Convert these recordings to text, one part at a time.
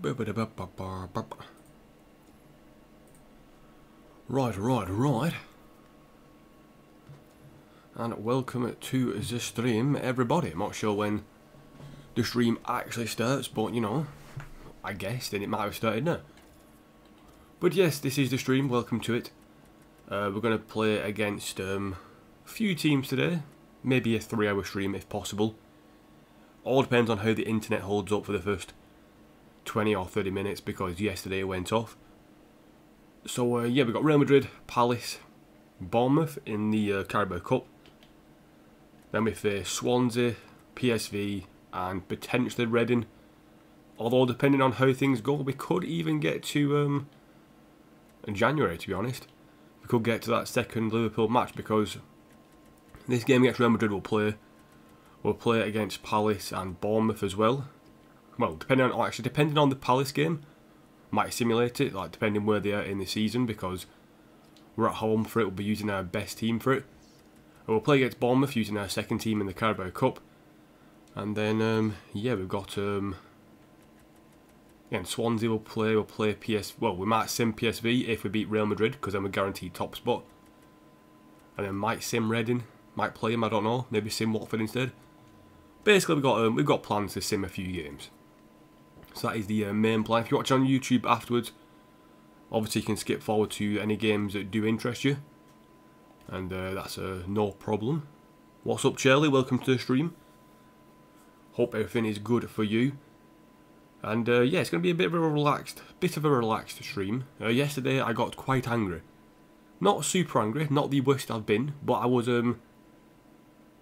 Right. And welcome to the stream, everybody. I'm not sure when the stream actually starts, but you know, I guess then it might have started now. But yes, this is the stream. Welcome to it. We're going to play against a few teams today. Maybe a 3-hour stream if possible. All depends on how the internet holds up for the first 20 or 30 minutes because yesterday it went off. So yeah, we've got Real Madrid, Palace, Bournemouth in the Carabao Cup. Then we face Swansea, PSV and potentially Reading. Although depending on how things go, we could even get to January, to be honest. We could get to that second Liverpool match because this game against Real Madrid we'll play against Palace and Bournemouth as well. Well, depending on the Palace game, might simulate it, like depending where they are in the season, because we're at home for it, we'll be using our best team for it. And we'll play against Bournemouth using our second team in the Carabao Cup. And then, yeah, we've got, again, Swansea we'll play well, we might sim PSV if we beat Real Madrid, because then we're guaranteed top spot. And then might sim Reading, might play him, I don't know, maybe sim Watford instead. Basically, we've got plans to sim a few games. So that is the main plan. If you watch on YouTube afterwards, obviously you can skip forward to any games that do interest you. And that's no problem. What's up, Shirley? Welcome to the stream. Hope everything is good for you. And yeah, it's going to be a bit of a relaxed stream. Yesterday I got quite angry. Not super angry, not the worst I've been, but I was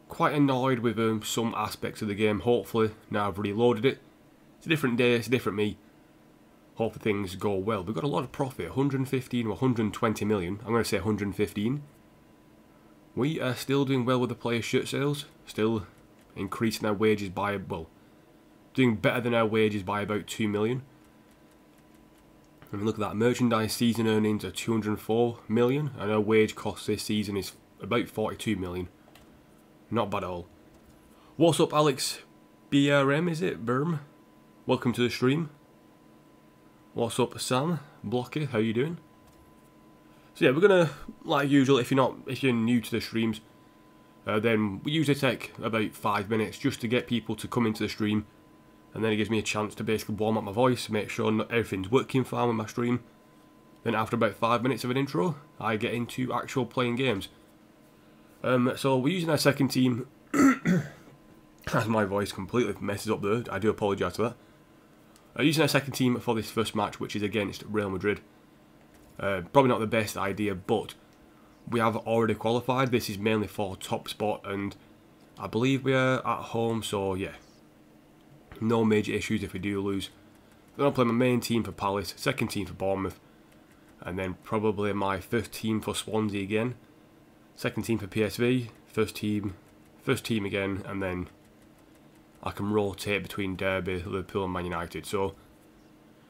quite annoyed with some aspects of the game. Hopefully, now I've reloaded it. It's a different day, it's a different me. Hopefully things go well. We've got a lot of profit, 115 or 120 million. I'm going to say 115. We are still doing well with the player shirt sales. Still increasing our wages by, well, doing better than our wages by about 2 million. I mean, look at that. Merchandise season earnings are 204 million. And our wage cost this season is about 42 million. Not bad at all. What's up, Alex? BRM, is it? Berm? Welcome to the stream. What's up, Sam? Blocky, how you doing? So yeah, we're gonna, like usual, if you're new to the streams, then we usually take about 5 minutes just to get people to come into the stream, and then it gives me a chance to basically warm up my voice, make sure everything's working fine with my stream. Then after about 5 minutes of an intro, I get into actual playing games. So we're using our second team. As my voice completely messes up there, I do apologise for that. Using our second team for this first match, which is against Real Madrid. Probably not the best idea, but we have already qualified. This is mainly for top spot, and I believe we are at home, so yeah. No major issues if we do lose. Then I'll play my main team for Palace, second team for Bournemouth, and then probably my first team for Swansea again. Second team for PSV, first team again, and then I can rotate between Derby, Liverpool and Man United. So,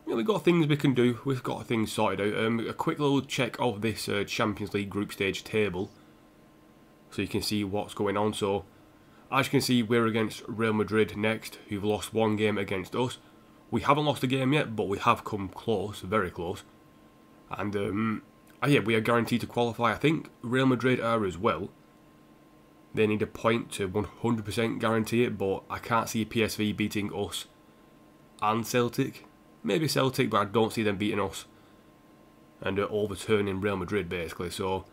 you know, we've got things we can do. We've got things sorted out. A quick little check of this Champions League group stage table, so you can see what's going on. So, as you can see, we're against Real Madrid next, who've lost one game against us. We haven't lost a game yet, but we have come close, very close. And yeah, we are guaranteed to qualify. I think Real Madrid are as well. They need a point to 100% guarantee it, but I can't see PSV beating us and Celtic. Maybe Celtic, but I don't see them beating us and overturning Real Madrid, basically. So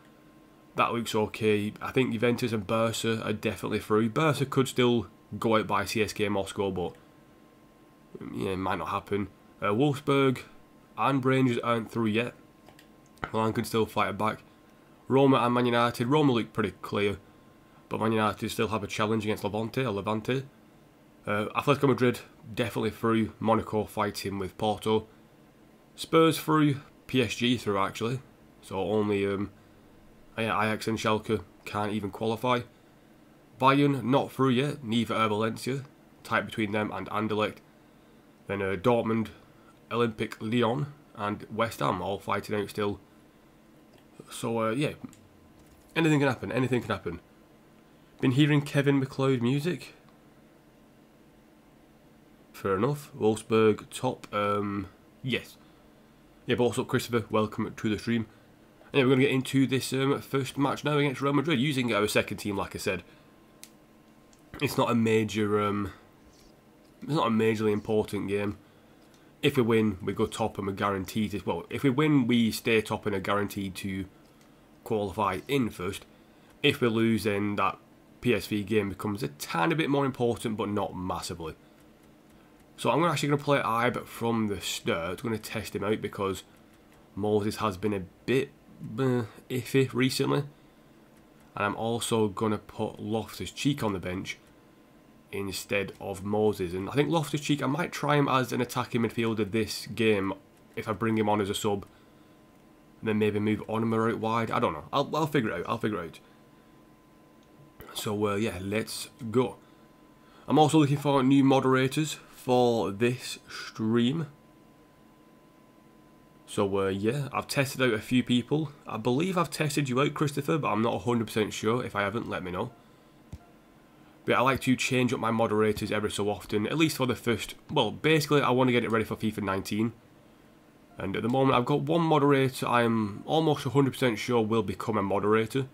that looks okay. I think Juventus and Barca are definitely through. Barca could still go out by CSKA Moscow, but yeah, it might not happen. Wolfsburg and Rangers aren't through yet. Milan can still fight it back. Roma and Man United. Roma look pretty clear, but Man United still have a challenge against Levante. Atletico Madrid definitely through. Monaco fighting with Porto. Spurs through. PSG through, actually. So only Ajax and Schalke can't even qualify. Bayern not through yet. Neither are Valencia. Tight between them and Anderlecht. Then Dortmund, Olympique Lyon and West Ham all fighting out still. So yeah, anything can happen. Anything can happen. Been hearing Kevin MacLeod music? fair enough. Wolfsburg, top, yes. Yeah, but what's up, Christopher? Welcome to the stream. And yeah, we're going to get into this first match now against Real Madrid, using our second team, like I said. It's not a major, it's not a majorly important game. If we win, we go top and we're guaranteed to, well, if we win, we stay top and are guaranteed to qualify in first. If we lose, then that PSV game becomes a tiny bit more important, but not massively. So I'm actually going to play Ibe from the start. I'm going to test him out because Moses has been a bit iffy recently. And I'm also going to put Loftus-Cheek on the bench instead of Moses. And I think Loftus-Cheek, I might try him as an attacking midfielder this game if I bring him on as a sub. Then maybe move Onuma out wide. I don't know. I'll figure it out. I'll figure it out. So yeah, let's go. I'm also looking for new moderators for this stream. So yeah, I've tested out a few people. I believe I've tested you out, Christopher, but I'm not 100% sure. If I haven't, let me know. But I like to change up my moderators every so often, at least for the first, well, basically I want to get it ready for FIFA 19. And at the moment I've got one moderator I am almost 100% sure will become a moderator.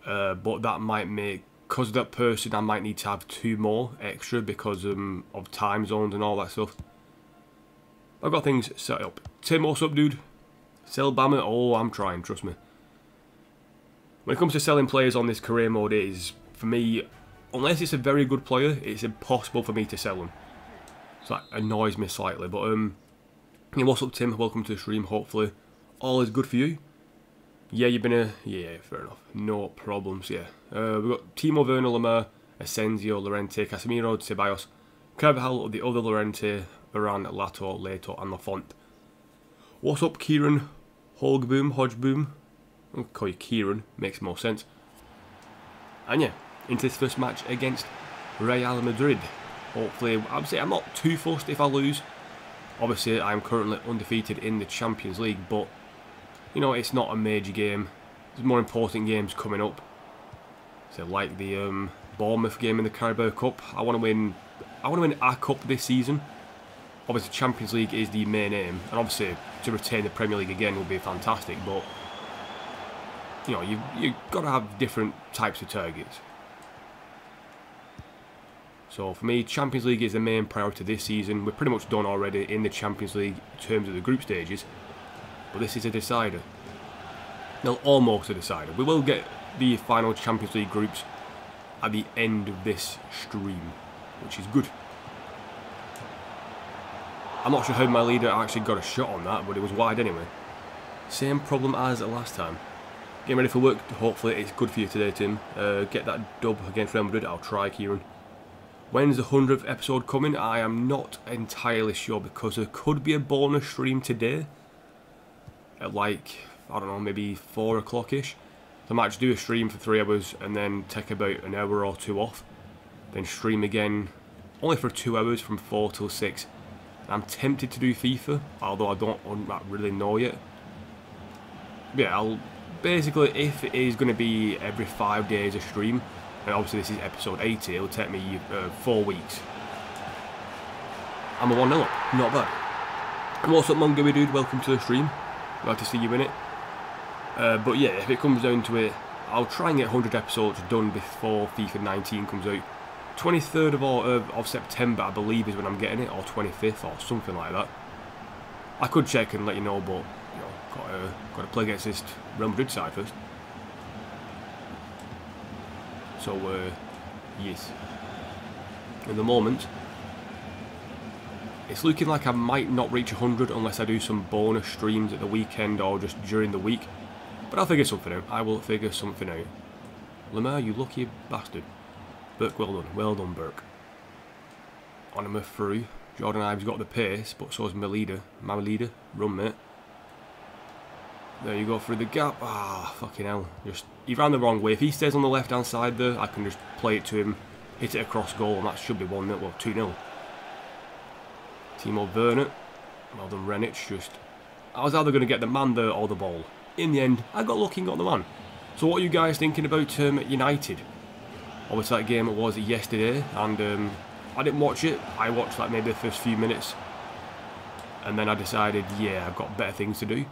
But that might make, because of that person, I might need to have two more extra because of time zones and all that stuff. I've got things set up. Tim, what's up, dude? Sell Bammer? Oh, I'm trying, trust me. When it comes to selling players on this career mode, it is, for me, unless it's a very good player, it's impossible for me to sell them. So that annoys me slightly. But, yeah, what's up, Tim? Welcome to the stream. Hopefully, all is good for you. Yeah, you've been a... Yeah, fair enough. No problems, yeah. We've got Timo Werner, Lemar, Asensio, Llorente, Casemiro, Ceballos, Carvajal, the other Llorente, Varane, Lato, Leto, and Lafont. What's up, Kieran? Hodgeboom? I'll call you Kieran, makes more sense. And yeah, into this first match against Real Madrid. Hopefully, I would say I'm not too fussed if I lose. Obviously, I'm currently undefeated in the Champions League, but you know, it's not a major game. There's more important games coming up. So like the Bournemouth game in the Carabao Cup. I want to win our cup this season. Obviously, Champions League is the main aim, and obviously to retain the Premier League again would be fantastic. But you know, you've got to have different types of targets. So for me, Champions League is the main priority this season. We're pretty much done already in the Champions League in terms of the group stages. But this is a decider. No, almost a decider. We will get the final Champions League groups at the end of this stream, which is good. I'm not sure how my leader actually got a shot on that, but it was wide anyway. Same problem as last time. Getting ready for work. Hopefully it's good for you today, Tim. Get that dub against Real Madrid. I'll try, Kieran. When's the 100th episode coming? I am not entirely sure because there could be a bonus stream today. At like, I don't know, maybe 4 o'clock-ish. So I might just do a stream for 3 hours and then take about an hour or 2 off. Then stream again, only for 2 hours from 4 till 6. I'm tempted to do FIFA, although I don't really know yet. But yeah, I'll basically, if it is going to be every 5 days a stream, and obviously this is episode 80, it'll take me 4 weeks. I'm a 1-0 up, not bad. And what's up, Mongowy dude? Welcome to the stream. Glad to see you in it. But yeah, if it comes down to it, I'll try and get 100 episodes done before FIFA 19 comes out. 23rd of September, I believe, is when I'm getting it, or 25th, or something like that. I could check and let you know, but you know, got to play against this Real Madrid side first. So yes, at the moment, it's looking like I might not reach 100 unless I do some bonus streams at the weekend or just during the week. But I'll figure something out. I will figure something out. Lemar, you lucky bastard. Burke, well done. Well done, Burke. Onuma through. Jordan Ives got the pace, but so has my leader. Run, mate. There you go through the gap. Ah, fucking hell. He ran the wrong way. If he stays on the left-hand side there, I can just play it to him, hit it across goal, and that should be 1-0, well, 2-0. Timo Werner. Well done, Renich. I was either going to get the man there or the ball. In the end, I got lucky and got the man. So what are you guys thinking about United? Obviously that game was yesterday, and I didn't watch it. I watched like maybe the first few minutes, and then I decided, yeah, I've got better things to do.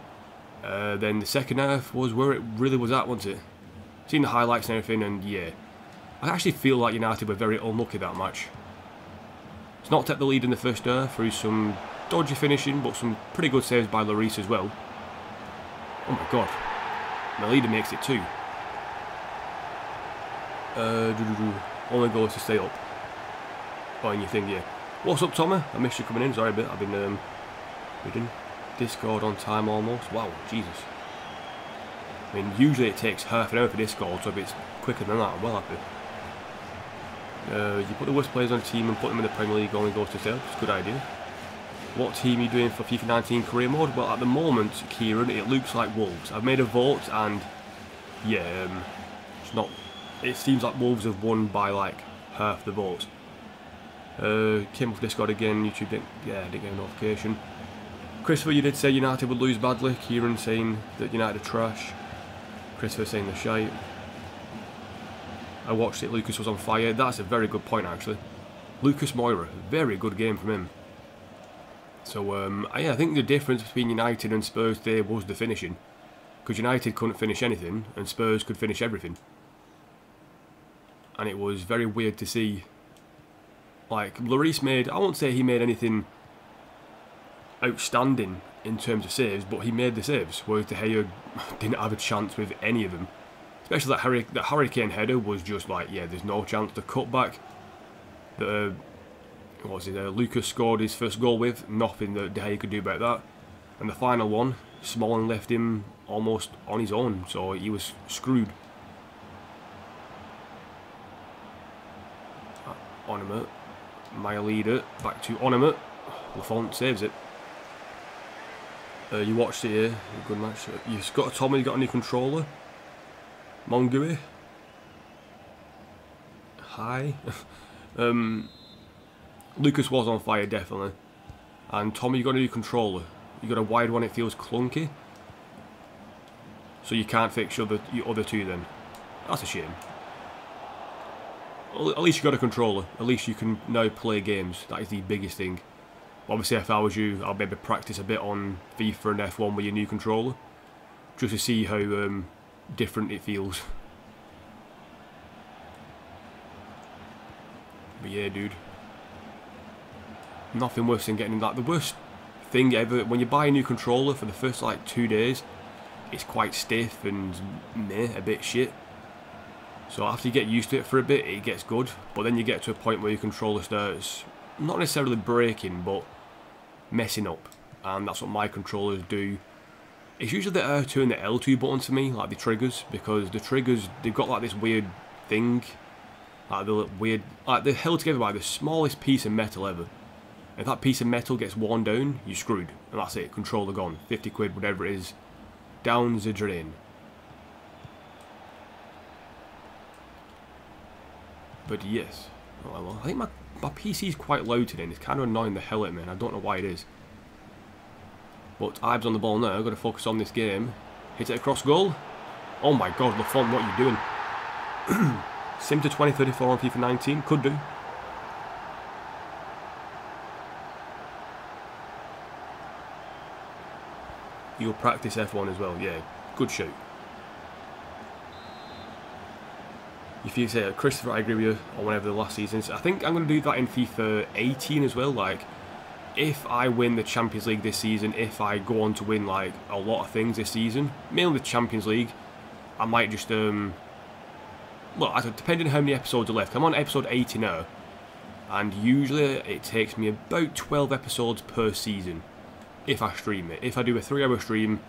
Then the second half was where it really was at, wasn't it? Seen the highlights and everything, and yeah, I actually feel like United were very unlucky that match. It's not take the lead in the first half through some dodgy finishing, but some pretty good saves by Lloris as well. Oh my god, the leader makes it 2. Only goes to stay up. Oh, and you think, yeah. What's up, Tommy? I missed you coming in. Sorry a bit. I've been reading Discord on time almost. Wow, Jesus. I mean, usually it takes half an hour for Discord, so if it's quicker than that, I'm well happy. You put the worst players on the team and put them in the Premier League, only goes to sale. It's a good idea. What team are you doing for FIFA 19 career mode? Well, at the moment, Kieran, it looks like Wolves. I've made a vote, and yeah, it's not. It seems like Wolves have won by like half the votes. Came off Discord again. YouTube didn't get a notification. Christopher, you did say United would lose badly. Kieran saying that United are trash. Christopher saying they're shite. I watched it. Lucas was on fire. That's a very good point, actually. Lucas Moira, very good game from him. So yeah, I think the difference between United and Spurs today was the finishing, because United couldn't finish anything and Spurs could finish everything. And it was very weird to see. Like, Lloris made, I won't say he made anything outstanding in terms of saves, but he made the saves, whereas De Gea didn't have a chance with any of them. Especially that Hurricane header was just like, yeah, there's no chance. The cutback that Lucas scored his first goal with, nothing that De Gea could do about that. And the final one, Smalling left him almost on his own, so he was screwed. Onima, my leader, back to Onima. Lafont saves it. You watched it here, good match. You've got a Tommy, you got a new controller. Mongui. Hi. Lucas was on fire, definitely. And Tommy, you got a new controller. You got a wide one, it feels clunky. So you can't fix your other two then. That's a shame. At least you got a controller. At least you can now play games. That is the biggest thing. Obviously, if I was you, I'll maybe practice a bit on FIFA and F1 with your new controller, just to see how different it feels. But yeah, dude, nothing worse than getting that. The worst thing ever, when you buy a new controller for the first like 2 days, it's quite stiff and meh, a bit shit. So after you get used to it for a bit, it gets good. But then you get to a point where your controller starts not necessarily breaking, but messing up. And that's what my controllers do. It's usually the R2 and the L2 buttons for me, like the triggers, because the triggers, they've got like this weird thing, like they're held together by the smallest piece of metal ever. If that piece of metal gets worn down, you're screwed, and that's it, controller gone, 50 quid, whatever it is, down the drain. But yes, well, I think my PC is quite loud today, and it's kind of annoying the hell out of me, and I don't know why it is. But Ives on the ball now, got to focus on this game. Hit it across goal. Oh my god, Lafont, what are you doing? Sim to 2034 on FIFA 19, could do. You'll practice F1 as well, yeah, good shout. If you say, Christopher, I agree with you on whenever the last seasons. I think I'm going to do that in FIFA 18 as well. Like, if I win the Champions League this season, if I go on to win like a lot of things this season, mainly the Champions League, I might just well, depending on how many episodes are left. I'm on episode 80 now, and usually it takes me about 12 episodes per season if I stream it. If I do a 3-hour stream,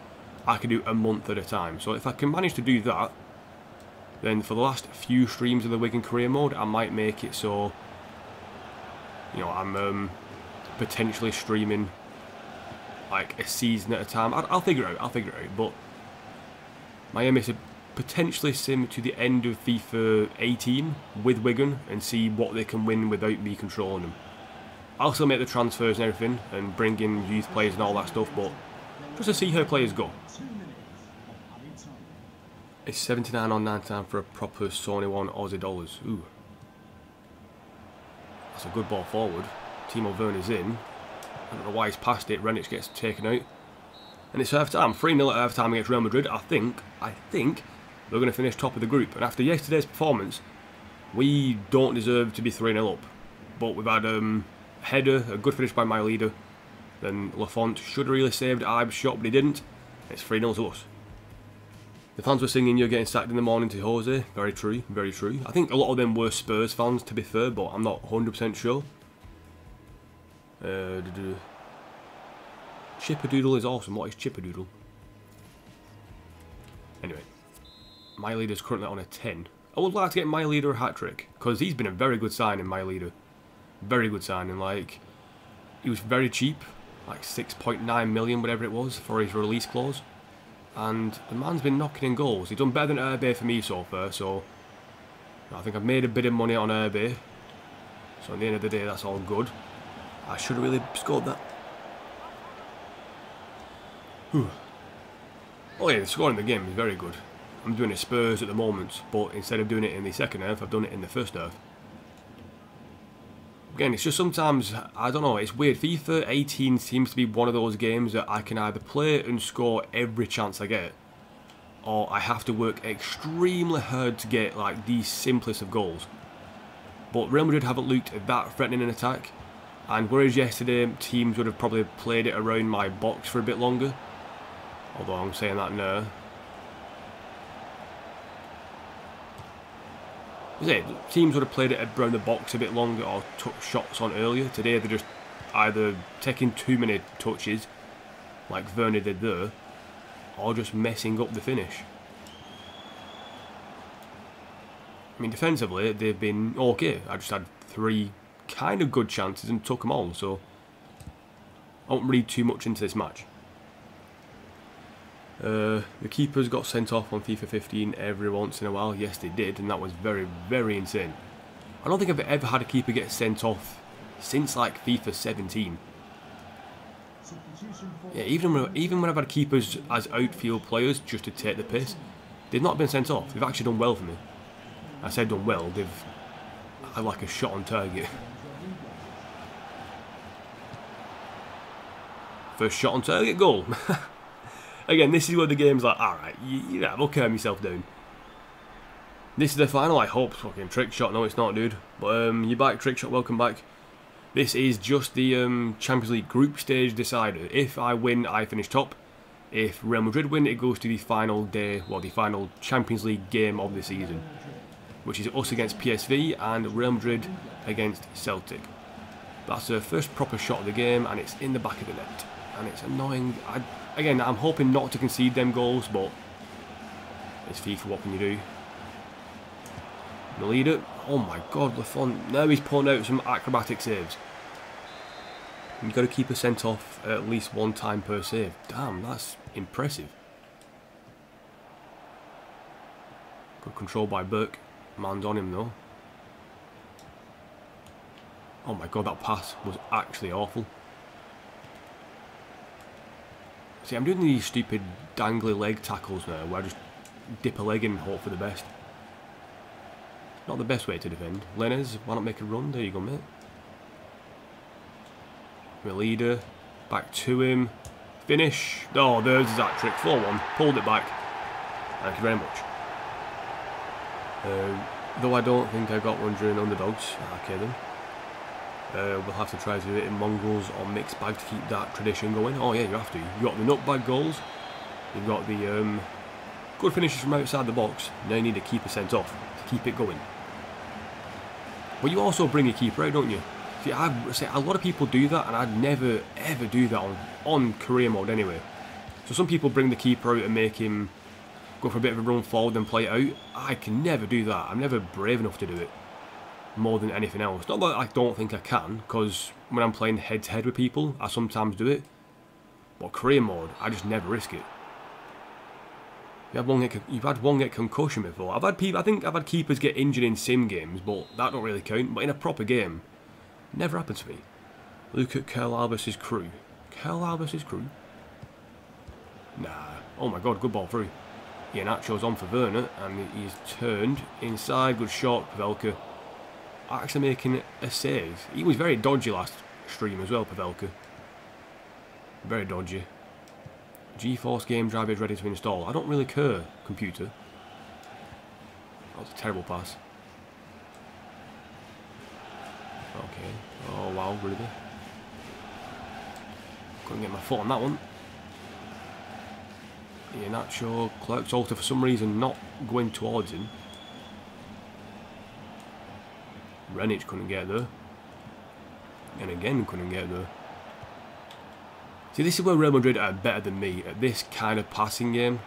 I can do a month at a time. So if I can manage to do that, then for the last few streams of the Wigan career mode, I might make it so, you know, I'm potentially streaming like a season at a time. I'll figure it out, but my aim is to potentially sim to the end of FIFA 18 with Wigan and see what they can win without me controlling them. I'll still make the transfers and everything and bring in youth players and all that stuff, but just to see how players go. It's 79 on 99 for a proper Sony one, Aussie dollars. Ooh. It's a good ball forward. Timo Werner's in. I don't know why he's passed it. Renich gets taken out. And it's half-time. 3-0 at half-time against Real Madrid. I think we're going to finish top of the group. And after yesterday's performance, we don't deserve to be 3-0 up. But we've had a header, a good finish by my leader. Then Lafont should have really saved Ibe's shot, but he didn't. It's 3-0 to us. The fans were singing "You're getting sacked in the morning" to Jose. Very true, very true. I think a lot of them were Spurs fans, to be fair, but I'm not 100% sure. Chipperdoodle is awesome. What is Chipperdoodle? Anyway, my leader's currently on a 10. I would like to get my leader a hat-trick, because he's been a very good signing, my leader. Very good signing. Like, he was very cheap, like 6.9 million, whatever it was, for his release clause. And the man's been knocking in goals. He's done better than Herbe for me so far, so I think I've made a bit of money on Herbe. So at the end of the day, that's all good. I should have really scored that. Whew. Oh yeah, the score in the game is very good. I'm doing it Spurs at the moment, but instead of doing it in the second half, I've done it in the first half. Again, it's just sometimes, I don't know, it's weird. FIFA 18 seems to be one of those games that I can either play and score every chance I get, or I have to work extremely hard to get like the simplest of goals. But Real Madrid haven't looked that threatening in attack, and whereas yesterday teams would have probably played it around my box for a bit longer, although I'm saying that now. Teams would have played it around the box a bit longer or took shots on earlier. Today they're just either taking too many touches, like Werner did there, or just messing up the finish. I mean, defensively they've been okay. I just had 3 kind of good chances and took them all, so I won't read too much into this match. The keepers got sent off on FIFA 15 every once in a while. Yes, they did, and that was very, very insane. I don't think I've ever had a keeper get sent off since like FIFA 17. Yeah, even when I've had keepers as outfield players just to take the piss, they've not been sent off. They've actually done well for me. I said done well. They've had like a shot on target. First shot on target, goal. Again, this is where the game's like, alright, yeah, we'll calm yourself down. This is the final, I hope. Fucking trick shot, no it's not, dude. But you're back, trick shot, welcome back. This is just the Champions League group stage decider. If I win, I finish top. If Real Madrid win, it goes to the final day, well, the final Champions League game of the season, which is us against PSV and Real Madrid against Celtic. That's the first proper shot of the game, and it's in the back of the net. And it's annoying. Again, I'm hoping not to concede them goals, but it's FIFA, what can you do? The leader, oh my god, Lafont, now he's pulling out some acrobatic saves. You've got to keep a sent off at least 1 time per save. Damn, that's impressive. Good control by Burke. Man's on him though. Oh my god, that pass was actually awful. See, I'm doing these stupid dangly leg tackles now, where I just dip a leg in and hope for the best. Not the best way to defend. Lenez, why not make a run? There you go, mate. My leader, back to him. Finish. Oh, there's his hat trick. 4-1. Pulled it back. Thank you very much. Though I don't think I got one during underdogs. Okay then. We'll have to try to do it in mongrels or mixed bag to keep that tradition going. Oh yeah, you have to. You've got the nutbag goals. You've got the good finishes from outside the box. Now you need a keeper sent off to keep it going. But you also bring your keeper out, don't you? See, a lot of people do that, and I'd never ever do that on career mode anyway. So some people bring the keeper out and make him go for a bit of a run forward and play it out. I can never do that. I'm never brave enough to do it. More than anything else. Not that I don't think I can, because when I'm playing head to head with people, I sometimes do it. But career mode, I just never risk it. You've had one get concussion before. I think I've had keepers get injured in sim games, but that don't really count. But in a proper game, never happens to me. Look at Carl Albus' crew. Carl Albus' crew? Nah. Oh my god, good ball through. Iheanacho's on for Werner, and he's turned inside. Good shot, Pavelka. actually making a save. He was very dodgy last stream as well, Pavelka. Very dodgy. GeForce game driver is ready to install. I don't really care, computer. That was a terrible pass. Okay. Oh wow, really? Couldn't get my foot on that one. Yeah, Nacho, Clerksalter for some reason not going towards him. Renic couldn't get there. And again couldn't get there. See, this is where Real Madrid are better than me at this kind of passing game.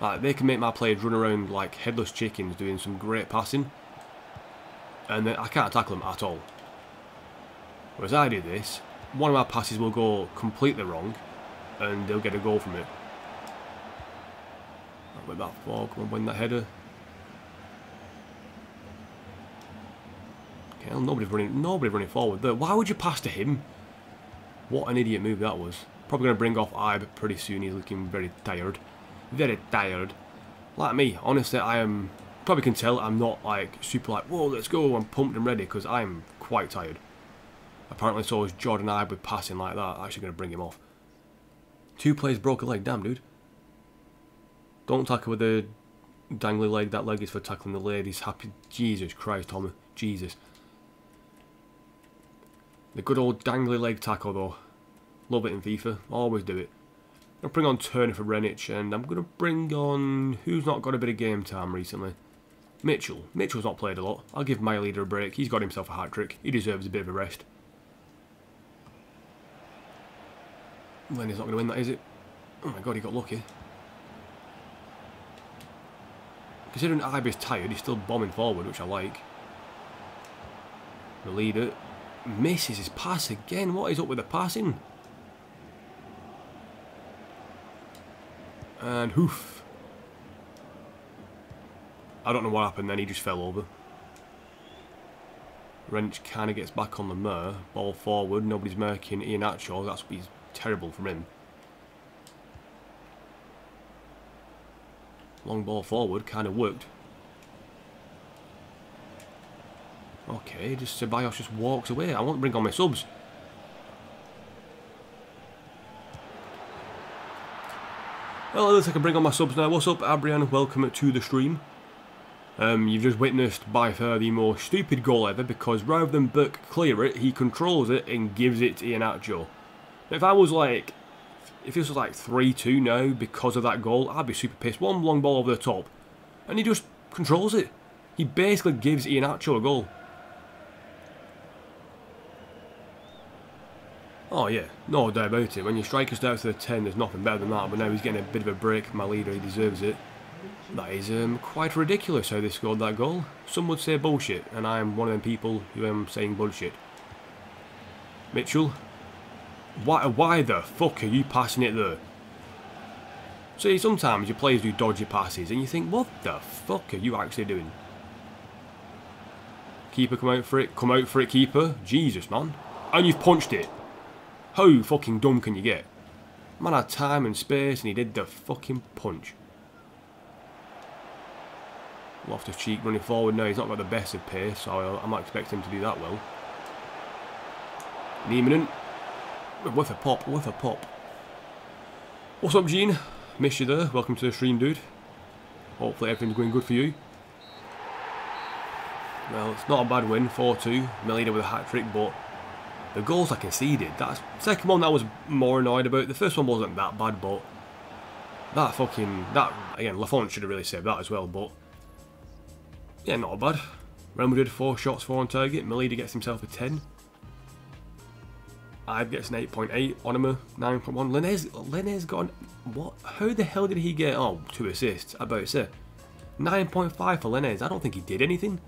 Like, they can make my players run around like headless chickens doing some great passing. And then I can't tackle them at all. Whereas I do this, one of my passes will go completely wrong and they'll get a goal from it. With that ball, come on, win that header. Okay, well, nobody's running forward there. Why would you pass to him? What an idiot move that was. Probably going to bring off Ibe pretty soon. He's looking very tired. Very tired. Like me, honestly, I am... Probably can tell I'm not like super like, whoa, let's go, I'm pumped and ready, because I'm quite tired. Apparently so is Jordan Ibe with passing like that. Actually going to bring him off. 2 players broke a leg, damn dude. Don't tackle with a dangly leg. That leg is for tackling the ladies. Happy Jesus Christ, Tommy. Jesus. The good old dangly leg tackle though. Love it in FIFA. Always do it. I'm going to bring on Turner for Renic, and I'm going to bring on... Who's not got a bit of game time recently? Mitchell. Mitchell's not played a lot. I'll give my leader a break. He's got himself a hat-trick. He deserves a bit of a rest. Lenny's not going to win that, is it? Oh my god, he got lucky. Considering Ibe's tired, he's still bombing forward, which I like. The leader misses his pass again. What is up with the passing? And hoof. I don't know what happened then, he just fell over. Wrench kind of gets back on the mare. Ball forward, nobody's marking Iheanacho. That's terrible from him. Long ball forward, kind of worked. Okay, just Ceballos just walks away. I want to bring on my subs. Well, looks like I can bring on my subs now. What's up, Abrian? Welcome to the stream. You've just witnessed by far the most stupid goal ever, because rather than Burke clear it, he controls it and gives it to Iheanacho. If I was like... If this was like 3-2 now because of that goal, I'd be super pissed. One long ball over the top, and he just controls it. He basically gives Iheanacho a goal. Oh yeah, no doubt about it. When your striker starts to the 10, there's nothing better than that. But now he's getting a bit of a break from my leader. He deserves it. That is quite ridiculous how they scored that goal. Some would say bullshit, and I am one of them people who am saying bullshit. Mitchell. Why the fuck are you passing it there? See, sometimes your players do dodgy passes and you think, what the fuck are you actually doing? Keeper, come out for it. Come out for it, keeper. Jesus, man. And you've punched it. How fucking dumb can you get? Man had time and space and he did the fucking punch. Loftus-Cheek running forward now. He's not got the best of pace, so I'm not expecting him to do that well. Niemann. With a pop, with a pop. What's up, Gene? Missed you there. Welcome to the stream, dude. Hopefully everything's going good for you. Well, it's not a bad win, 4-2. Melida with a hat-trick, but the goals I conceded, that's the second one that I was more annoyed about. The first one wasn't that bad, but again, Lafont should have really saved that as well, but yeah, not bad. Real Madrid 4 shots, 4 on target. Melida gets himself a 10. Ibe gets an 8.8, Onima 9.1. Lenez got an, what? How the hell did he get? Oh, 2 assists. I about to say 9.5 for Lenez. I don't think he did anything,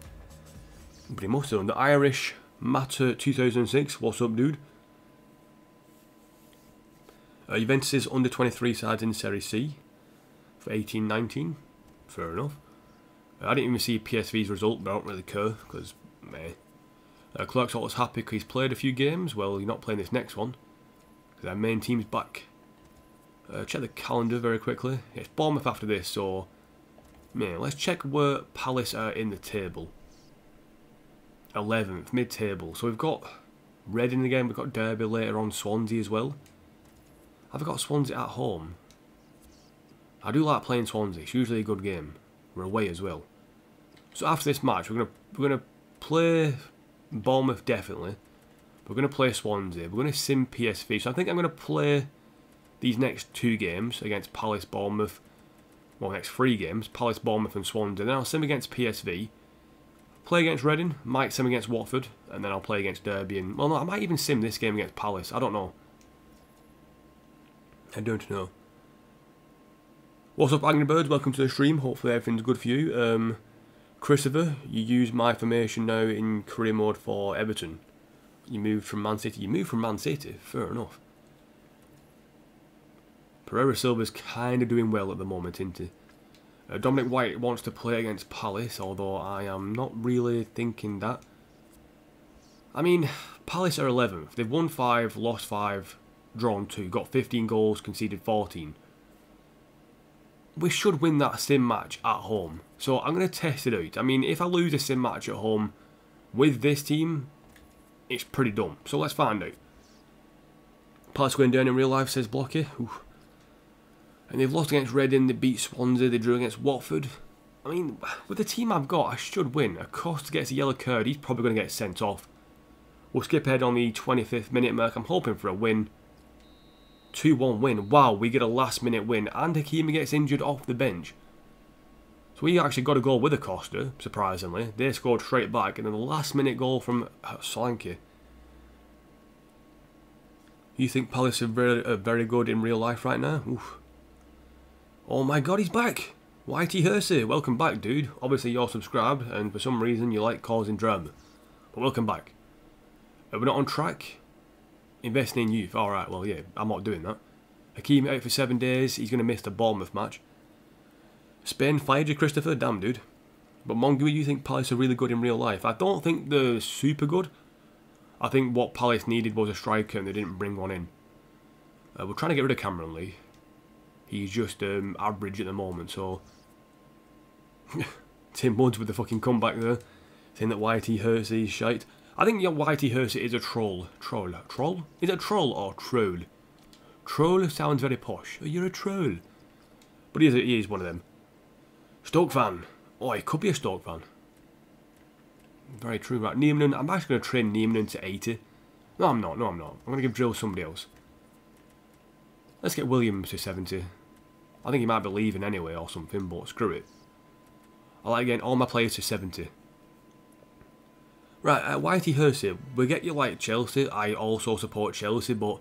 but he must have done. The Irish Matter 2006. What's up, dude? Juventus' under 23 sides in Serie C for 18-19. Fair enough. I didn't even see PSV's result, but I don't really care because meh. Clark's happy because he's played a few games. Well, you're not playing this next one because our main team's back. Check the calendar very quickly. It's Bournemouth after this, so man, let's check where Palace are in the table. 11th, mid-table. So we've got Reading again, we've got Derby later on, Swansea as well. I've got Swansea at home. I do like playing Swansea, it's usually a good game. We're away as well. So after this match, we're gonna play Bournemouth definitely. We're gonna play Swansea. We're gonna sim PSV. So I think I'm gonna play these next 2 games against Palace, Bournemouth. Well, next 3 games, Palace, Bournemouth, and Swansea. Then I'll sim against PSV. Play against Reading. Might sim against Watford, and then I'll play against Derby. And well, no, I might even sim this game against Palace. I don't know. I don't know. What's up, Angry Birds? Welcome to the stream. Hopefully everything's good for you. Christopher, you use my formation now in career mode for Everton. You moved from Man City. You moved from Man City. Fair enough. Pereira Silva's kind of doing well at the moment, isn't he? Dominic White wants to play against Palace, although I am not really thinking that. I mean, Palace are 11th. They've won 5, lost 5, drawn 2, got 15 goals, conceded 14. We should win that sim match at home. So I'm going to test it out. I mean, if I lose a sim match at home with this team, it's pretty dumb. So let's find out. Palace going down in real life, says Blocky. Oof. And they've lost against Reading, they beat Swansea, they drew against Watford. I mean, with the team I've got, I should win. Acosta gets a yellow card, he's probably going to get sent off. We'll skip ahead on the 25th minute mark. I'm hoping for a win. 2-1 win. Wow, we get a last minute win. And Hakimi gets injured off the bench. So we actually got a goal with Acosta, surprisingly. They scored straight back. And then the last minute goal from Solanke. You think Palace are very good in real life right now? Oof. Oh my god, he's back! Whitey Hersey, welcome back, dude. Obviously you're subscribed, and for some reason you like causing drama. But welcome back. Are we not on track? Investing in youth. Alright, well yeah, I'm not doing that. Hakimi out for 7 days, he's going to miss the Bournemouth match. Spain fired you, Christopher? Damn, dude. But Mongo, you think Palace are really good in real life? I don't think they're super good. I think what Palace needed was a striker and they didn't bring one in. We're trying to get rid of Cameron Lee. He's just average at the moment, so... Tim Woods with the fucking comeback there. Saying that Whitey Hersey is shite. I think Whitey Hersey is a troll. Troll? Is it a troll or troll? Troll sounds very posh. Oh, you're a troll. But he is one of them. Stoke fan. Oh, he could be a Stoke fan. Very true, right. Niemann, I'm actually going to train Niemann to 80. No, I'm not. I'm going to give Drill somebody else. Let's get Williams to 70. I think he might be leaving anyway or something, but screw it. I like getting all my players to 70. Right, Whitey Hersey, we get you like Chelsea. I also support Chelsea, but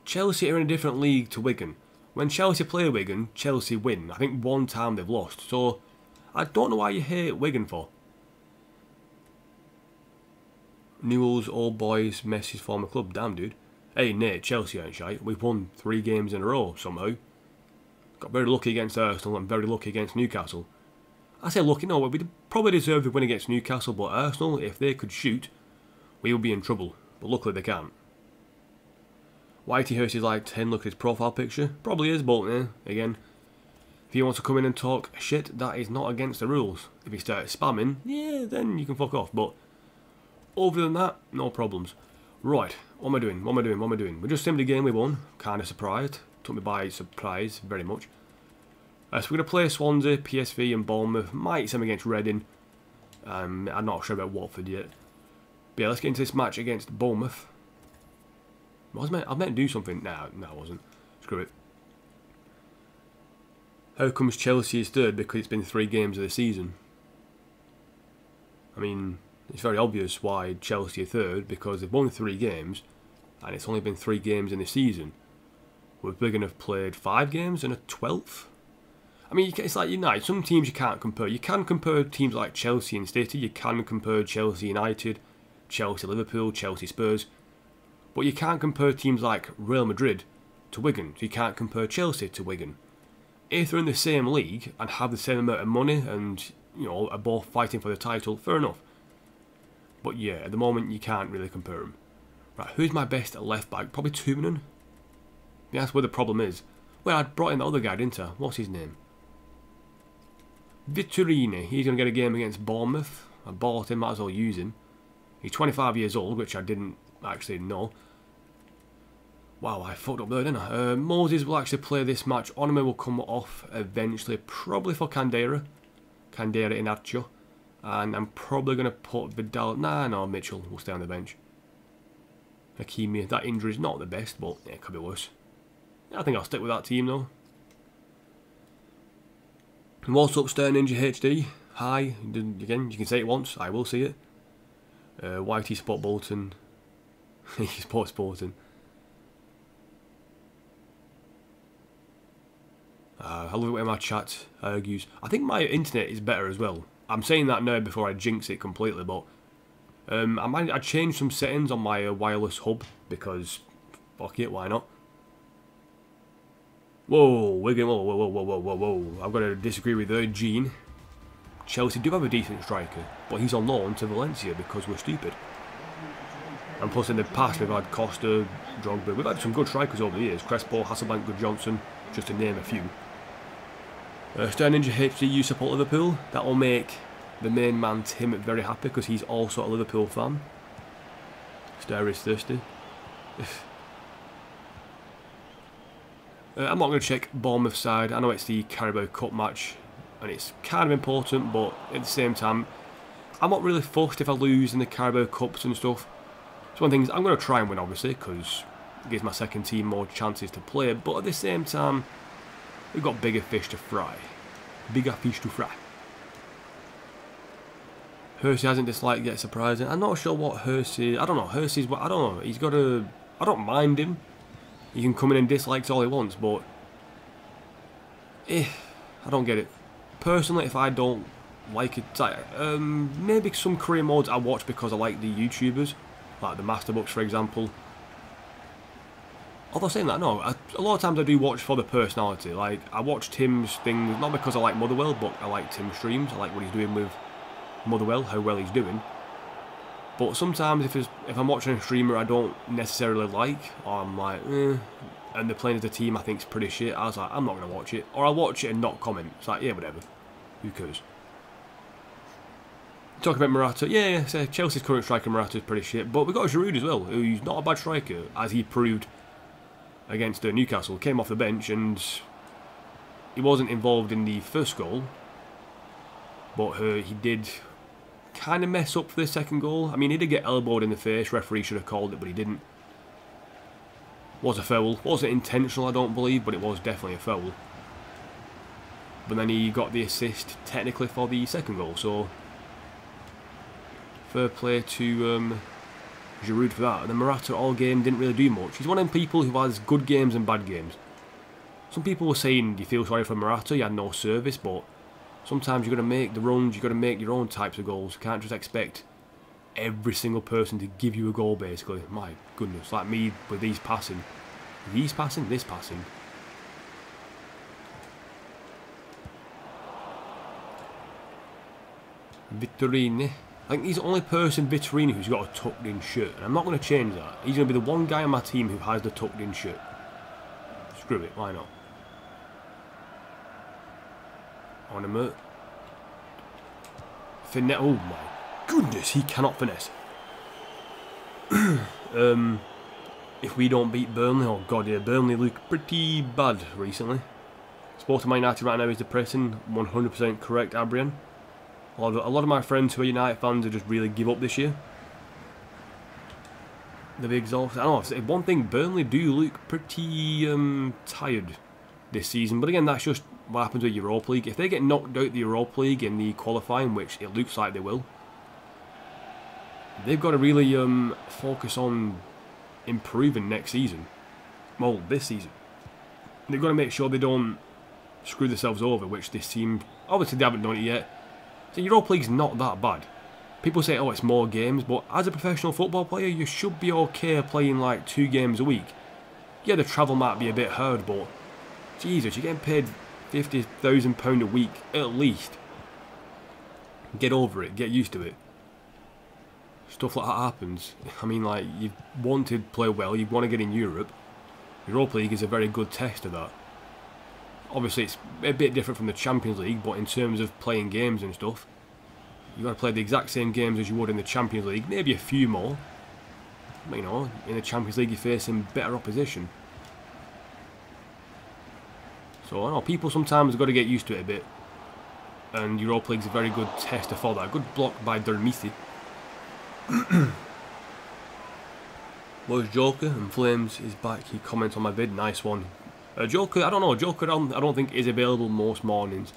Chelsea are in a different league to Wigan. When Chelsea play Wigan, Chelsea win. I think one time they've lost, so I don't know why you hate Wigan for. Newell's old boys, Messi's former club. Damn, dude. Hey, Nate, Chelsea ain't shite. We've won 3 games in a row, somehow. Got very lucky against Arsenal and very lucky against Newcastle. I say lucky, no, we probably deserve the win against Newcastle, but Arsenal, if they could shoot, we would be in trouble. But luckily they can't. Whitey Hersey's like 10, look at his profile picture. Probably is, but again, if he wants to come in and talk shit, that is not against the rules. If he starts spamming, yeah, then you can fuck off. But other than that, no problems. Right, what am I doing? We just simmed a game we won. Kind of surprised. Took me by surprise, very much. So we're going to play Swansea, PSV and Bournemouth. Might sim against Reading. I'm not sure about Watford yet. But yeah, let's get into this match against Bournemouth. I meant to do something. Nah, I wasn't. Screw it. How comes Chelsea is third? Because it's been 3 games of the season. I mean, it's very obvious why Chelsea are third, because they've won 3 games, and it's only been 3 games in the season. With Wigan have played 5 games and a 12th. I mean, it's like United. Some teams you can't compare. You can compare teams like Chelsea and City. You can compare Chelsea United, Chelsea Liverpool, Chelsea Spurs. But you can't compare teams like Real Madrid to Wigan. So you can't compare Chelsea to Wigan. If they're in the same league and have the same amount of money and, you know, are both fighting for the title, fair enough. But yeah, at the moment you can't really compare them. Right, who's my best at left back? Probably Tumanen. Yeah, that's where the problem is. Well, I brought in the other guy, didn't I? What's his name? Vittorini. He's going to get a game against Bournemouth. I bought him, might as well use him. He's 25 years old, which I didn't actually know. Wow, I fucked up there, didn't I? Moses will actually play this match. Onime will come off eventually, probably for Candera Inacho. And I'm probably going to put Vidal... no, Mitchell will stay on the bench. Hakimi, that injury is not the best, but yeah, it could be worse. Yeah, I think I'll stick with that team though. And what's up, Stern Ninja HD? Hi, again, you can say it once, I will see it. Whitey Spot Bolton. He supports Bolton. I love it when my chat argues. I think my internet is better as well. I'm saying that now before I jinx it completely, but I changed some settings on my wireless hub because fuck it, why not? Whoa, Wigan, whoa. I've got to disagree with Gene. Chelsea do have a decent striker, but he's on loan to Valencia because we're stupid. And plus in the past we've had Costa, Drogba, we've had some good strikers over the years. Crespo, Hasselbank, Good Johnson, just to name a few. Star Ninja HD, you support Liverpool. That will make the main man Tim very happy because he's also a Liverpool fan. Star is thirsty. I'm not going to check Bournemouth side. I know it's the Carabao Cup match and it's kind of important, but at the same time I'm not really fussed if I lose in the Carabao Cups and stuff. So one thing is I'm going to try and win obviously because it gives my second team more chances to play, but at the same time we've got bigger fish to fry. Bigger fish to fry. Hersey hasn't disliked yet, surprising. I'm not sure what Hersey... I don't know. Hersey's... I don't know. He's got a... I don't mind him. He can come in and dislikes all he wants, but... I don't get it. Personally, if I don't like it... maybe some career modes I watch because I like the YouTubers. Like the Masterbooks, for example. Although saying that, no, a lot of times I do watch for the personality. Like, I watch Tim's things, not because I like Motherwell, but I like Tim's streams. I like what he's doing with Motherwell, how well he's doing. But sometimes if I'm watching a streamer I don't necessarily like, or I'm like, and they're playing as a team I think's pretty shit, I was like, I'm not going to watch it. Or I'll watch it and not comment. It's like, yeah, whatever. Who cares? Talking about Morata, yeah, so Chelsea's current striker Morata's pretty shit, but we've got Giroud as well, who's not a bad striker, as he proved against Newcastle. Came off the bench and he wasn't involved in the first goal, but he did kind of mess up for the second goal. I mean, he did get elbowed in the face, referee should have called it, but he didn't. Was a foul, wasn't intentional I don't believe, but it was definitely a foul. But then he got the assist technically for the second goal, so fair play to Giroud for that. And then Morata all game didn't really do much. He's one of them people who has good games and bad games. Some people were saying you feel sorry for Morata, he had no service, but sometimes you've got to make the runs, you've got to make your own types of goals. You can't just expect every single person to give you a goal basically. My goodness, like me with these passing. This passing. Vittorini. I think he's the only person, Vittorini, who's got a tucked in shirt. And I'm not going to change that. He's going to be the one guy on my team who has the tucked in shirt. Screw it, why not? On a minute. Finesse. Oh my goodness, he cannot finesse. If we don't beat Burnley, oh god, yeah, Burnley look pretty bad recently. Sporting Man United right now is depressing. 100% correct, Abrian. A lot of my friends who are United fans have just really give up this year. They'll be exhausted. I don't know, one thing, Burnley do look pretty tired this season. But again, that's just what happens with Europa League. If they get knocked out the Europa League in the qualifying, which it looks like they will, they've got to really focus on improving next season. Well, this season. They've got to make sure they don't screw themselves over, which this team, obviously they haven't done it yet. The Europa League's not that bad. People say, oh, it's more games, but as a professional football player, you should be okay playing like 2 games a week. Yeah, the travel might be a bit hard, but Jesus, you're getting paid £50,000 a week, at least. Get over it, get used to it. Stuff like that happens. I mean, like, you want to play well, you want to get in Europe. Europa League is a very good test of that. Obviously, it's a bit different from the Champions League, but in terms of playing games and stuff, You've got to play the exact same games as you would in the Champions League, maybe a few more. But, you know, in the Champions League you're facing better opposition. So I know people sometimes have got to get used to it a bit. And Europa League's a very good tester for that. Good block by Dermisi. Boys, Joker and Flames is back. He comments on my vid. Nice one. Joker, I don't know. Joker, I don't think is available most mornings.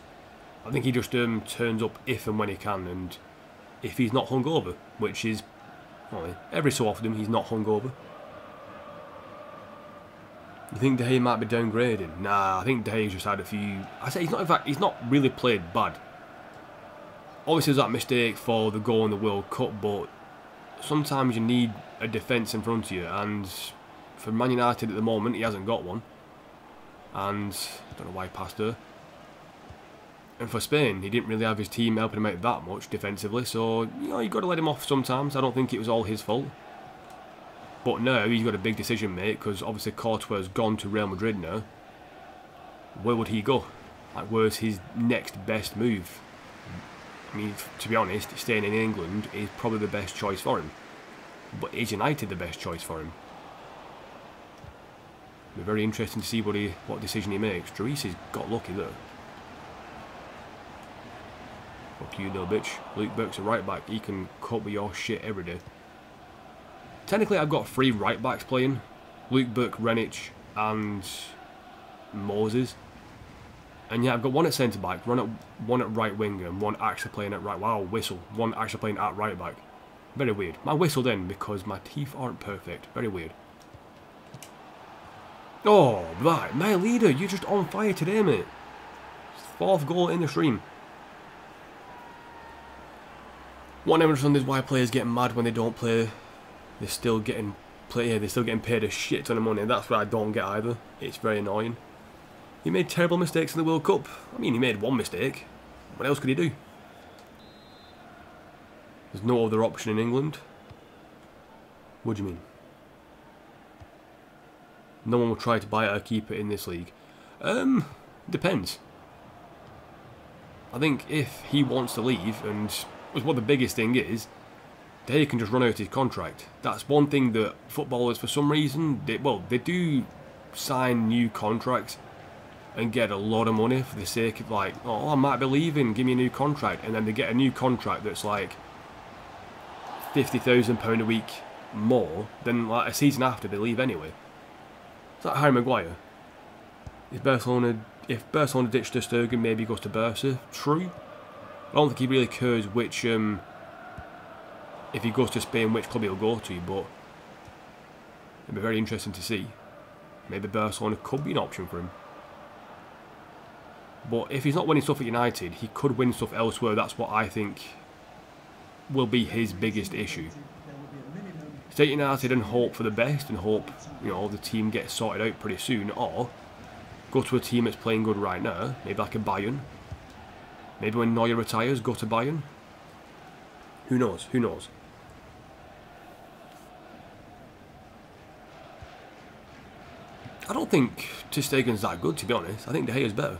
I think he just turns up if and when he can, and if he's not hungover, which is well, every so often he's not hungover. You think De Gea might be downgraded? Nah, I think De Gea's just had a few. I say he's not. In fact, he's not really played bad. Obviously, there's that mistake for the goal in the World Cup, but sometimes you need a defence in front of you, and for Man United at the moment, he hasn't got one. And I don't know why he passed her. And for Spain, he didn't really have his team helping him out that much defensively, so you know, you've got to let him off sometimes. I don't think it was all his fault. But now he's got a big decision, mate, because obviously Courtois has gone to Real Madrid now. Where would he go? Like, where's his next best move? I mean, to be honest, staying in England is probably the best choice for him. But is United the best choice for him? It'll be very interesting to see what decision he makes. Drees got lucky there. Fuck you, little bitch. Luke Burke's a right back. He can cope with your shit every day. Technically, I've got 3 right backs playing. Luke Burke, Renich, and Moses. And yeah, I've got one at centre back, one at right winger, and one actually playing at right. Wow, whistle. One actually playing at right back. Very weird. My whistled in because my teeth aren't perfect. Very weird. Oh, right. My leader, you're just on fire today, mate. 4th goal in the stream. What I never understand is why players get mad when they don't play. They're still getting paid a shit ton of money. That's what I don't get either. It's very annoying. He made terrible mistakes in the World Cup. I mean, he made one mistake. What else could he do? There's no other option in England. What do you mean? No one will try to buy a keeper in this league. Depends. I think if he wants to leave, and what the biggest thing is, they can just run out his contract. That's one thing that footballers, for some reason, they do sign new contracts and get a lot of money for the sake of like, oh, I might be leaving, give me a new contract, and then they get a new contract that's like £50,000 a week more than like a season after they leave anyway. It's like Harry Maguire. If Barcelona ditched Ter Stegen, maybe he goes to Barca. True. I don't think he really cares which, if he goes to Spain, which club he'll go to, but it'd be very interesting to see. Maybe Barcelona could be an option for him. But if he's not winning stuff at United, he could win stuff elsewhere. That's what I think will be his biggest issue. Stay at United and hope for the best, and hope, you know, the team gets sorted out pretty soon, or go to a team that's playing good right now, maybe like a Bayern. Maybe when Neuer retires, go to Bayern. Who knows? Who knows? I don't think Ter Stegen's that good, to be honest. I think De Gea's better.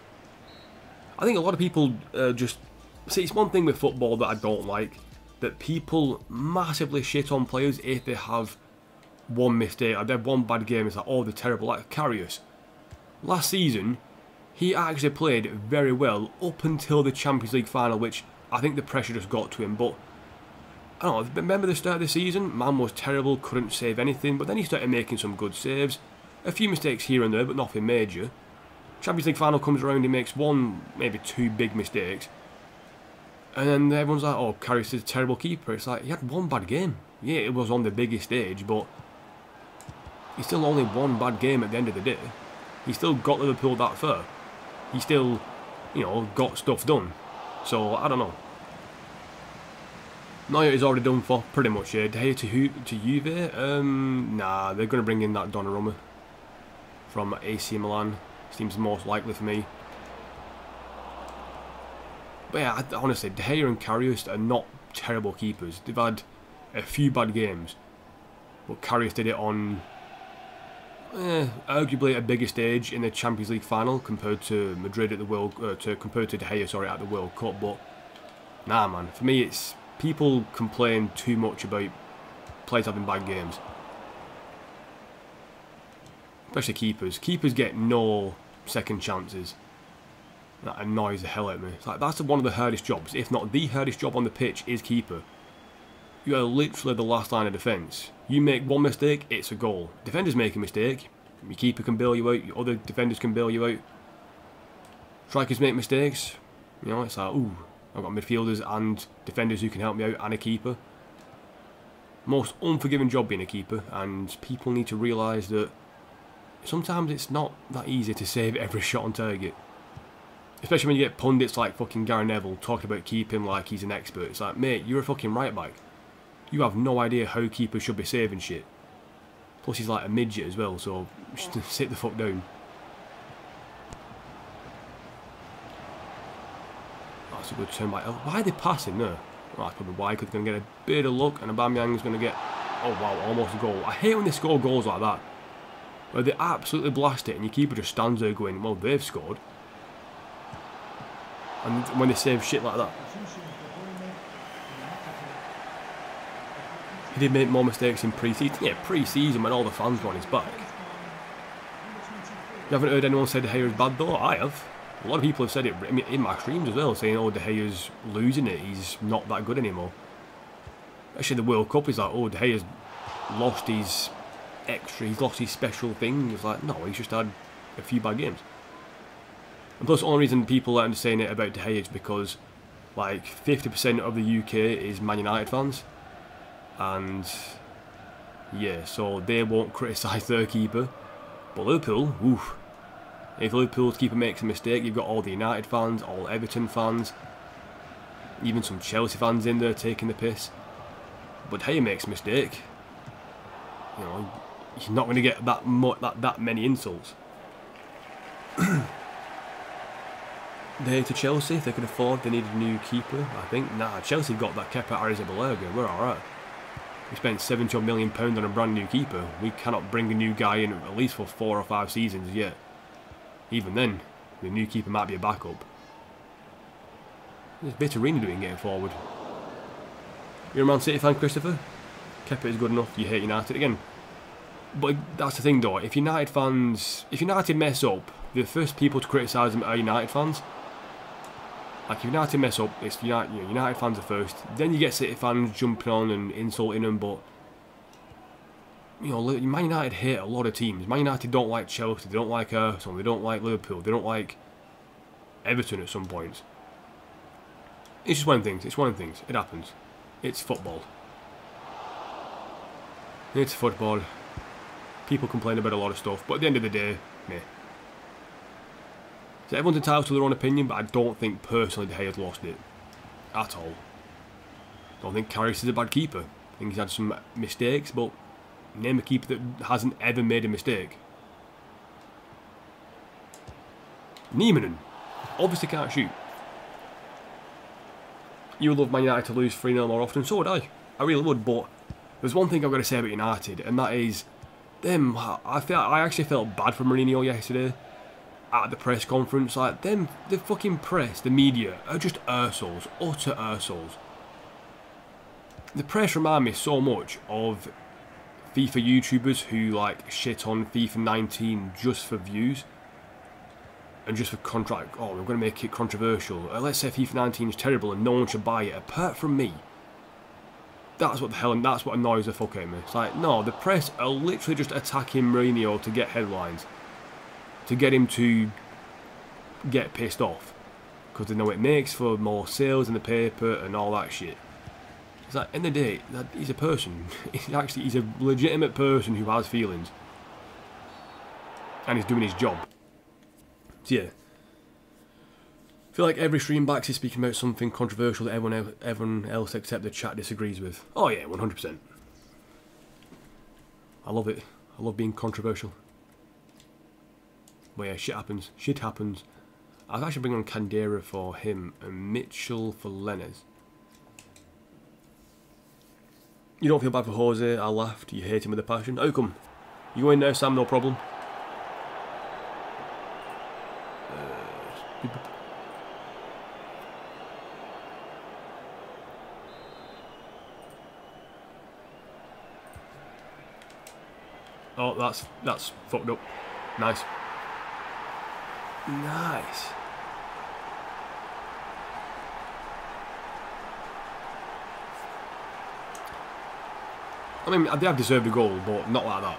I think a lot of people just... See, it's one thing with football that I don't like, that people massively shit on players if they have one mistake, or they have one bad game. It's like, oh, they're terrible. Like Karius. Last season, he actually played very well up until the Champions League final, which I think the pressure just got to him. But, I don't know, remember the start of the season? Man was terrible, couldn't save anything, but then he started making some good saves. A few mistakes here and there, but nothing major. Champions League final comes around, he makes one, maybe 2 big mistakes. And then everyone's like, oh, Karius is a terrible keeper. It's like, he had one bad game. Yeah, it was on the biggest stage, but he still only one bad game at the end of the day. He still got Liverpool that far. He still, you know, got stuff done. So, I don't know. Neuer is already done for, pretty much, yeah. De Gea to Juve? Nah, they're going to bring in that Donnarumma from AC Milan. Seems most likely for me. But yeah, honestly, De Gea and Karius are not terrible keepers. They've had a few bad games, but Karius did it on arguably a bigger stage in the Champions League final compared to Madrid at the compared to De Gea, sorry, at the World Cup. But Nah, man. For me, it's people complain too much about players having bad games. Especially keepers. Keepers get no second chances. That annoys the hell out of me. It's like, that's one of the hardest jobs, if not the hardest job on the pitch, is keeper. You are literally the last line of defence. You make one mistake, it's a goal. Defenders make a mistake, your keeper can bail you out, your other defenders can bail you out. Strikers make mistakes. You know, it's like, ooh, I've got midfielders and defenders who can help me out, and a keeper. Most unforgiving job being a keeper, and people need to realise that sometimes it's not that easy to save every shot on target. Especially when you get pundits like fucking Gary Neville talking about keeping like he's an expert. It's like, mate, you're a fucking right back. You have no idea how keepers should be saving shit. Plus he's like a midget as well, so just sit the fuck down. That's a good turn by... Why are they passing there? Well, that's probably why, because they're going to get a bit of luck and Aubameyang's going to get... Oh wow, almost a goal. I hate when they score goals like that. Where they absolutely blast it and your keeper just stands there going, well, they've scored. And when they save shit like that. He did make more mistakes in pre-season. Yeah, pre-season when all the fans were on his back. You haven't heard anyone say De Gea is bad though? I have. A lot of people have said it in my streams as well, saying, oh, De Gea's losing it, he's not that good anymore. Actually, the World Cup is like, oh, De Gea's lost his extra, he's lost his special thing. It's like, no, he's just had a few bad games. And plus, the only reason people aren't saying it about De Gea is because, like, 50% of the UK is Man United fans. And, yeah, so they won't criticise their keeper. But Liverpool, oof. If Liverpool's keeper makes a mistake, you've got all the United fans, all Everton fans, even some Chelsea fans in there taking the piss. But De Gea makes a mistake, you know, you're not going to get that many insults. They to Chelsea, if they could afford, they needed a new keeper, I think. Nah, Chelsea got that Kepa Arrizabalaga, we're alright. We spent £70 million on a brand new keeper. We cannot bring a new guy in at least for 4 or 5 seasons yet. Even then, the new keeper might be a backup. There's Bitterini doing getting forward. You're a Man City fan, Christopher? Kepa is good enough, you hate United again. But that's the thing though, if United mess up, the first people to criticise them are United fans. Like, if United mess up, it's United fans are first. Then you get City fans jumping on and insulting them, but... You know, Man United hate a lot of teams. Man United don't like Chelsea, they don't like Arsenal, they don't like Liverpool, they don't like Everton at some points. It's just one of the things, it happens. It's football. It's football. People complain about a lot of stuff, but at the end of the day, meh. So everyone's entitled to their own opinion, but I don't think personally De Gea's lost it. At all. I don't think Karius is a bad keeper. I think he's had some mistakes, but name a keeper that hasn't ever made a mistake. Niemanen obviously can't shoot. You would love Man United to lose 3-0 more often, so would I. I really would, but there's one thing I've got to say about United, and that is them. I actually felt bad for Mourinho yesterday at the press conference. Like, them, the fucking press, the media, are just arseholes, utter arseholes. The press remind me so much of FIFA YouTubers who like shit on FIFA 19 just for views and just for contract. Oh, we're going to make it controversial. Let's say FIFA 19 is terrible and no one should buy it apart from me. That's what the hell, and that's what annoys the fuck out of me. It's like, no, the press are literally just attacking Mourinho to get headlines, to get him to get pissed off, because they know it makes for more sales in the paper and all that shit. It's like, in the day, he's a person. He's a legitimate person who has feelings. And he's doing his job. So yeah. I feel like every stream backs is speaking about something controversial that everyone else except the chat disagrees with. Oh yeah, 100%. I love it. I love being controversial. But yeah, shit happens. Shit happens. I've actually bring on Candera for him and Mitchell for Lenez. You don't feel bad for Jose? I laughed. You hate him with a passion. How come? You go in there, Sam, no problem. Oh, that's fucked up. Nice. Nice. I mean, they have deserved the goal, but not like that.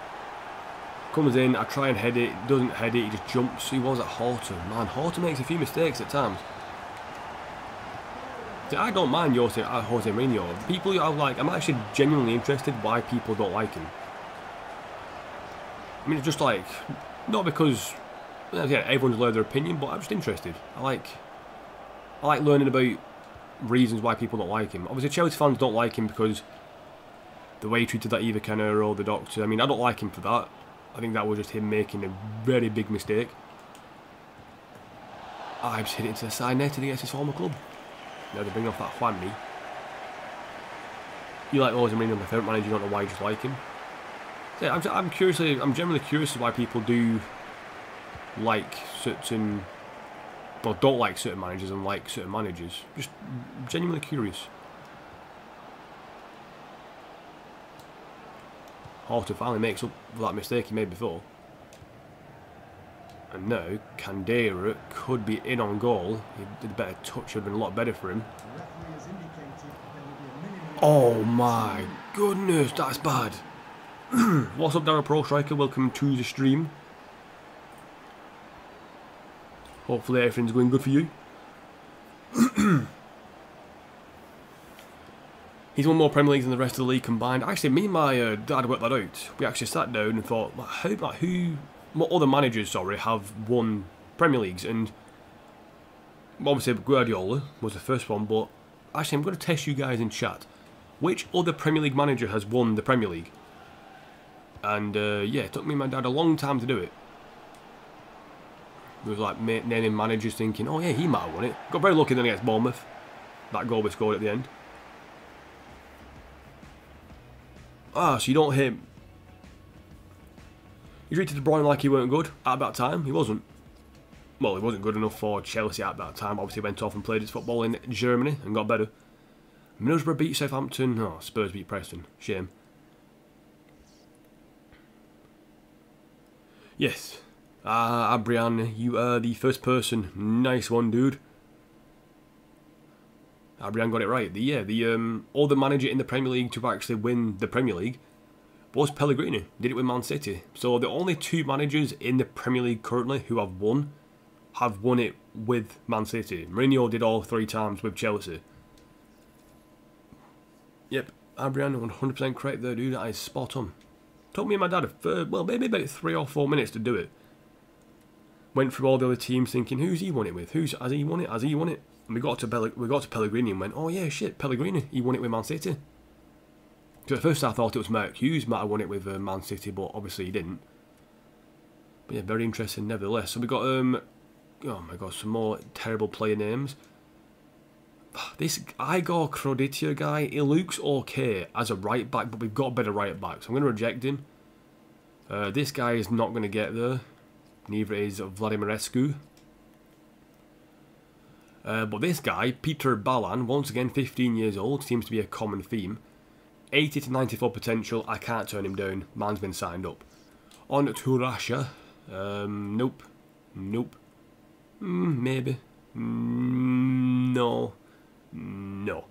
Comes in, I try and head it, doesn't head it, he just jumps. He was at Horton. Man, Horton makes a few mistakes at times. See, I don't mind Jose Mourinho. People are like, I'm actually genuinely interested why people don't like him. I mean, it's just like, not because, yeah, everyone's allowed their opinion, but I'm just interested. I like learning about reasons why people don't like him. Obviously, Chelsea fans don't like him because the way he treated that Eva Canero, the doctor. I mean, I don't like him for that. I think that was just him making a very big mistake. I just hit it into the side net against his former club. Now they bring off that Juanmi. You like Jose Mourinho, my favourite manager, you don't know why you just like him. So yeah, I'm generally curious why people do like certain, well, don't like certain managers and like certain managers. Just genuinely curious. Horton finally makes up for that mistake he made before. And now, Candera could be in on goal. He did a better touch, would have been a lot better for him. Oh my goodness, that's bad. What's up, Darren Pro Striker? Welcome to the stream. Hopefully everything's going good for you. He's won more Premier Leagues than the rest of the league combined. Actually, me and my dad worked that out. We actually sat down and thought, what other managers, have won Premier Leagues? And obviously Guardiola was the first one, but actually I'm going to test you guys in chat. Which other Premier League manager has won the Premier League? And yeah, it took me and my dad a long time to do it. We was like naming managers thinking, oh yeah, he might have won it. Got very lucky then against Bournemouth. That goal we scored at the end. Ah, so you don't hit... You treated De Bruyne like he weren't good at that time. He wasn't. Well, he wasn't good enough for Chelsea at that time. Obviously went off and played his football in Germany and got better. Middlesbrough beat Southampton. Oh, Spurs beat Preston. Shame. Yes. Abrian, you are the first person. Nice one, dude. Abrian got it right. The other manager in the Premier League to actually win the Premier League was Pellegrini. Did it with Man City. So the only two managers in the Premier League currently who have won it with Man City. Mourinho did all 3 times with Chelsea. Yep, Abrian 100% correct there, dude. That is spot on. Took me and my dad maybe about 3 or 4 minutes to do it. Went through all the other teams thinking, who's he won it with? Has he won it? Has he won it? And we got to Pellegrini and went, oh yeah, shit, Pellegrini, he won it with Man City. So at first I thought it was Mark Hughes might have won it with Man City, but obviously he didn't. But yeah, very interesting nevertheless. So we got, oh my god, some more terrible player names. This Igor Kroditia guy, he looks okay as a right back, but we've got better right backs. So I'm going to reject him. This guy is not going to get there. Neither is Vladimirescu. But this guy, Peter Balan, once again 15 years old, seems to be a common theme. 80 to 94 potential, I can't turn him down. Man's been signed up. On to Russia. Nope. Nope. Maybe. No. No.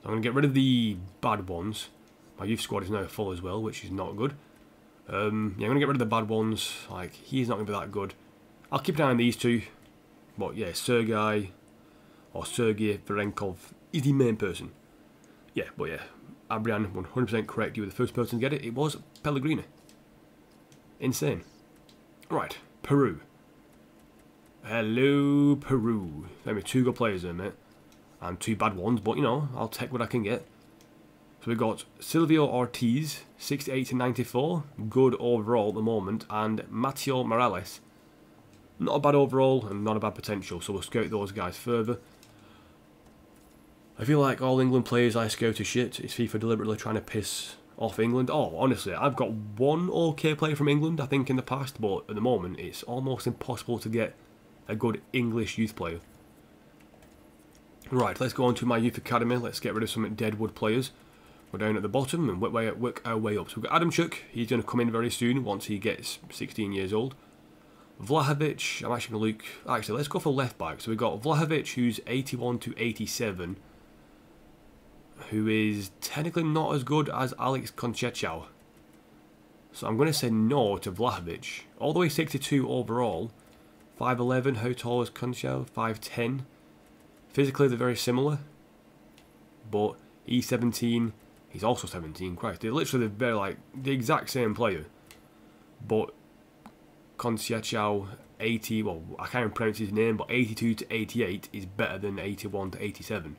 So I'm going to get rid of the bad ones. My youth squad is now full as well, which is not good. Yeah, I'm going to get rid of the bad ones. Like, he's not going to be that good. I'll keep an eye on these two. But yeah, Sergei Verenkov is the main person. Yeah, but yeah. Abrian, 100% correct. You were the first person to get it. It was Pellegrini. Insane. Right, Peru. Hello, Peru. There me 2 good players there, mate. And 2 bad ones, but you know, I'll take what I can get. So we've got Silvio Ortiz, 68 to 94. Good overall at the moment. And Mateo Morales. Not a bad overall and not a bad potential. So we'll scout those guys further. I feel like all England players I scout are shit. Is FIFA deliberately trying to piss off England? Oh, honestly, I've got 1 okay player from England, I think, in the past. But at the moment, it's almost impossible to get a good English youth player. Right, let's go on to my youth academy. Let's get rid of some Deadwood players. We're down at the bottom and work our way up. So we've got Adamchuk. He's going to come in very soon once he gets 16 years old. Vlahovic, I'm actually going to look... Actually, let's go for left back. So we've got Vlahovic, who's 81 to 87, who is technically not as good as Alex Conchechao. So I'm going to say no to Vlahovic. All the way 62 overall. 5'11", how tall is Conchechao? 5'10". Physically, they're very similar. But he's 17, he's also 17, Christ. They're literally very, like, the exact same player. But Conchechao, 80, well, I can't even pronounce his name, but 82 to 88 is better than 81 to 87.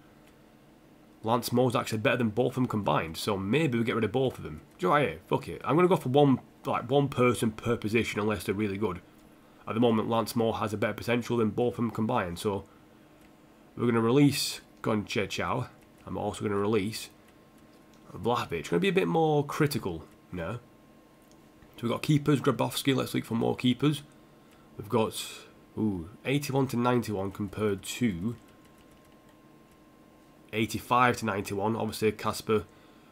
Lance Moore's actually better than both of them combined, so maybe we get rid of both of them. Do you know what I hear? Fuck it. I'm going to go for one person per position unless they're really good. At the moment, Lance Moore has a better potential than both of them combined, so we're going to release Conchechao. I'm also going to release Vlahovic. Going to be a bit more critical now. So we've got keepers, Grabowski. Let's look for more keepers. We've got 81 to 91 compared to 85 to 91. Obviously, Kasper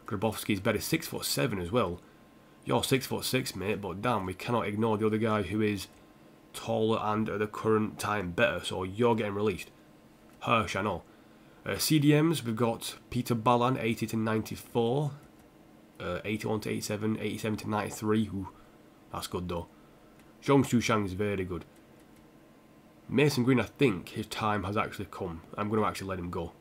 Grabowski is better. 6'7" as well. You're 6'6", mate, but damn, we cannot ignore the other guy who is taller and at the current time better. So you're getting released. Hirsch, I know. CDMs, we've got Peter Balan, 80 to 94. 81 to 87, 87 to 93. Ooh, that's good though. Zhong Xushang is very good. Mason Green, I think his time has actually come. I'm going to actually let him go.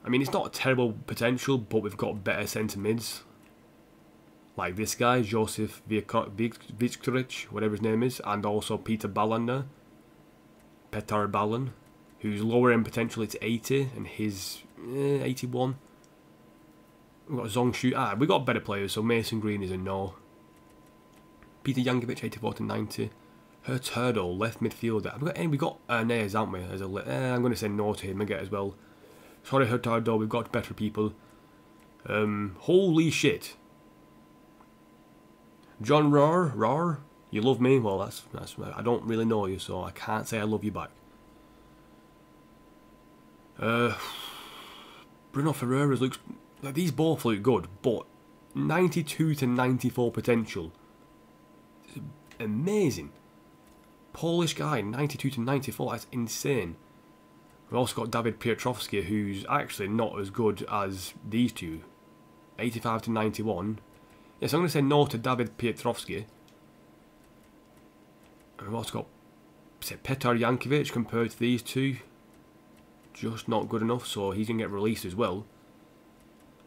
I mean, it's not a terrible potential, but we've got better centre mids. Like this guy, Josef Viktorovic, whatever his name is, and also Peter Balan there. Petar Balan, who's lower end potential, it's 80, and his 81. We've got Zhong Shu. We've got better players, so Mason Green is a no. Peter Jankovic, 84 to 90. Hurtado, left midfielder. We've got Nares, haven't we? I'm going to say no to him again as well. Sorry, Hurtado, we've got better people. Holy shit. John Roar, you love me? Well, that's I don't really know you, so I can't say I love you back. Bruno Ferreira's looks... Like, these both look good, but 92 to 94 potential. Amazing. Polish guy, 92 to 94, that's insane. We've also got David Piotrowski, who's actually not as good as these two. 85 to 91. Yes, I'm going to say no to David Piotrowski. And we've also got Petar Jankovic compared to these two. Just not good enough, so he's going to get released as well.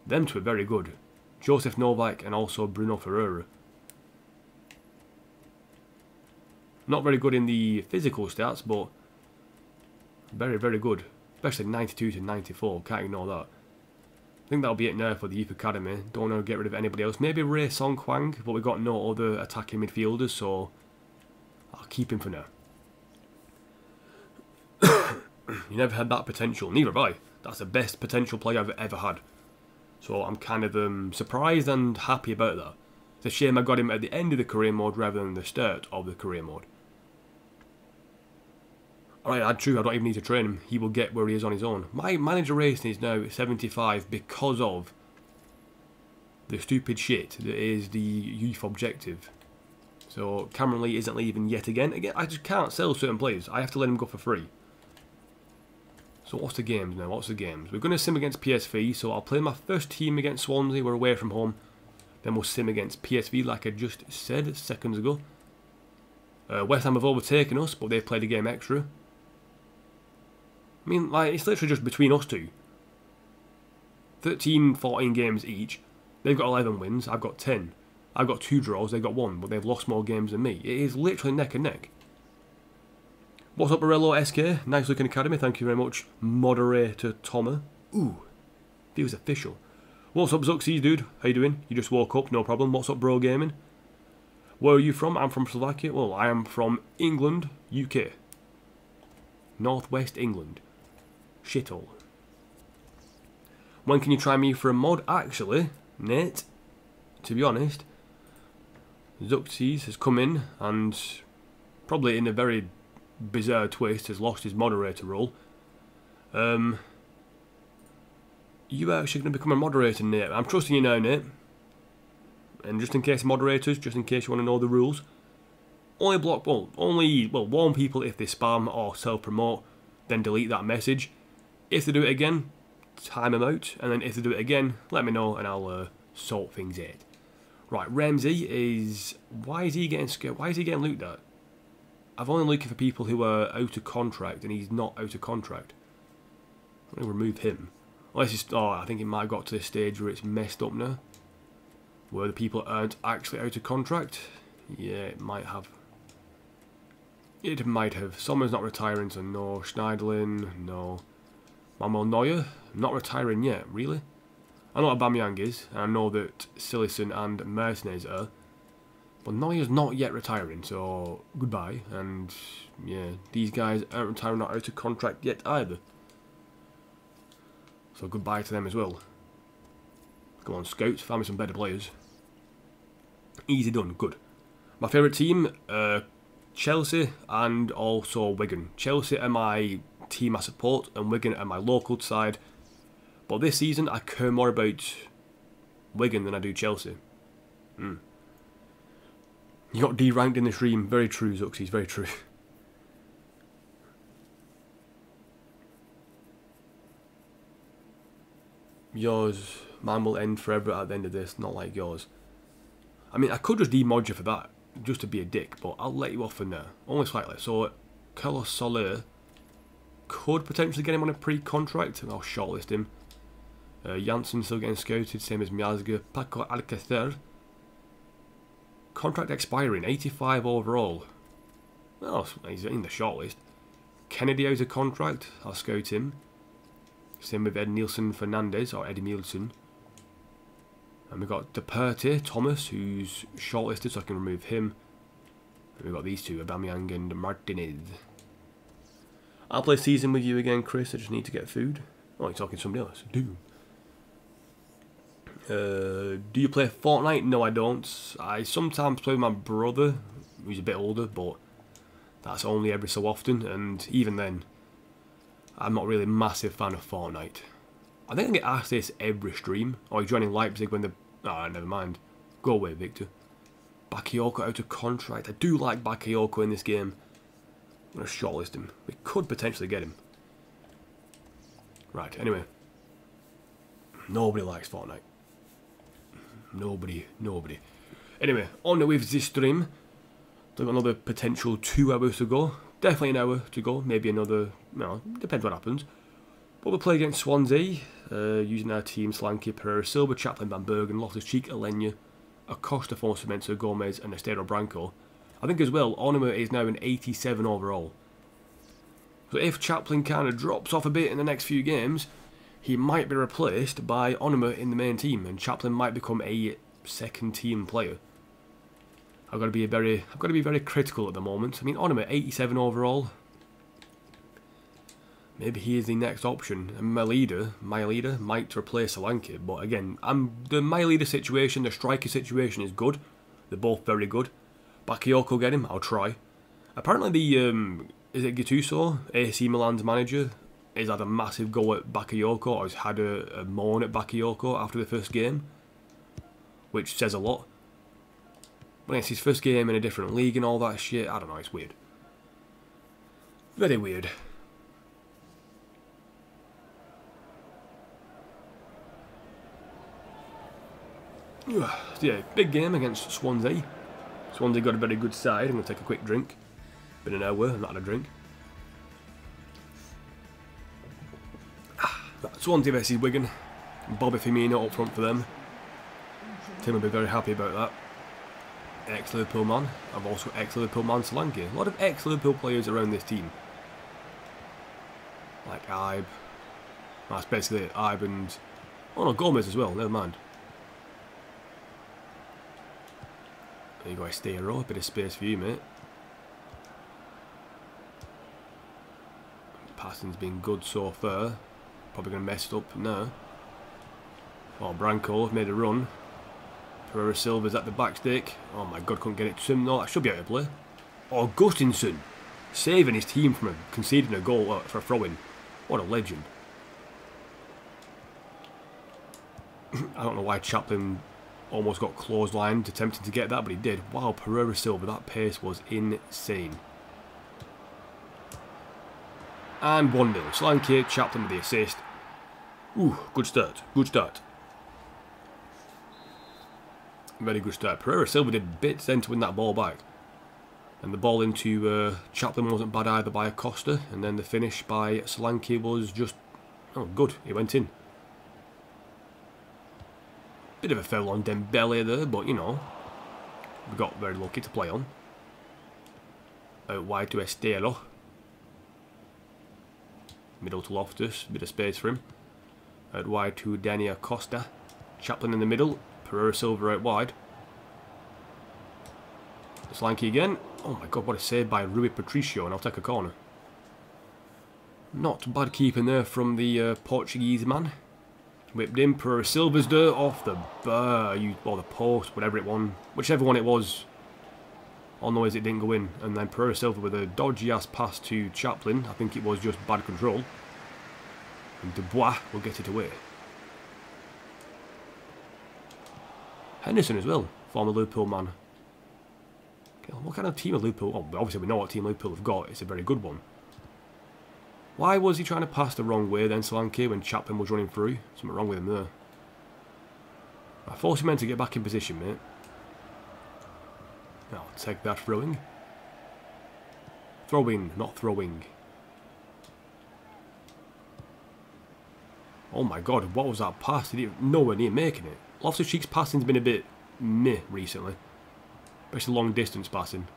Them two are very good. Joseph Novak and also Bruno Ferreira. Not very good in the physical stats, but very, very good. Especially 92 to 94. Can't ignore that. I think that'll be it now for the Youth Academy. Don't want to get rid of anybody else. Maybe Ray Song Kwang, but we've got no other attacking midfielders, so I'll keep him for now. You never had that potential. Neither have I. That's the best potential player I've ever had. So I'm kind of surprised and happy about that. It's a shame I got him at the end of the career mode rather than the start of the career mode. Alright, that's true, I don't even need to train him. He will get where he is on his own. My manager rating is now 75 because of the stupid shit that is the youth objective. So Cameron Lee isn't leaving yet again. Again, I just can't sell certain players. I have to let him go for free. So what's the games now? What's the games? We're going to sim against PSV, so I'll play my first team against Swansea. We're away from home. Then we'll sim against PSV, like I just said seconds ago. West Ham have overtaken us, but they've played a game extra. I mean, like, it's literally just between us two. 13, 14 games each. They've got 11 wins, I've got 10. I've got 2 draws, they've got 1, but they've lost more games than me. It is literally neck and neck. What's up, Morello SK? Nice looking academy, thank you very much. Moderator Toma. Ooh, feels official. What's up, Zuxies, dude? How you doing? You just woke up, no problem. What's up, Bro Gaming? Where are you from? I'm from Slovakia. Well, I am from England, UK. Northwest England. Shithole. When can you try me for a mod? Actually, Nate, to be honest, Zuxies has come in and probably in a very bizarre twist has lost his moderator role. you are actually going to become a moderator, Nate. I'm trusting you now, Nate. And just in case moderators, just in case you want to know the rules, only warn people if they spam or self-promote, then delete that message. If they do it again, time them out, and then if they do it again, let me know and I'll sort things out. Right, Ramsey is... Why is he getting scared? Why is he getting looked at? I've only looking for people who are out of contract, and he's not out of contract. I'm going to remove him. Unless it's... Oh, I think it might have got to this stage where it's messed up now. Where the people aren't actually out of contract. Yeah, it might have. It might have. Sommer's not retiring, so no. Schneiderlin, no. Manuel Neuer, not retiring yet, really? I know what Aubameyang is, and I know that Silison and Martinez are. But Neuer's not yet retiring, so goodbye. And yeah, these guys aren't retiring, not out of contract yet either. So goodbye to them as well. Come on, scouts, find me some better players. Easy done, good. My favourite team, Chelsea and also Wigan. Chelsea are my team I support, and Wigan are my local side. But this season, I care more about Wigan than I do Chelsea. You got D-ranked in the stream. Very true, Zuxies, very true. Yours, mine will end forever at the end of this, not like yours. I mean, I could just demod you for that, just to be a dick, but I'll let you off for now. Only slightly. So, Carlos Soler could potentially get him on a pre-contract, and I'll shortlist him. Janssen still getting scouted, same as Miazga. Paco Alcacer. Contract expiring, 85 overall. Well, he's in the shortlist. Kennedy out of contract, I'll scout him. Same with Ed Nielsen Fernandez, or Eddie Nielsen. And we've got Deperty, Thomas, who's shortlisted, so I can remove him. And we've got these two, Aubameyang and Martinez. I'll play season with you again, Chris. I just need to get food. Oh, you're talking to somebody else. Do you play Fortnite? No, I don't. I sometimes play with my brother, who's a bit older, but that's only every so often. And even then, I'm not really a massive fan of Fortnite. I think I get asked this every stream. Or you're joining Leipzig when the... Ah, never mind. Go away, Victor. Bakayoko out of contract. I do like Bakayoko in this game. I'm going to shortlist him. We could potentially get him. Right, anyway. Nobody likes Fortnite. Nobody. Anyway, on with this stream. We've got another potential 2 hours to go. Definitely an hour to go. Maybe another... No, depends what happens. But we'll play against Swansea. Using our team, Slanky, Pereira, Silva, Chaplin, Van Bergen, Loftus-Cheek, Alenya, Acosta, Fonsamento, Gomez and Estero Branco. I think as well, Onuma is now an 87 overall. So if Chaplin kind of drops off a bit in the next few games, he might be replaced by Onuma in the main team, and Chaplin might become a second team player. I've got to be very critical at the moment. I mean, Onuma 87 overall. Maybe he is the next option. And my leader might replace Solanke. But again, my leader situation, the striker situation is good. They're both very good. Bakayoko get him, I'll try. Apparently the, is it Gattuso, AC Milan's manager, has had a massive go at Bakayoko, or has had a moan at Bakayoko after the first game. Which says a lot. But it's his first game in a different league and all that shit. I don't know, it's weird. Very weird. Yeah, big game against Swansea. Swansea got a very good side. I'm going to take a quick drink. Been an hour, I've not had a drink. Swansea versus Wigan. Bobby Firmino up front for them. Tim will be very happy about that. Ex-Liverpool man. I've also ex-Liverpool man Solanke. A lot of ex-Liverpool players around this team. Like Ibe. That's basically it. Ibe and... Oh no, Gomez as well, never mind. There you go, Estero. A bit of space for you, mate. Passing's been good so far. Probably going to mess it up now. Oh, Branco made a run. Pereira Silva's at the back stick. Oh my god, couldn't get it to him. No, that should be out of play. Oh, Gustinson saving his team from conceding a goal for a throw-in. What a legend. I don't know why Chaplin almost got clotheslined attempting to get that, but he did. Wow, Pereira Silva, that pace was insane. And 1-0. Solanke, Chaplin with the assist. Ooh, good start. Good start. Very good start. Pereira Silva did bits then to win that ball back. And the ball into Chaplin wasn't bad either by Acosta. And then the finish by Solanke was just... oh, good. He went in. Bit of a foul on Dembele there, but you know, we got very lucky to play on. Out wide to Estero. Middle to Loftus, bit of space for him. Out wide to Dani Acosta. Chaplin in the middle, Pereira Silva out wide. Solanke again. Oh my god, what a save by Rui Patricio, and I'll take a corner. Not bad keeping there from the Portuguese man. Whipped in, Pereira Silva's there, off the bar, or the post, whatever it was, whichever one it was. All I know is it didn't go in, and then Pereira Silva with a dodgy ass pass to Chaplin. I think it was just bad control. And Dubois will get it away. Henderson as well, former Liverpool man. Okay, what kind of team of Liverpool? Oh, obviously we know what team Liverpool have got. It's a very good one. Why was he trying to pass the wrong way then, Solanke, when Chaplin was running through? Something wrong with him there. I forced him in to get back in position, mate. I'll take that throwing. Throwing, not throwing. Oh my god, what was that pass? He didn't nowhere near making it. Loftus-Cheek's passing's been a bit meh recently. Especially long distance passing.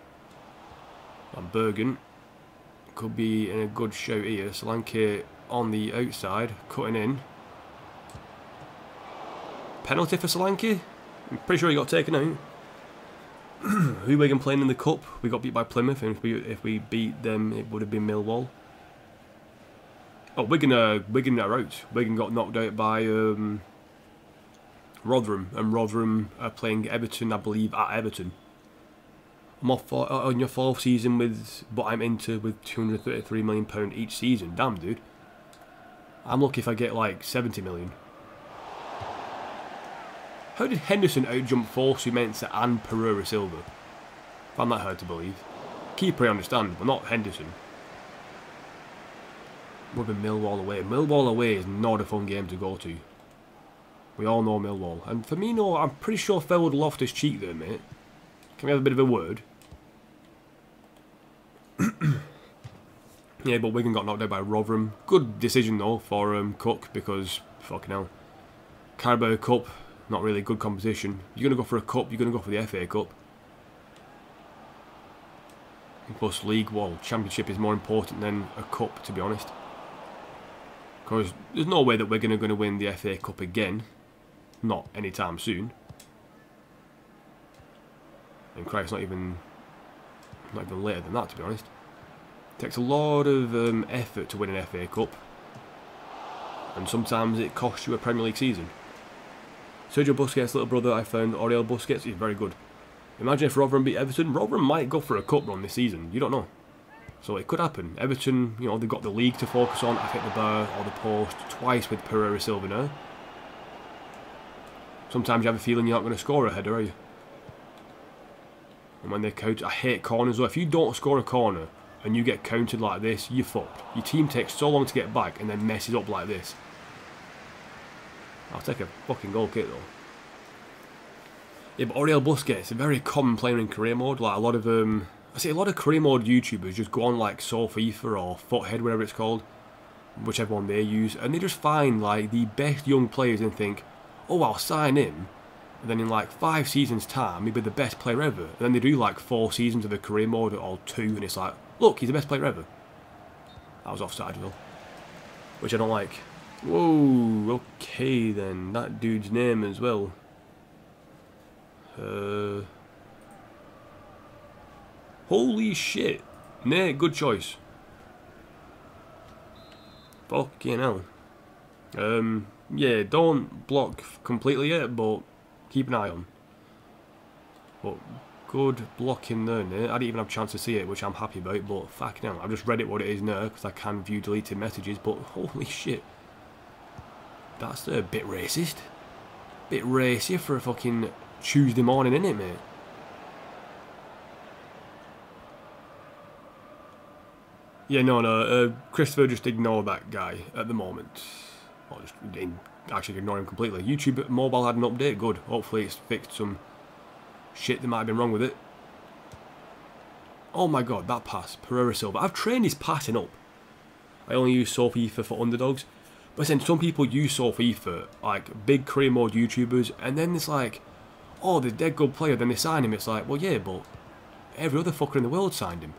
And Bergen could be in a good shout here. Solanke on the outside, cutting in. Penalty for Solanke? I'm pretty sure he got taken out. Who Wigan playing in the cup? We got beat by Plymouth, and if we beat them, it would have been Millwall. Oh, Wigan are out. Wigan got knocked out by Rotherham, and Rotherham are playing Everton, I believe, at Everton. I'm off on your 4th season but I'm into with £233 million each season. Damn, dude. I'm lucky if I get like 70 million. How did Henderson outjump Fosu Mensah and Pereira Silva? I find that hard to believe. Keeper I understand, but not Henderson. Would have been Millwall away. Millwall away is not a fun game to go to. We all know Millwall. And Firmino, I'm pretty sure fell with Loftus-Cheek there, mate. Can we have a bit of a word? Yeah, but Wigan got knocked out by Rotherham. Good decision though for Cook, because fucking hell, Carabao Cup, not really good competition. You're gonna go for a cup, you're gonna go for the FA Cup. Plus League, well, Championship is more important than a cup, to be honest. Because there's no way that Wigan are going to win the FA Cup again, not anytime soon. And Christ, not even later than that, to be honest. It takes a lot of effort to win an FA Cup, and sometimes it costs you a Premier League season. Sergio Busquets' little brother, I found, Oriel Busquets, is very good. Imagine if Rotherham beat Everton. Rotherham might go for a cup run this season, you don't know. So it could happen. Everton, you know, they've got the league to focus on. I've hit the bar or the post twice with Pereira Silva now. Sometimes you have a feeling you're not going to score a header, are you? And when they count, I hate corners though. If you don't score a corner and you get counted like this, you're fucked. Your team takes so long to get back and then messes up like this. I'll take a fucking goal kick though. Yeah, but Oriel Busquets, a very common player in career mode. Like a lot of I see a lot of career mode YouTubers just go on like So FIFA or Foothead, whatever it's called, whichever one they use, and they just find like the best young players and think, oh, I'll sign him, and then in like 5 seasons time he'll be the best player ever. And then they do like 4 seasons of a career mode or 2, and it's like, look, he's the best player ever. I was offside, Will, which I don't like. Whoa, okay then, that dude's name as well. Holy shit. Nah, good choice. Fucking hell. Yeah, don't block completely yet, but keep an eye on. But good blocking there, Nate. I didn't even have a chance to see it, which I'm happy about, but fucking hell. I've just read it what it is now, because I can view deleted messages, but holy shit. That's a bit racist. Bit racy for a fucking Tuesday morning, innit, mate? Yeah, no, Christopher, just ignore that guy at the moment. Or just actually ignore him completely. YouTube mobile had an update, good. Hopefully it's fixed some shit that might have been wrong with it. Oh my god, that pass, Pereira Silva. I've trained his passing up. I only use FIFA for underdogs. But then some people use FIFA, like big career mode YouTubers, and then it's like, oh, the dead good player, then they sign him. It's like, well, yeah, but every other fucker in the world signed him.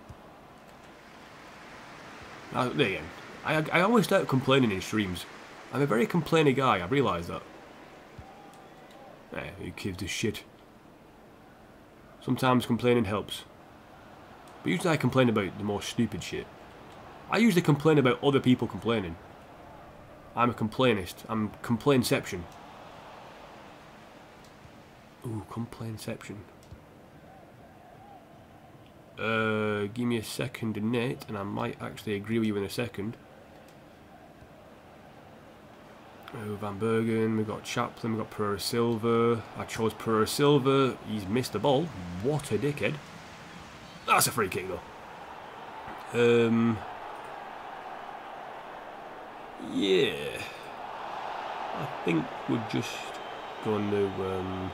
Now, there again, I always start complaining in streams. I'm a very complaining guy, I realise that. Who gives a shit? Sometimes complaining helps. But usually I complain about the more stupid shit. I usually complain about other people complaining. I'm a complainist. I'm complainception. Ooh, complainception. Give me a second, Nate, and I might actually agree with you in a second. Van Bergen, we've got Chaplin, we've got Pereira Silva. I chose Pereira Silva. He's missed the ball. What a dickhead. That's a free kick, though. Yeah. I think we're just going to...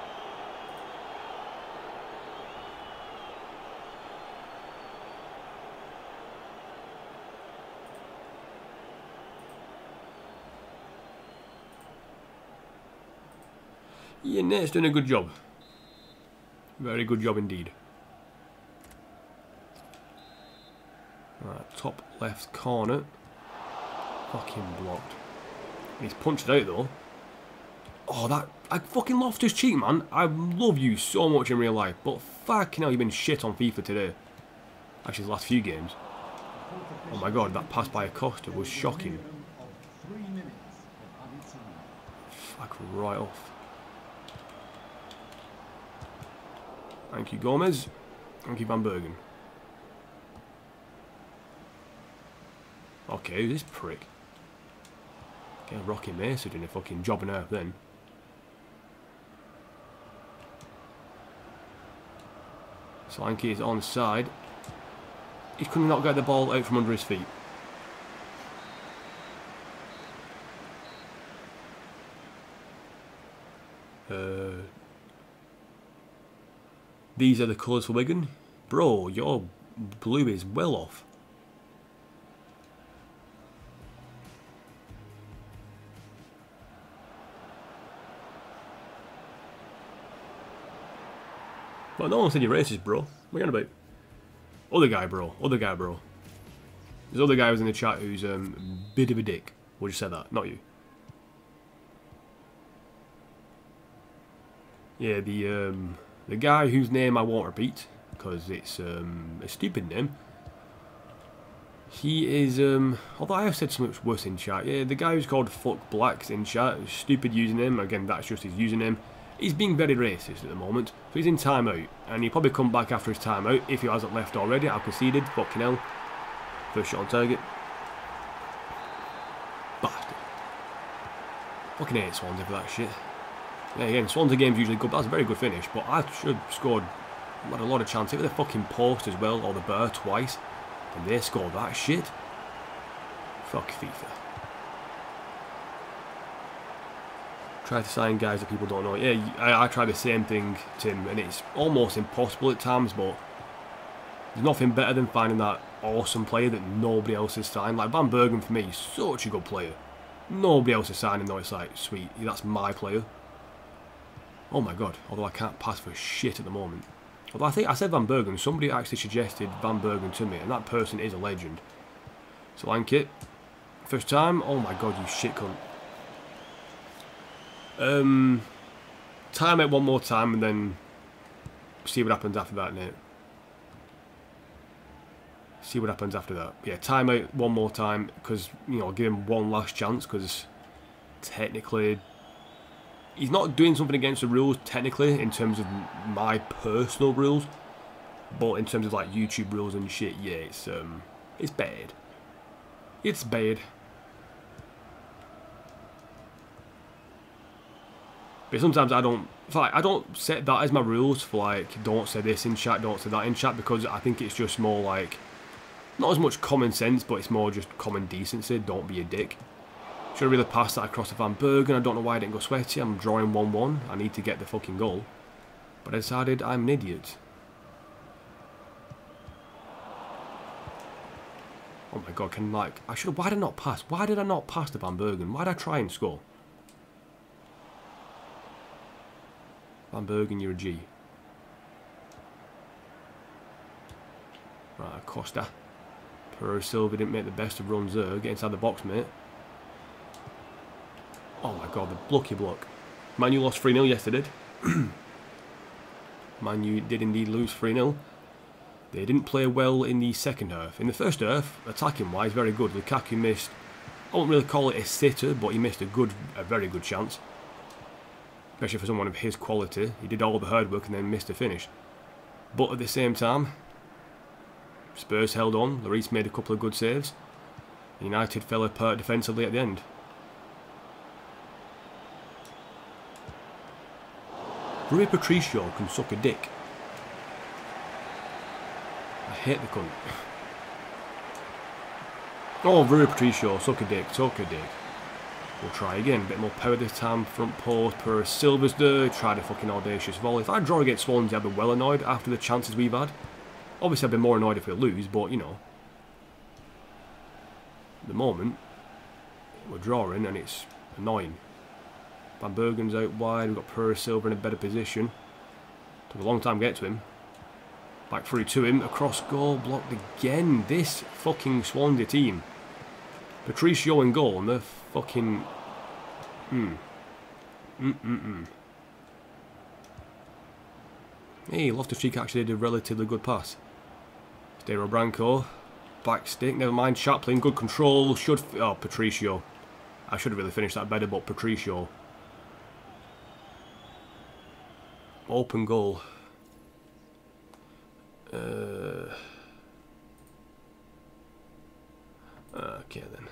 Yeah, Nate's doing a good job. Very good job indeed. Right, top left corner. Fucking blocked. He's punched it out though. Oh, that... I fucking lost his cheek, man. I love you so much in real life, but fucking hell, you've been shit on FIFA today. Actually, the last few games. Oh my god, that pass by Acosta was shocking. Fuck right off. Thank you, Gomez. Thank you, Van Bergen. Okay, who's this prick? Get Rocky Mesa doing a fucking job on earth then. Solanke is onside. He could not get the ball out from under his feet. These are the colours for Wigan. Bro, your blue is well off. But no one said you're racist, bro. What are you on about? Other guy, bro. Other guy, bro. There's other guy who's in the chat who's a bit of a dick. We'll just say that, not you. Yeah, the guy whose name I won't repeat because it's a stupid name. He is although I have said so much worse in chat. Yeah, the guy who's called Fuck Blacks in chat, stupid username. Again, that's just his username. He's being very racist at the moment, so he's in timeout, and he'll probably come back after his timeout if he hasn't left already. I've conceded. Fucking hell. First shot on target. Bastard. Fucking hate Swansea for that shit. Yeah, again, Swansea game's usually good, but that's a very good finish, but I should have scored had a lot of chance. Hit with the fucking post as well, or the bar twice, and they scored that shit. Fuck FIFA. Try to sign guys that people don't know. Yeah, I try the same thing, Tim, and it's almost impossible at times, but there's nothing better than finding that awesome player that nobody else has signed. Like Van Bergen for me is such a good player. Nobody else is signing though. It's like, sweet, that's my player. Oh my god, although I can't pass for shit at the moment. Although I think I said Van Bergen, somebody actually suggested Van Bergen to me, and that person is a legend. Solanke, first time. Oh my god, you shit cunt. Time it one more time and then see what happens after that, Nate. See what happens after that. Yeah, time out one more time because, you know, give him one last chance because technically he's not doing something against the rules technically in terms of my personal rules, but in terms of like YouTube rules and shit, yeah, it's bad. It's bad. But sometimes I don't set that as my rules for like, don't say this in chat, don't say that in chat, because I think it's just more like, not as much common sense, but it's more just common decency. Don't be a dick. Should have really passed that across to Van Bergen. I don't know why I didn't go sweaty. I'm drawing 1-1. I need to get the fucking goal. But I decided I'm an idiot. Oh my god, can like... why did I not pass? Why did I not pass to Van Bergen? Why did I try and score? Van Bergen, you're a G. Right, Costa. Pereira Silva didn't make the best of runs there. Get inside the box, mate. Oh my god, the lucky block. Man U lost 3-0 yesterday. Man U did indeed lose 3-0. They didn't play well in the second half. In the first half, attacking wise, very good. Lukaku missed, I won't really call it a sitter, but he missed a very good chance. Especially for someone of his quality. He did all the hard work and then missed a finish. But at the same time, Spurs held on. Lloris made a couple of good saves. United fell apart defensively at the end. Rui Patricio can suck a dick. I hate the cunt. Oh, Rui Patricio, suck a dick, suck a dick. We'll try again, a bit more power this time, front post, Pereira Silva's there, tried a fucking audacious volley. If I draw against Swansea, I'd be well annoyed after the chances we've had. Obviously I'd be more annoyed if we lose, but you know. At the moment, we're drawing and it's annoying. Van Bergen's out wide, we've got Pereira Silva in a better position. Took a long time to get to him. Back through to him, across goal, blocked again. This fucking Swansea team. Patricio in goal and they're fucking... Hey, Loftus-Cheek actually did a relatively good pass. Stero Branco, back stick, never mind, Chaplin, good control, oh, Patricio. I should have really finished that better, but Patricio. Open goal. Okay then.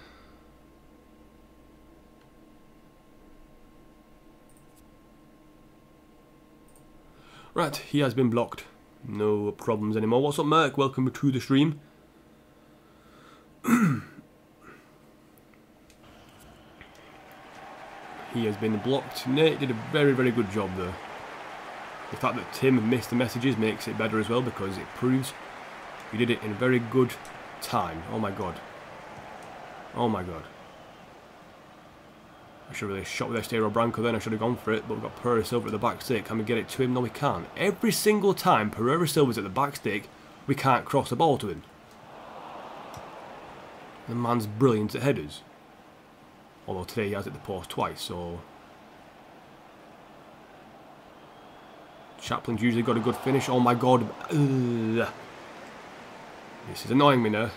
Right, he has been blocked. No problems anymore. What's up, Mark? Welcome to the stream. He has been blocked. Nate did a very, very good job there. The fact that Tim missed the messages makes it better as well, because it proves he did it in a very good time. Oh my god. Oh my god. I should have really shot with Estero Branco then, I should have gone for it, but we've got Pereira Silva at the back stick. Can we get it to him? No, we can't. Every single time Pereira Silva's at the back stick, we can't cross the ball to him. The man's brilliant at headers. Although today he has it at the post twice, so... Chaplin's usually got a good finish. Oh my god. Ugh. This is annoying me now.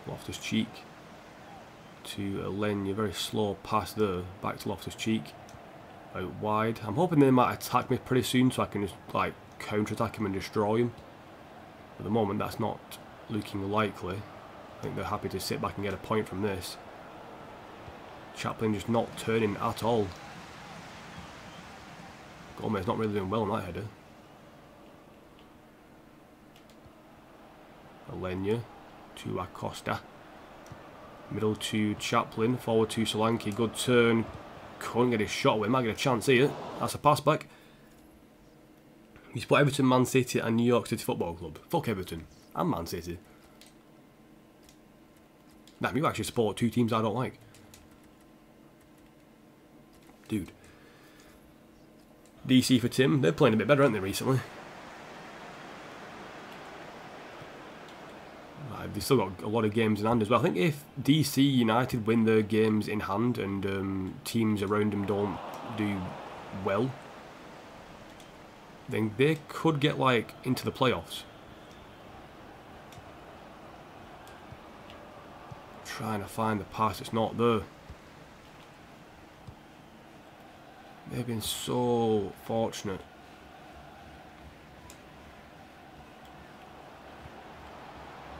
Loftus-Cheek to Lenya, very slow pass there, back to Loftus-Cheek, out wide. I'm hoping they might attack me pretty soon so I can just like counter-attack him and destroy him. At the moment that's not looking likely. I think they're happy to sit back and get a point from this. Chaplin just not turning at all. Gomez not really doing well on that header. Lenya to Acosta. Middle to Chaplin. Forward to Solanke. Good turn. Couldn't get his shot away. Might get a chance here. That's a pass back. He's put Everton, Man City and New York City Football Club. Fuck Everton. And Man City. Damn, you actually support two teams I don't like. Dude. DC for Tim. They're playing a bit better, aren't they, recently? They've still got a lot of games in hand as well. I think if DC United win their games in hand and teams around them don't do well, then they could get like into the playoffs. Trying to find the pass, it's not there. They've been so fortunate.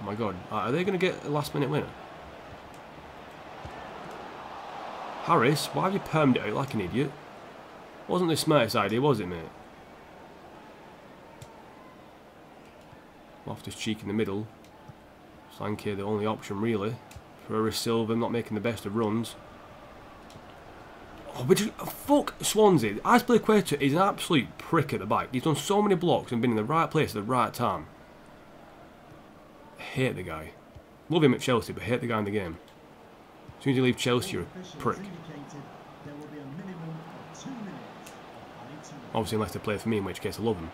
Oh my god, are they going to get a last minute winner? Harris, why have you permed it out like an idiot? Wasn't the smartest idea, was it, mate? Loftus Cheek in the middle. Sankey the only option, really. For Silva not making the best of runs. Oh, but fuck Swansea. Azpilicueta is an absolute prick at the back. He's done so many blocks and been in the right place at the right time. I hate the guy. Love him at Chelsea, but hate the guy in the game. As soon as you leave Chelsea, you're a prick. Obviously, unless they play for me, in which case I love him.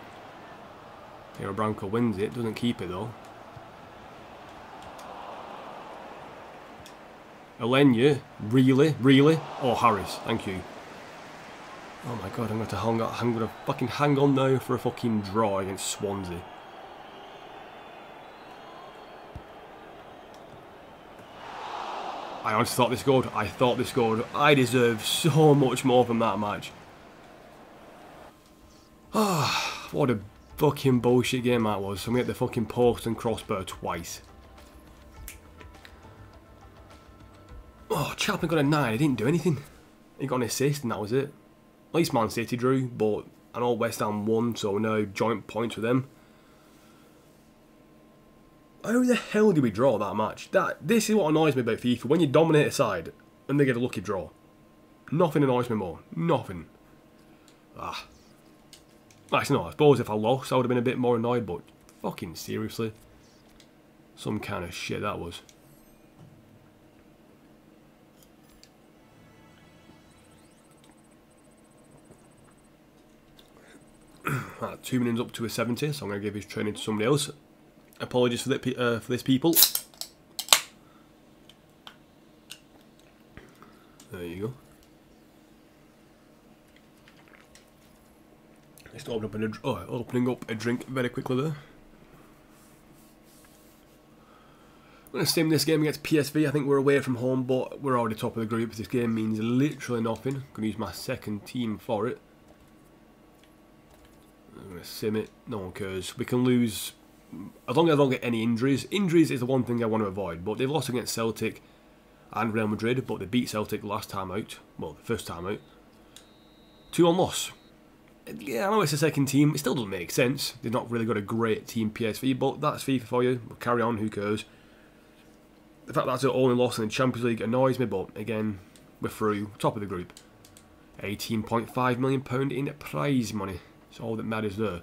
Here, Branco wins it, doesn't keep it though. Elenya, really? Really? Oh, Harris, thank you. Oh my god, I'm gonna fucking hang on now for a fucking draw against Swansea. I honestly thought they scored. I thought they scored. I deserve so much more from that match. Ah, what a fucking bullshit game that was. I'm gonna get the fucking post and crossbar twice. Oh, Chapman got a 9. He didn't do anything. He got an assist and that was it. At least Man City drew, but I know West Ham won, so now joint points with them. How the hell did we draw that match? This is what annoys me about FIFA. When you dominate a side and they get a lucky draw. Nothing annoys me more. Nothing. Ah. Actually, no, I suppose if I lost, I would have been a bit more annoyed, but fucking seriously. Some kind of shit that was. Right, 2 minutes up to a 70, so I'm going to give his training to somebody else. Apologies for this, people. There you go. Just opening up a drink very quickly there. I'm going to sim this game against PSV. I think we're away from home, but we're already top of the group. This game means literally nothing. I'm going to use my second team for it. I'm going to sim it. No one cares. We can lose, as long as I don't get any injuries. Injuries is the one thing I want to avoid, but they've lost against Celtic and Real Madrid, but they beat Celtic last time out. Well, the first time out. 2-1 loss. Yeah, I know it's a second team. It still doesn't make sense. They've not really got a great team, PSV, but that's FIFA for you. We'll carry on, who cares. The fact that's our only loss in the Champions League annoys me, but again, we're through. Top of the group. £18.5 million in prize money. That's all that matters there.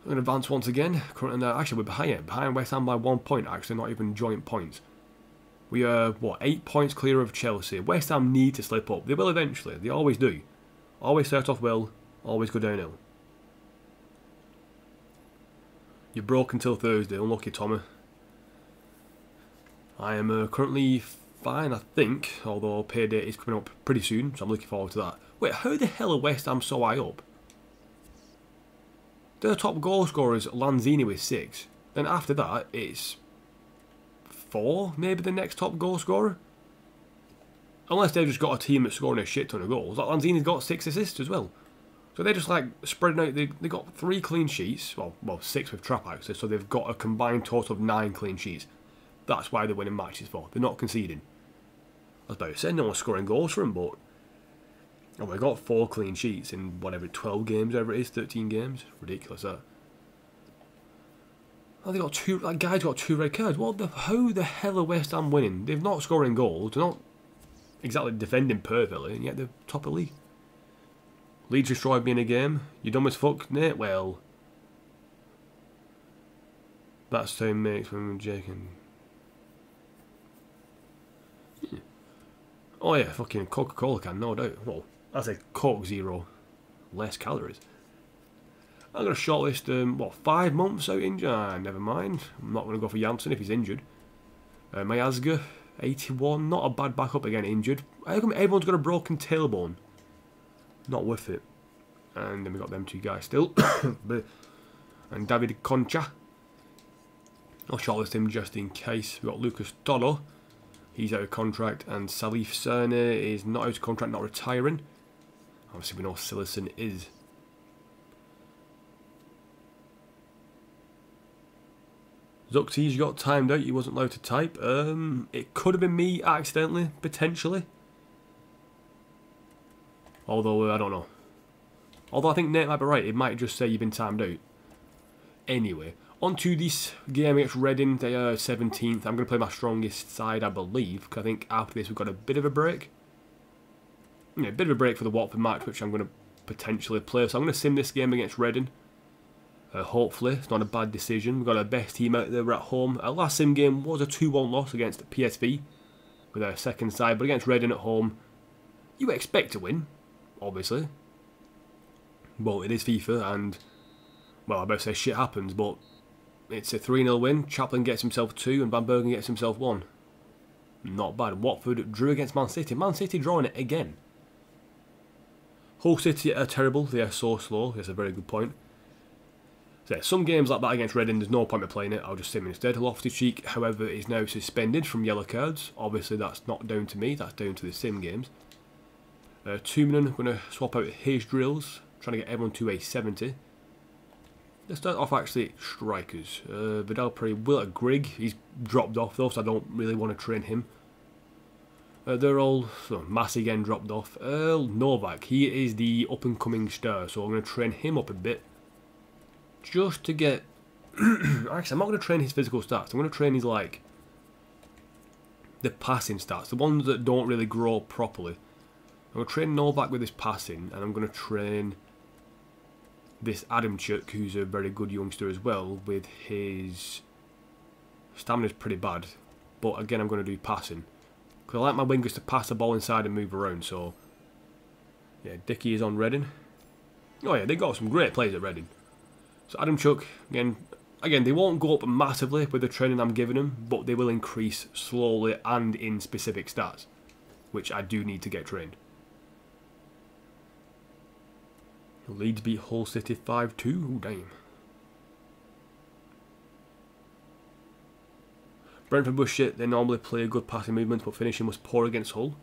We're going to advance once again. Currently, actually, we're behind West Ham by 1 point, actually, not even joint points. We are, what, 8 points clear of Chelsea. West Ham need to slip up. They will eventually. They always do. Always start off well, always go downhill. You're broke until Thursday. Unlucky, Tommy. I am currently fine, I think, although payday is coming up pretty soon, so I'm looking forward to that. Wait, how the hell are West Ham so high up? Their top goal scorer is Lanzini with 6. Then after that, it's 4, maybe the next top goal scorer? Unless they've just got a team that's scoring a shit ton of goals. Like Lanzini's got 6 assists as well. So they're just like spreading out. They got 3 clean sheets. Well, 6 with trap outs. So they've got a combined total of 9 clean sheets. That's why they're winning matches for. They're not conceding. I was about to say, no one's scoring goals for them, but... Oh, they got 4 clean sheets in whatever, 12 games, whatever it is, 13 games. Ridiculous, that. Oh, they got 2... That guy's got 2 red cards. How the hell are West Ham winning? They're not scoring goals. They're not exactly defending perfectly, and yet they're top of the league. Leeds destroyed me in a game. You dumb as fuck, Nate? Well... That's same makes when Jake and... Oh yeah, fucking Coca-Cola can, no doubt. Well, that's a Coke Zero. Less calories. I'm going to shortlist, what, 5 months out injured? Ah, never mind. I'm not going to go for Janssen if he's injured. Mayazga, 81. Not a bad backup, again, injured. How come everyone's got a broken tailbone? Not worth it. And then we got them 2 guys still. And David Concha. I'll shortlist him just in case. We've got Lucas Toro. He's out of contract, and Salif Serne is not out of contract, not retiring. Obviously, we know Silicon is. Zuxis got timed out. He wasn't allowed to type. It could have been me accidentally, potentially. Although, I don't know. Although I think Nate might be right, it might just say you've been timed out. Anyway, on to this game against Reading. They are 17th. I'm going to play my strongest side, I believe, because I think after this we've got a bit of a break. Yeah, a bit of a break for the Watford match, which I'm going to potentially play. So I'm going to sim this game against Reading. Hopefully, it's not a bad decision. We've got our best team out there. We're at home. Our last sim game was a 2-1 loss against PSV with our second side, but against Reading at home, you expect to win, obviously. Well, it is FIFA, and, well, I better say shit happens, but it's a 3-0 win. Chaplin gets himself 2, and Van Bergen gets himself 1. Not bad. Watford drew against Man City. Man City drawing it again. Hull City are terrible. They are so slow. That's a very good point. So, some games like that against Reading, there's no point in playing it. I'll just sim instead. Loftus-Cheek, however, is now suspended from yellow cards. Obviously, that's not down to me. That's down to the sim games. Tumanen, going to swap out his drills. Trying to get everyone to a 70. Let's start off actually strikers. Vidal Perry, Will Grigg. He's dropped off though, so I don't really want to train him. They're all... So, Massey again dropped off. Earl Novak, he is the up-and-coming star, so I'm going to train him up a bit. Just to get... Actually, I'm not going to train his physical stats. I'm going to train his, like, the passing stats. The ones that don't really grow properly. I'm going to train Novak with his passing, and I'm going to train this Adamchuk, who's a very good youngster as well, with his... Stamina's pretty bad. But again, I'm going to do passing. Because I like my wingers to pass the ball inside and move around, so... Yeah, Dickey is on Reading. Oh yeah, they got some great players at Reading. So Adamchuk, again, they won't go up massively with the training I'm giving them, but they will increase slowly and in specific stats, which I do need to get trained. Leeds beat Hull City 5-2. Ooh, damn. Brentford was shit. They normally play good passing movements, but finishing was poor against Hull.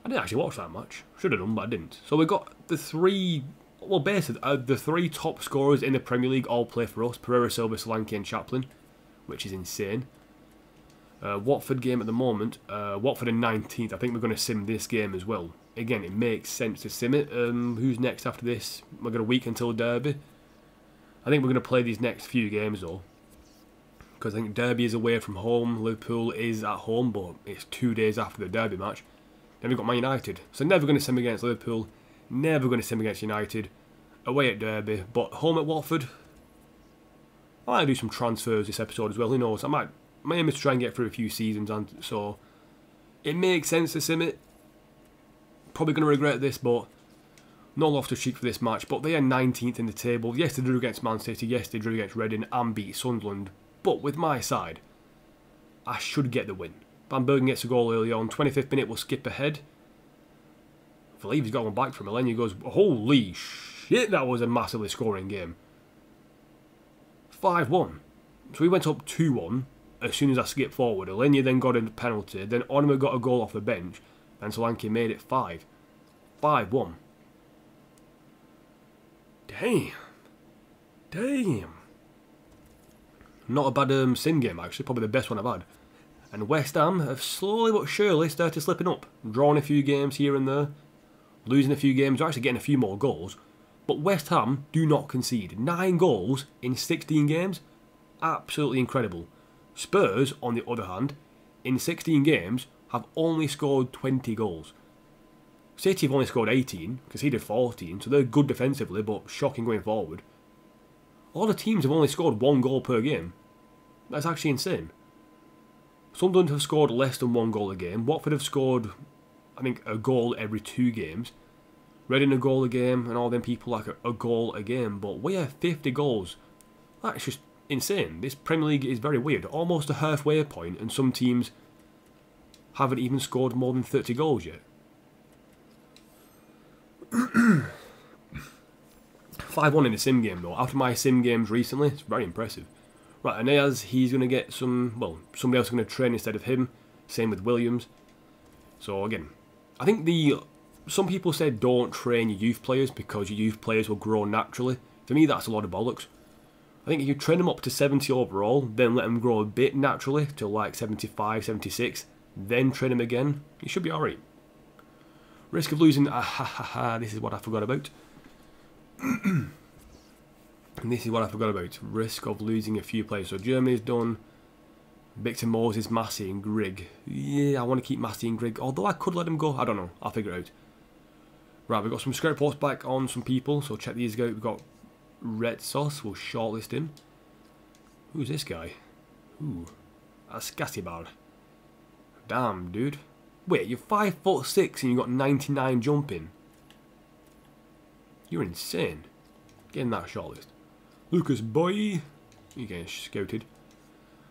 I didn't actually watch that much. Should have done, but I didn't. So we got the three... Well, basically, the three top scorers in the Premier League all play for us. Pereira, Silva, Solanke and Chaplin, which is insane. Watford game at the moment. Watford in 19th. I think we're going to sim this game as well. Again, it makes sense to sim it. Who's next after this? We've got a week until Derby. I think we're going to play these next few games though. Because I think Derby is away from home. Liverpool is at home, but it's 2 days after the Derby match. Then we've got Man United. So never going to sim against Liverpool. Never going to sim against United. Away at Derby. But home at Watford. I might do some transfers this episode as well. Who knows? My aim is to try and get through a few seasons. And so it makes sense to sim it. Probably going to regret this, but no Loftus-Cheek for this match. But they are 19th in the table. Yes, they drew against Man City. Yes, they drew against Reading and beat Sunderland. But with my side, I should get the win. Van Bergen gets a goal early on. 25th minute, we'll skip ahead. I believe he's got one back from Eleni. Goes, holy shit, that was a massively scoring game. 5-1. So we went up 2-1 as soon as I skipped forward. Eleni then got a penalty. Then Onima got a goal off the bench. And Solanke made it 5. 5-1. Damn. Damn. Not a bad sim game, actually. Probably the best one I've had. And West Ham have slowly but surely started slipping up. Drawing a few games here and there. Losing a few games. They're actually getting a few more goals. But West Ham do not concede. 9 goals in 16 games. Absolutely incredible. Spurs, on the other hand, in 16 games, have only scored 20 goals. City have only scored 18, conceded 14, so they're good defensively, but shocking going forward. All the teams have only scored 1 goal per game. That's actually insane. Sunderland have scored less than 1 goal a game. Watford have scored, I think, a goal every 2 games. Reading a goal a game, and all them people like a goal a game. But we have 50 goals. That's just insane. This Premier League is very weird. Almost a halfway point, and some teams haven't even scored more than 30 goals yet. 5-1 in the sim game though. After my sim games recently, it's very impressive. Right, Aeneas, he's going to get some, well, somebody else is going to train instead of him. Same with Williams. So again, I think some people said don't train your youth players because your youth players will grow naturally. For me, that's a lot of bollocks. I think if you train them up to 70 overall, then let them grow a bit naturally to like 75, 76, then train them again, you should be alright. Risk of losing... this is what I forgot about. And this is what I forgot about. Risk of losing a few players. So Germany's done. Victor Moses, Massey and Grigg. Yeah, I want to keep Massey and Grigg. Although I could let them go. I don't know. I'll figure it out. Right, we've got some script reports back on some people. So check these out. We've got Red Sauce. We'll shortlist him. Who's this guy? Ooh. That's Gassibar. Damn, dude. Wait, you're 5'6" and you got 99 jumping. You're insane. Getting that shortlist. Lucas Boy. You're getting scouted.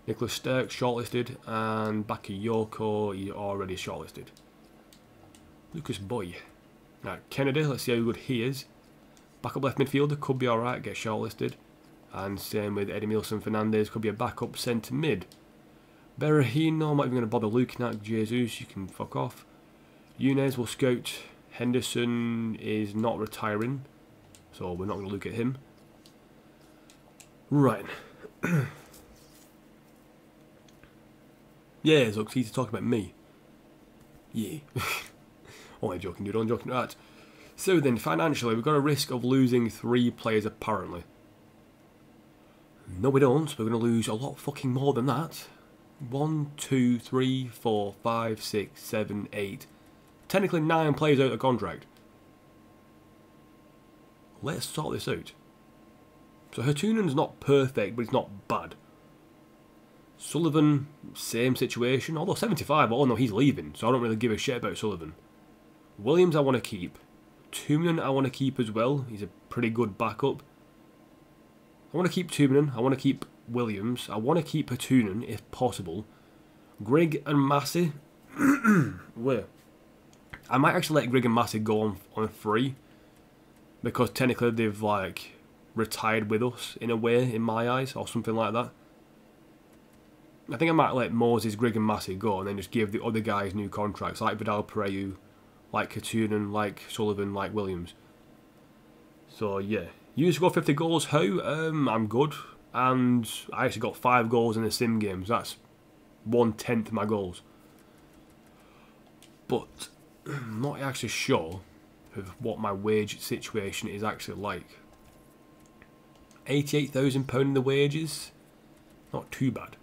Nicholas Sturck shortlisted. And Bakayoko, you're already shortlisted. Lucas Boy. Right, Kennedy, let's see how good he is. Backup left midfielder, could be alright, get shortlisted. And same with Eddie Milson Fernandez, could be a backup centre mid. Berahino, I'm not even going to bother looking at. Jesus, you can fuck off. Yunez will scout. Henderson is not retiring, so we're not going to look at him. Right. Yeah, so he's talking about me. Yeah. Only joking, dude, only joking. Right. So then, financially, we've got a risk of losing 3 players apparently. No, we don't. We're going to lose a lot fucking more than that. 1, 2, 3, 4, 5, 6, 7, 8. Technically 9 players out of contract. Let's sort this out. So Hertunen's not perfect, but it's not bad. Sullivan, same situation. Although 75, oh no, he's leaving. So I don't really give a shit about Sullivan. Williams I want to keep. Tumen I want to keep as well. He's a pretty good backup. I want to keep Tumen. I want to keep Williams. I want to keep Hertunen if possible. Grigg and Massey. Where? I might actually let Grigg and Massey go on free. Because technically they've like retired with us in a way, in my eyes, or something like that. I think I might let Moses, Grigg and Massey go and then just give the other guys new contracts, like Vidal Pereira, like Hertunen, like Sullivan, like Williams. So yeah. You score 50 goals, how? I'm good. And I actually got 5 goals in the sim games. That's 1/10 of my goals. But I'm not actually sure of what my wage situation is actually like. £88,000 in the wages? Not too bad.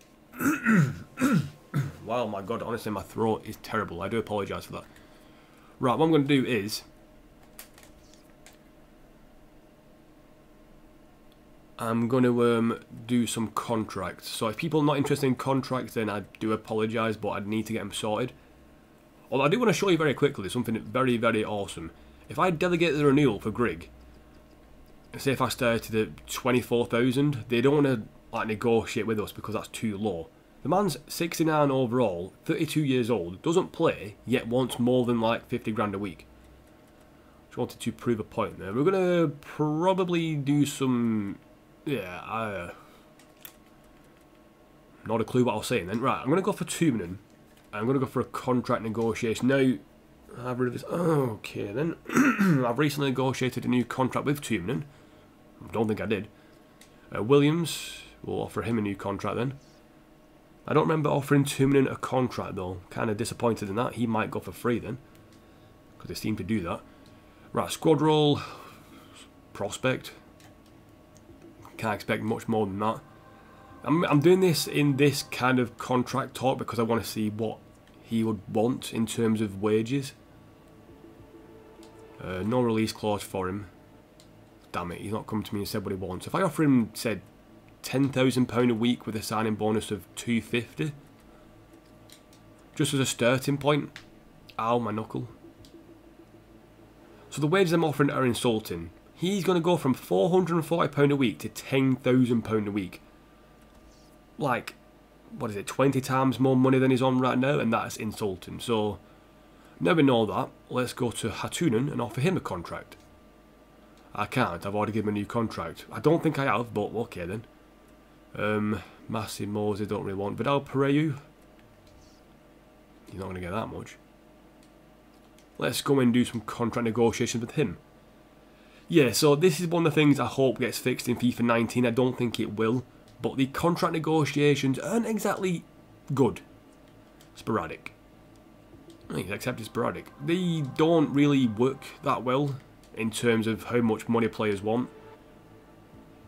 Wow, my god, honestly my throat is terrible. I do apologise for that. Right, what I'm going to do is I'm going to do some contracts. So if people are not interested in contracts, then I do apologise, but I'd need to get them sorted. Although I do want to show you very quickly something very, very awesome. If I delegate the renewal for Grigg, say if I started at 24,000, they don't want to like negotiate with us because that's too low. The man's 69 overall, 32 years old, doesn't play, yet wants more than like 50 grand a week. Just wanted to prove a point there. We're going to probably do some... Yeah, not a clue what I was saying then. Right, I'm going to go for Tumen. I'm going to go for a contract negotiation. Now, I've rid of this. Okay, then. I've recently negotiated a new contract with Tumen. Don't think I did. Williams, we'll offer him a new contract then. I don't remember offering Tumen a contract though. Kind of disappointed in that. He might go for free then. Because they seem to do that. Right, squad roll. Prospect. Can't expect much more than that. I'm doing this in this kind of contract talk because I want to see what he would want in terms of wages. No release clause for him. Damn it, he's not come to me and said what he wants. If I offer him, said, £10,000 a week with a signing bonus of $250, just as a starting point, ow, my knuckle. So the wages I'm offering are insulting. He's going to go from £440 a week to £10,000 a week. Like, what is it, 20 times more money than he's on right now, and that's insulting. So, now we know that, let's go to Hertunen and offer him a contract. I can't, I've already given him a new contract. I don't think I have, but okay then. Massey, Moses, don't really want. Vidal Pereira, you're not going to get that much. Let's go and do some contract negotiations with him. Yeah, so this is one of the things I hope gets fixed in FIFA 19. I don't think it will. But the contract negotiations aren't exactly good. Sporadic. He's accepted sporadic. They don't really work that well in terms of how much money players want.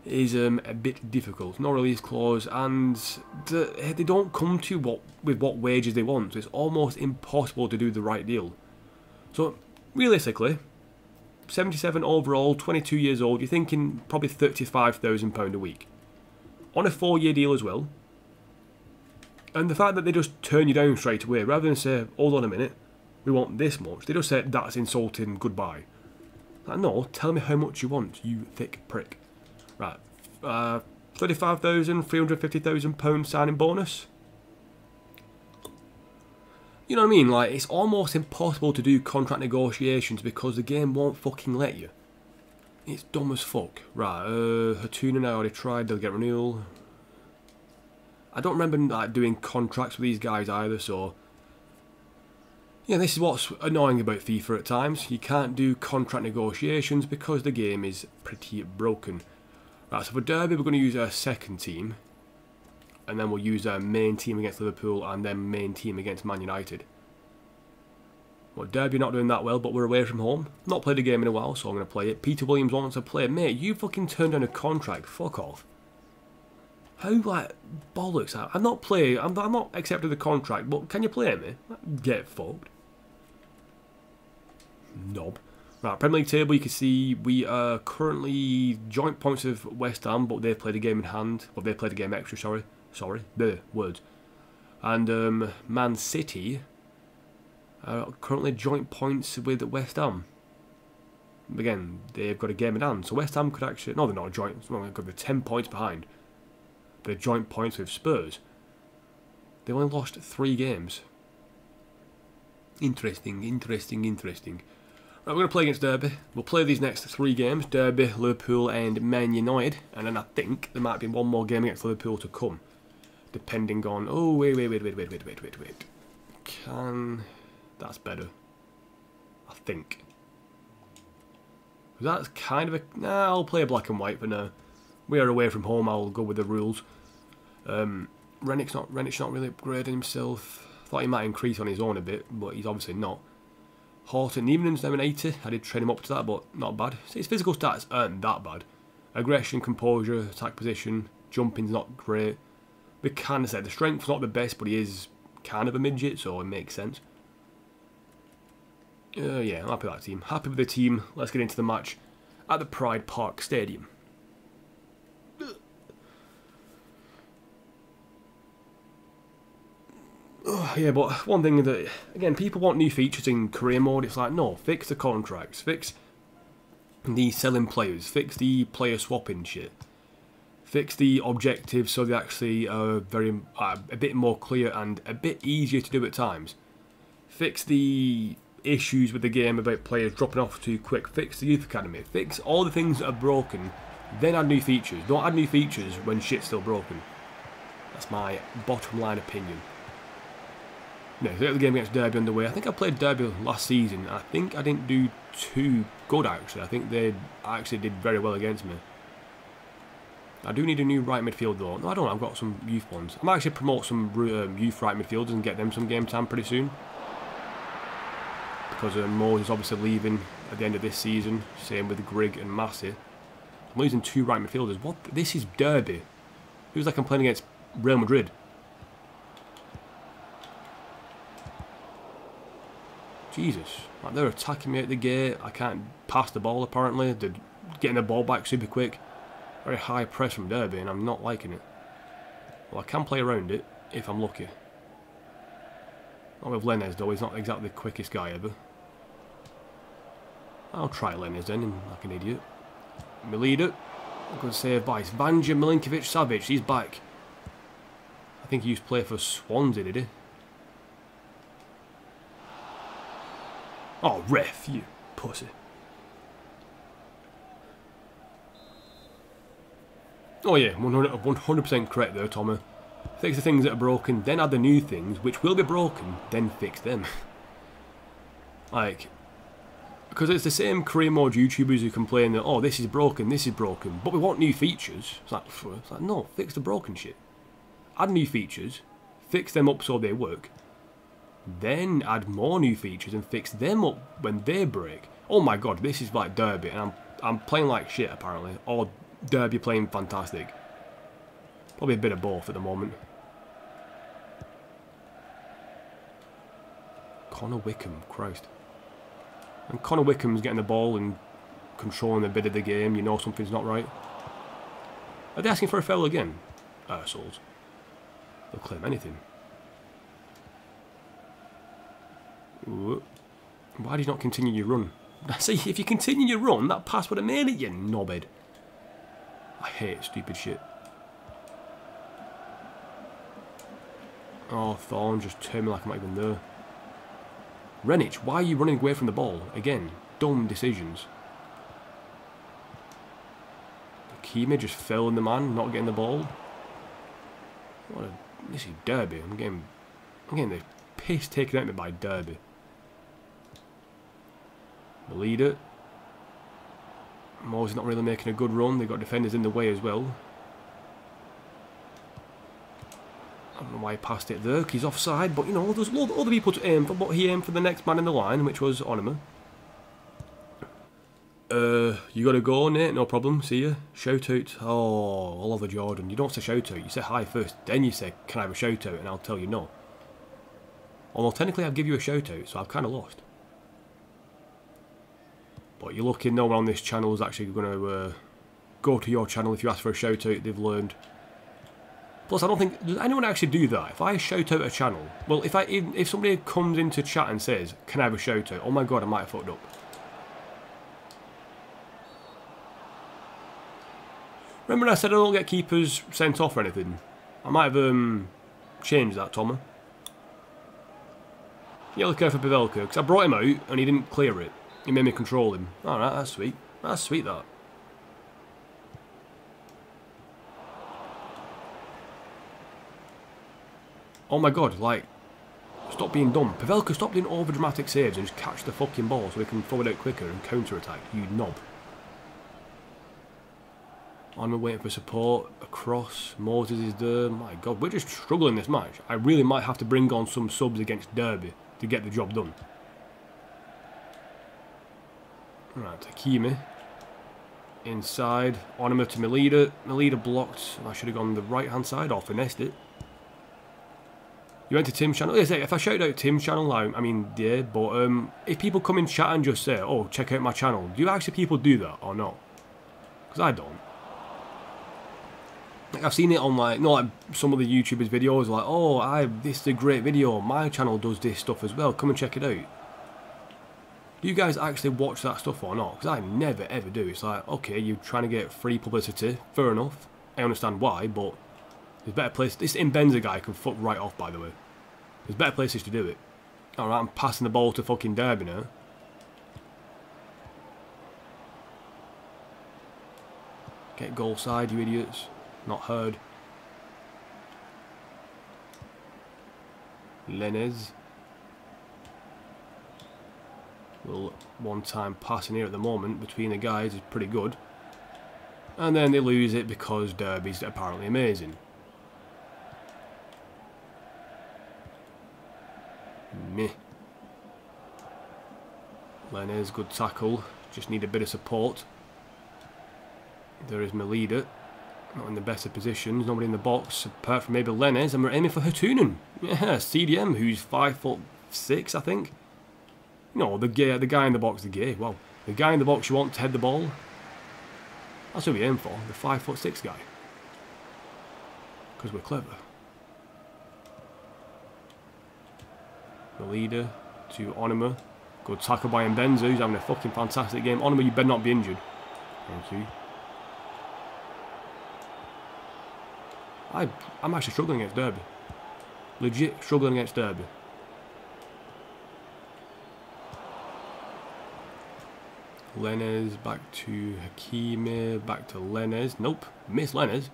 It is a bit difficult. No release clause, and they don't come to with what wages they want. So it's almost impossible to do the right deal. So realistically, 77 overall, 22 years old. You're thinking probably £35,000 a week on a 4-year deal as well. And the fact that they just turn you down straight away, rather than say, hold on a minute, we want this much, they just say, that's insulting, goodbye. Like, no, tell me how much you want, you thick prick. Right, £35,000, £350,000 signing bonus. You know what I mean? Like, it's almost impossible to do contract negotiations because the game won't fucking let you. It's dumb as fuck. Right, Hatuna, I already tried, they'll get renewal. I don't remember like doing contracts with these guys either, so yeah, this is what's annoying about FIFA at times. You can't do contract negotiations because the game is pretty broken. Right, so for Derby we're going to use our second team, and then we'll use our main team against Liverpool and then main team against Man United. Well, Derby not doing that well, but we're away from home. Not played a game in a while, so I'm going to play it. Peter Williams wants to play. Mate, you fucking turned down a contract. Fuck off. How, like, bollocks. I'm not accepting the contract, but can you play me? Get fucked. Knob. Right, Premier League table, you can see we are currently joint points of West Ham, but they've played a game in hand. Well, they've played a game extra, sorry. The words. And Man City are currently joint points with West Ham. Again, they've got a game in hand, so West Ham could actually... No, they're not joint. They've got 10 points behind. They're joint points with Spurs. They've only lost 3 games. Interesting. Right, we're going to play against Derby. We'll play these next 3 games. Derby, Liverpool and Man United. And then I think there might be one more game against Liverpool to come. Depending on... Oh, wait. That's better. I think. That's kind of a... Nah, I'll play a black and white for now. We are away from home, I'll go with the rules. Rennick's not really upgrading himself. Thought he might increase on his own a bit, but he's obviously not. Horton, Evening's now an 80. I did train him up to that, but not bad. So his physical stats aren't that bad. Aggression, composure, attack position, jumping's not great. We kind of said the strength's not the best, but he is kind of a midget, so it makes sense. Yeah, I'm happy with that team. Happy with the team. Let's get into the match at the Pride Park Stadium. Yeah, but one thing that, again, people want new features in career mode. It's like, no, fix the contracts, fix the selling players, fix the player swapping shit, fix the objectives so they actually are a bit more clear and a bit easier to do at times. Fix the issues with the game about players dropping off too quick. Fix the youth academy. Fix all the things that are broken. Then add new features. Don't add new features when shit's still broken. That's my bottom line opinion. No, so the game against Derby underway. I think I played Derby last season. I think I didn't do too good actually. I think they actually did very well against me. I do need a new right midfield though. No, I don't. I've got some youth ones. I might actually promote some youth right midfielders and get them some game time pretty soon. Because Moore is obviously leaving at the end of this season. Same with Grigg and Massey. I'm losing 2 right midfielders. What? This is Derby. Feels like I'm playing against Real Madrid. Jesus. Like, they're attacking me at the gate. I can't pass the ball apparently. They're getting the ball back super quick. Very high press from Derby and I'm not liking it. Well, I can play around it if I'm lucky. Not with Lenez though. He's not exactly the quickest guy ever. I'll try Lenez then, like an idiot. Milida. Good save by Vanja Milinkovic-Savic. He's back. I think he used to play for Swansea, did he? Oh, ref, you pussy. Oh yeah, 100% correct there, Tommy. Fix the things that are broken, then add the new things, which will be broken, then fix them. Like, because it's the same career mode YouTubers who complain that, oh, this is broken, but we want new features. It's like, no, fix the broken shit. Add new features, fix them up so they work, then add more new features and fix them up when they break. Oh my god, this is like Derby, and I'm playing like shit apparently, or Derby playing fantastic. Probably a bit of both at the moment. Connor Wickham, Christ. And Connor Wickham's getting the ball and controlling a bit of the game. You know something's not right. Are they asking for a foul again? Arseholes. They'll claim anything. Ooh. Why did you not continue your run? See, if you continue your run, that pass would have made it, you knobhead. I hate stupid shit. Oh, Thorne just turned me like I'm not even there. Renich, why are you running away from the ball? Again, dumb decisions. Kima just failing the man, not getting the ball. This is Derby. I'm getting the piss taken out of me by Derby. The leader. Moore's not really making a good run. They've got defenders in the way as well. I don't know why he passed it there, 'cause he's offside, but you know, there's other people to aim for, but he aimed for the next man in the line, which was Onima. You gotta go, Nate, no problem, see ya. Shout out. Oh, Oliver Jordan. You don't say shout out, you say hi first, then you say, can I have a shout out, and I'll tell you no. Although technically I'll give you a shout out, so I've kind of lost. But you're lucky no one on this channel is actually going to go to your channel if you ask for a shout out. They've learned. Plus, I don't think does anyone actually do that. If I shout out a channel, well, if somebody comes into chat and says, "Can I have a shout out?" Oh my god, I might have fucked up. Remember I said I don't get keepers sent off or anything? I might have changed that, Tommy. Yellow card for Pavelka, because I brought him out and he didn't clear it. He made me control him. Alright, that's sweet. That's sweet, that. Oh my god, like, stop being dumb. Pavelka, stop doing over-dramatic saves and just catch the fucking ball so we can forward out quicker and counter-attack, you knob. I'm waiting for support, across, Moses is there. My god, we're just struggling this match. I really might have to bring on some subs against Derby to get the job done. Right, Takimi. Inside, Onima to Melida. Melida blocked. I should have gone the right-hand side or finessed it. You went to Tim's channel. If I shout out Tim's channel, I mean, yeah, but if people come in chat and just say, oh, check out my channel, do actually people do that or not? Because I don't. Like, I've seen it on like some of the YouTubers' videos, like, oh, this is a great video, my channel does this stuff as well, come and check it out. Do you guys actually watch that stuff or not? Because I never ever do. It's like, okay, you're trying to get free publicity, fair enough, I understand why, but there's better places. This Imbenza guy can fuck right off, by the way. There's better places to do it. Alright, I'm passing the ball to fucking Derby now. Get goal side, you idiots. Not heard. Lenez. Well, one-time passing here at the moment between the guys is pretty good. And then they lose it because Derby's apparently amazing. Meh. Lenez, good tackle. Just need a bit of support. There is Melida. Not in the best of positions, nobody in the box, apart from maybe Lenez, and we're aiming for Hatunen. Yeah, CDM, who's 5'6", I think. No, the guy in the box, wow. The guy in the box you want to head the ball. That's who we aim for, the 5'6" guy. Because we're clever. The leader to Onima. Good tackle by Mbenza, who's having a fucking fantastic game. Onima, you better not be injured. Thank you. I'm actually struggling against Derby. Legit struggling against Derby. Lenez, back to Hakimi, back to Lenez. Nope, miss Lenez.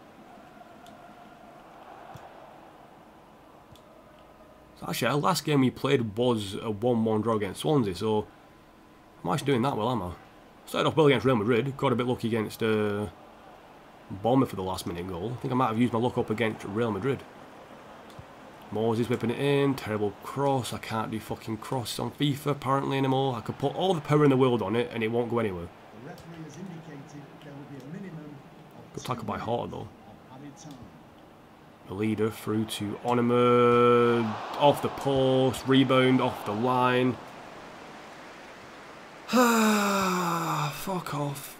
So actually, our last game we played was a 1-1 draw against Swansea, so I'm actually doing that well, am I? Started off well against Real Madrid, got a bit lucky against Bomber for the last minute goal. I think I might have used my luck up against Real Madrid. Moses whipping it in. Terrible cross. I can't do fucking crosses on FIFA apparently anymore. I could put all the power in the world on it and it won't go anywhere. Good tackle by Hart though. The leader through to Onima. Off the post. Rebound off the line. Fuck off.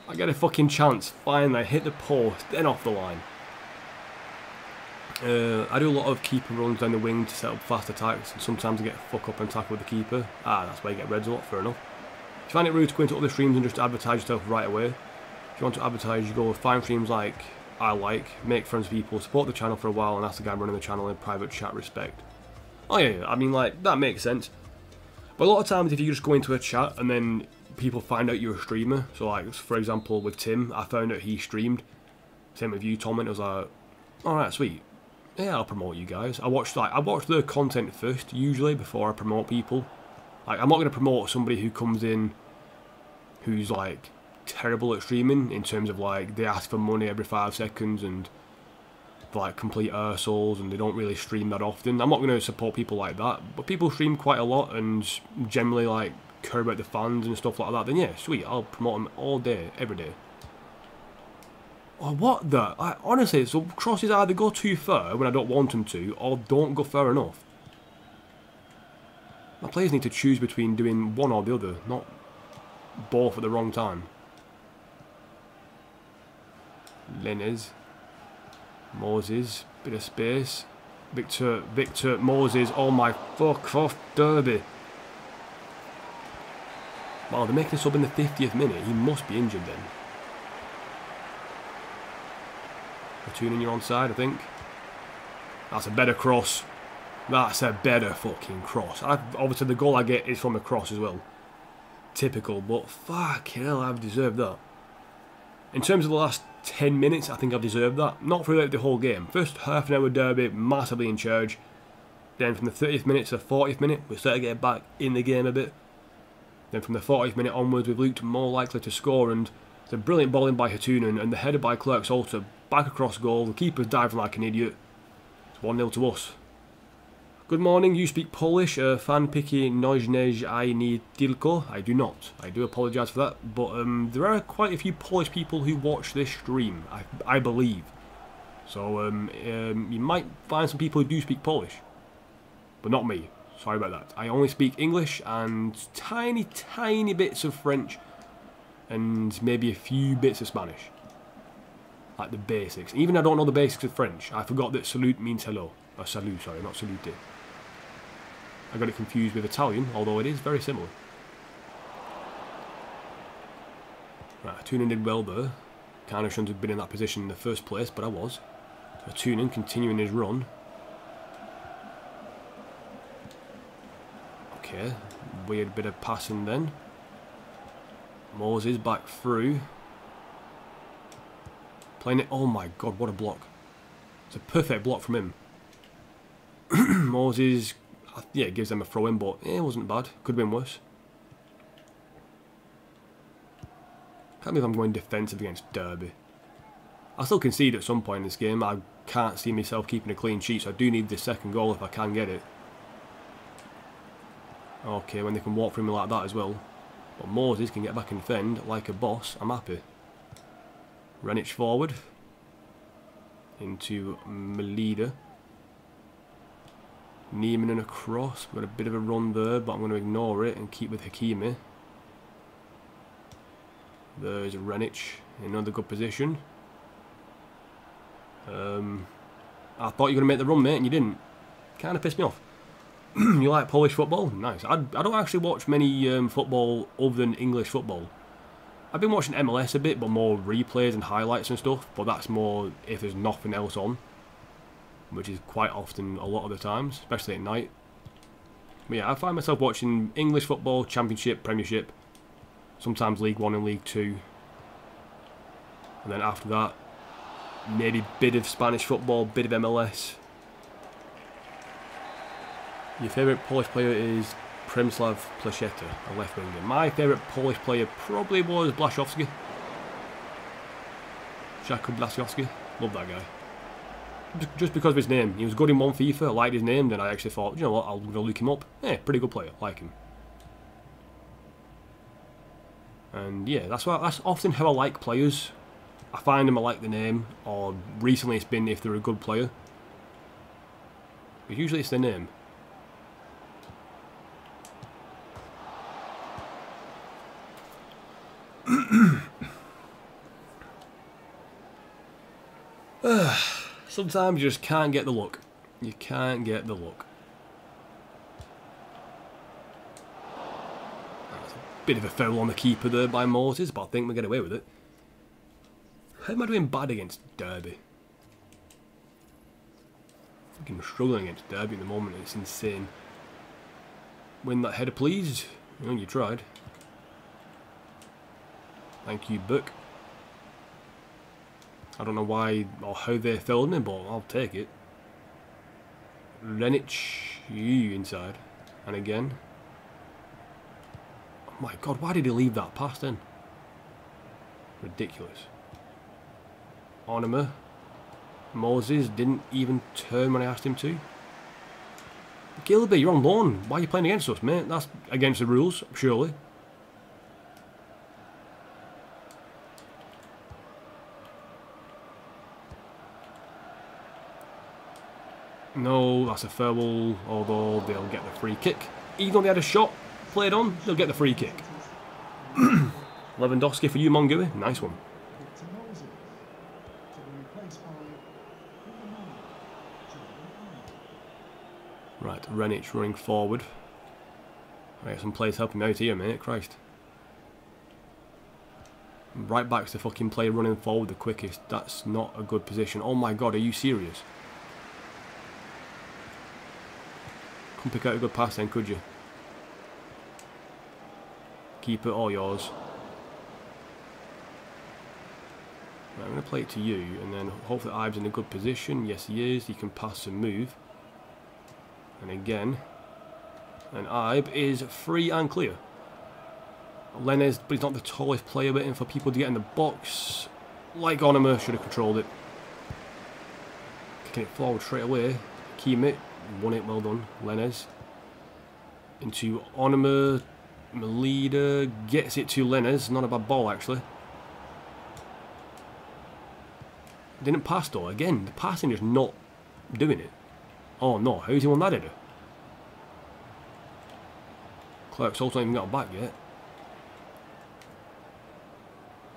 I get a fucking chance. Finally, I hit the post, then off the line. I do a lot of keeper runs down the wing to set up fast attacks, and sometimes I get fuck up and tackle with the keeper. That's why you get reds a lot, fair enough. If you find it rude to go into other streams and just advertise yourself right away, if you want to advertise, you go with find streams like I like, make friends with people, support the channel for a while, and ask the guy running the channel in private chat respect. Oh yeah, I mean, like, that makes sense. But a lot of times if you just go into a chat and then people find out you're a streamer, so like for example with Tim, I found out he streamed. Same with you, Tom, and it was like, alright, sweet. Yeah, I'll promote you guys. I watch the content first usually before I promote people. Like, I'm not going to promote somebody who comes in who's like terrible at streaming in terms of like they ask for money every 5 seconds and like complete arseholes and they don't really stream that often. I'm not going to support people like that, but people stream quite a lot and generally like care about the fans and stuff like that, then yeah, sweet, I'll promote them all day, every day. Oh, what the? Honestly, so crosses either go too far when I don't want them to, or don't go far enough. My players need to choose between doing one or the other, not both at the wrong time. Lenez. Moses, bit of space. Victor, Moses, oh my fuck off, Derby. Wow, they're making a sub in the 50th minute. He must be injured then. Tuning you're onside, I think. That's a better cross. That's a better fucking cross. Obviously, the goal I get is from a cross as well. Typical, but fuck hell, I've deserved that. In terms of the last 10 minutes, I think I've deserved that. Not throughout the whole game. First half an hour Derby, massively in charge. Then from the 30th minute to the 40th minute, we started getting back in the game a bit. Then from the 40th minute onwards, we've looked more likely to score, and it's a brilliant ball in by Hatunen, and the header by Clerks-Alter back across goal. The keeper's diving like an idiot. It's 1-0 to us. Good morning, you speak Polish. Fan picky Nojnej I need Tilko. I do not. I do apologise for that. But there are quite a few Polish people who watch this stream, I believe. So you might find some people who do speak Polish. But not me. Sorry about that. I only speak English and tiny bits of French. And maybe a few bits of Spanish. Like the basics. Even I don't know the basics of French. I forgot that salute means hello. Or salut, sorry, not salute. I got it confused with Italian, although it is very similar. Right, Tunen did well there. Kind of shouldn't have been in that position in the first place, but I was. So Tunen continuing his run. Okay, weird bit of passing then. Moses back through. Playing it, oh my god, what a block. It's a perfect block from him. Moses, yeah, gives them a throw in, but it wasn't bad. Could have been worse. Can't believe I'm going defensive against Derby. I'll still concede at some point in this game. I can't see myself keeping a clean sheet, so I do need this second goal if I can get it. Okay, when they can walk through me like that as well. But Moses can get back and defend like a boss. I'm happy. Renic forward. Into Melida. Neiman and across. We've got a bit of a run there, but I'm going to ignore it and keep with Hakimi. There's Renic in another good position. I thought you were going to make the run, mate, and you didn't. Kind of pissed me off. You like Polish football? Nice. I don't actually watch many football other than English football. I've been watching MLS a bit, but more replays and highlights and stuff. But that's more if there's nothing else on, which is quite often a lot of the times, especially at night. But yeah, I find myself watching English football, Championship, Premiership, sometimes League 1 and League 2. And then after that, maybe a bit of Spanish football, bit of MLS. Your favourite Polish player is Przemysław Placheta, a left winger. My favourite Polish player probably was Blaszczowski. Jakub Blaszczowski. Love that guy. Just because of his name. He was good in one FIFA, I liked his name, then I actually thought, you know what, I'm going to look him up. Yeah, pretty good player, like him. And yeah, that's often how I like players. I find them, I like the name, or recently it's been if they're a good player. But usually it's the name. Sometimes you just can't get the look. You can't get the look. That's a bit of a foul on the keeper there by Moses, but I think we get away with it. How am I doing bad against Derby? I'm struggling against Derby at the moment. It's insane. Win that header, please. Oh, you tried. Thank you, Book. I don't know why or how they filled me, but I'll take it. Renic, you inside. And again. Oh my god, why did he leave that pass then? Ridiculous. Onima. Moses didn't even turn when I asked him to. Gilby, you're on loan. Why are you playing against us, mate? That's against the rules, surely. No, that's a foul, although they'll get the free kick. Even though they had a shot played on, they'll get the free kick. Lewandowski for you, Mongoose. Nice one. Right, Renic running forward. Right, some players helping me out here, mate. Christ. Right back's the fucking player running forward the quickest. That's not a good position. Oh my god, are you serious? Couldn't pick out a good pass then, could you? Keep it all yours. Right, I'm going to play it to you, and then hopefully Ives in a good position. Yes, he is. He can pass and move. And again, and Ibe is free and clear. Lenez, but he's not the tallest player, waiting for people to get in the box. Like Onima, should have controlled it. Kicking it forward straight away. Keem won it, well done. Lenez. Into Onima. Melida gets it to Lenez. Not a bad ball, actually. Didn't pass though. Again, the passing is not doing it. Oh no, how's he won that header? Clark's also not even got back yet.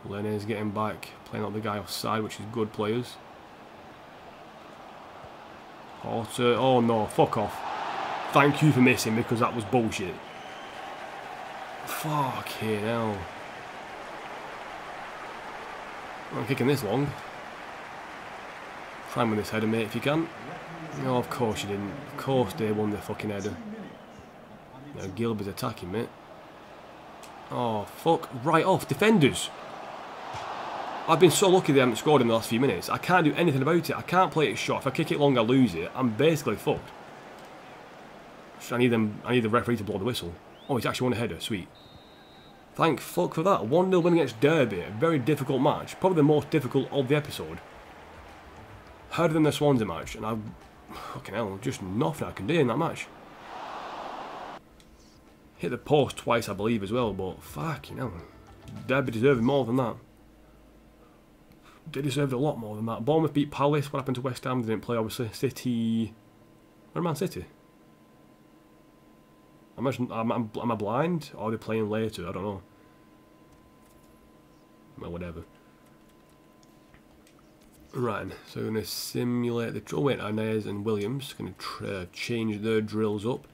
Lenez getting back, playing up the guy offside, which is good players. Porter, oh no, fuck off. Thank you for missing because that was bullshit. Fucking hell. I'm kicking this long. Try and win this header, mate, if you can. No, of course you didn't. Of course they won the fucking header. Now Gilbert's attacking, mate. Oh, fuck. Right off. Defenders. I've been so lucky they haven't scored in the last few minutes. I can't do anything about it. I can't play it short. If I kick it long, I lose it. I'm basically fucked. So I need the referee to blow the whistle. Oh, he's actually won a header. Sweet. Thank fuck for that. 1-0 win against Derby. A very difficult match. Probably the most difficult of the episode. Harder than the Swansea match. And fucking hell, just nothing I can do in that match. Hit the post twice, I believe, as well. But fucking hell. Derby deserved more than that. They deserved a lot more than that. Bournemouth beat Palace. What happened to West Ham? They didn't play, obviously. City. Where Man City? Am I blind? Or are they playing later? I don't know. Well, whatever. Right, so we're going to simulate the drill. Wait, Inez and Williams going to change their drills up.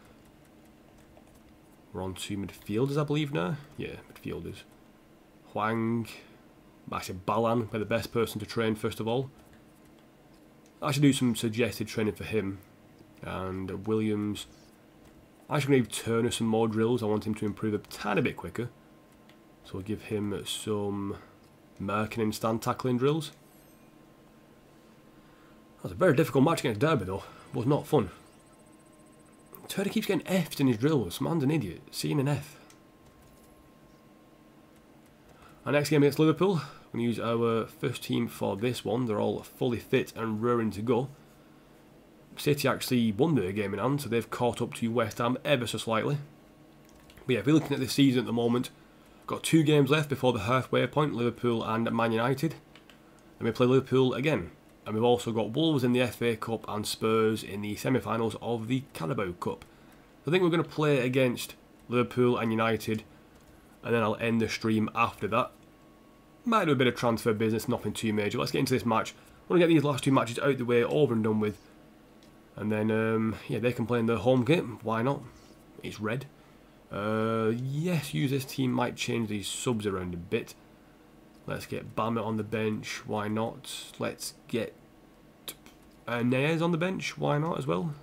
We're on to midfielders, I believe, now. Yeah, midfielders. Hwang. Actually, Balan, be the best person to train, first of all. I should do some suggested training for him. And Williams. I should give Turner some more drills. I want him to improve a tiny bit quicker. So we'll give him some marking and stand tackling drills. That was a very difficult match against Derby, though. It was not fun. Turner keeps getting F'd in his drills. Man's an idiot. Seeing an F. Our next game against Liverpool. We're going to use our first team for this one. They're all fully fit and raring to go. City actually won their game in hand, so they've caught up to West Ham ever so slightly. But yeah, if you're looking at this season at the moment, got 2 games left before the halfway point, Liverpool and Man United. And we play Liverpool again. And we've also got Wolves in the FA Cup and Spurs in the semi-finals of the Carabao Cup. I think we're going to play against Liverpool and United, and then I'll end the stream after that. Might do a bit of transfer business, nothing too major. Let's get into this match. I want to get these last 2 matches out of the way, over and done with. And then, yeah, they can play in their home game. Why not? It's red. Yes, use this team. Might change these subs around a bit. Let's get Bamit on the bench. Why not? Let's get Neres on the bench. Why not as well?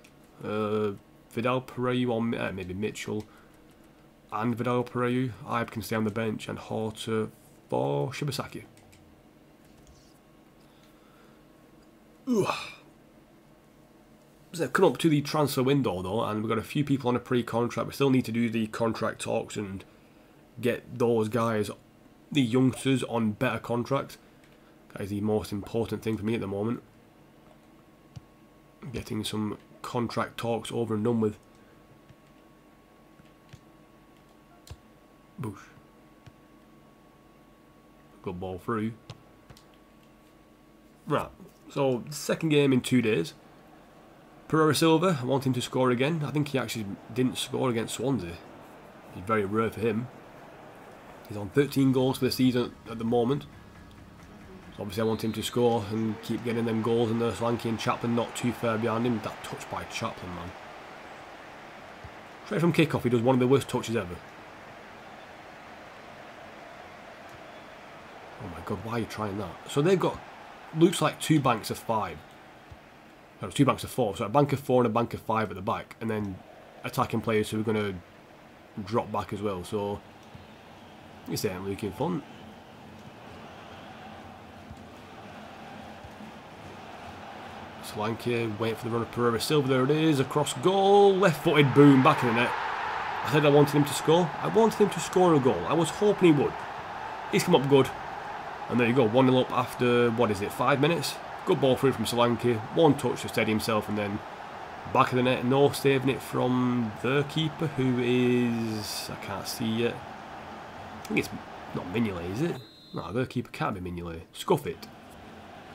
Vidal Pereira on maybe Mitchell and Vidal Pereira. Ibe can stay on the bench, and Horta for Shibasaki. So come up to the transfer window though, and we've got a few people on a pre-contract. We still need to do the contract talks and get those guys, the youngsters, on better contracts. That is the most important thing for me at the moment. Getting some contract talks over and done with. Boosh. Good ball through. Right, so second game in 2 days. Pereira Silva, I want him to score again. I think he actually didn't score against Swansea. It's very rare for him. He's on 13 goals for the season at the moment. So obviously I want him to score and keep getting them goals, and Solanke and Chaplin not too far behind him. That touch by Chaplin, man. Straight from kickoff, he does one of the worst touches ever. Oh my god, why are you trying that? So they've got, looks like 2 banks of 5. No, 2 banks of 4. So a bank of 4 and a bank of 5 at the back, and then attacking players who are going to drop back as well. So it's ain't looking fun. Solanke, waiting for the run of Pereira Silva. There it is, across goal, left-footed, boom, back in the net. I said I wanted him to score. I wanted him to score a goal. I was hoping he would. He's come up good. And there you go, 1-0 up after, what is it, 5 minutes? Good ball through from Solanke, 1 touch to steady himself, and then back of the net. No saving it from the keeper, who is, I can't see yet. I think it's not Mignolet, is it? No, the keeper can't be Mignolet. Scuffit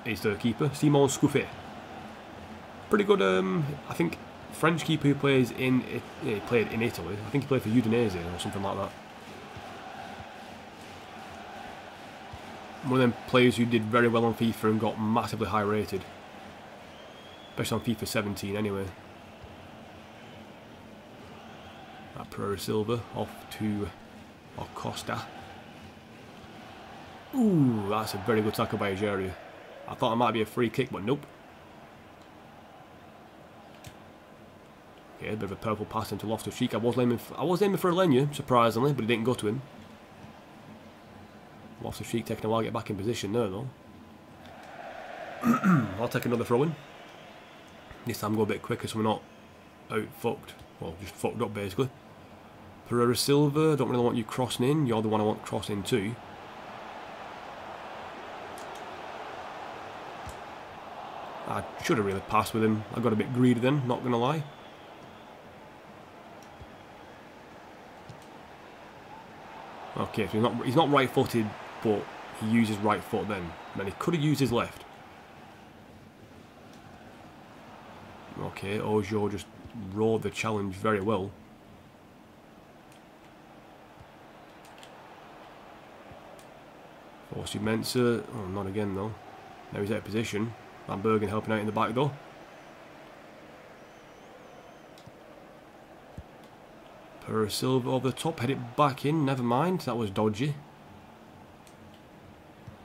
is the keeper, Simon Scuffit. Pretty good, I think, French keeper who plays in, he played in Italy. I think he played for Udinese or something like that. One of them players who did very well on FIFA and got massively high rated. Especially on FIFA 17 anyway. That Pereira Silva off to Acosta. Ooh, that's a very good tackle by Managerial. I thought it might be a free kick, but nope. Okay, a bit of a purple pass into Loftus-Cheek. I was aiming for Alenya, surprisingly, but it didn't go to him. Loftus-Cheek taking a while to get back in position there though. I'll take another throw in. This time go a bit quicker so we're not out fucked. Well, just fucked up basically. Pereira Silva, don't really want you crossing in. You're the one I want crossing too. I should have really passed with him. I got a bit greedy then, not gonna lie. Okay, so he's not right-footed, but he uses right foot then. And he could have used his left. Okay, Ojo just rode the challenge very well. Forcey Mensah. Oh, not again though. Now he's out of position. Van Bergen helping out in the back though. Pereira Silva over the top, head it back in, never mind, that was dodgy.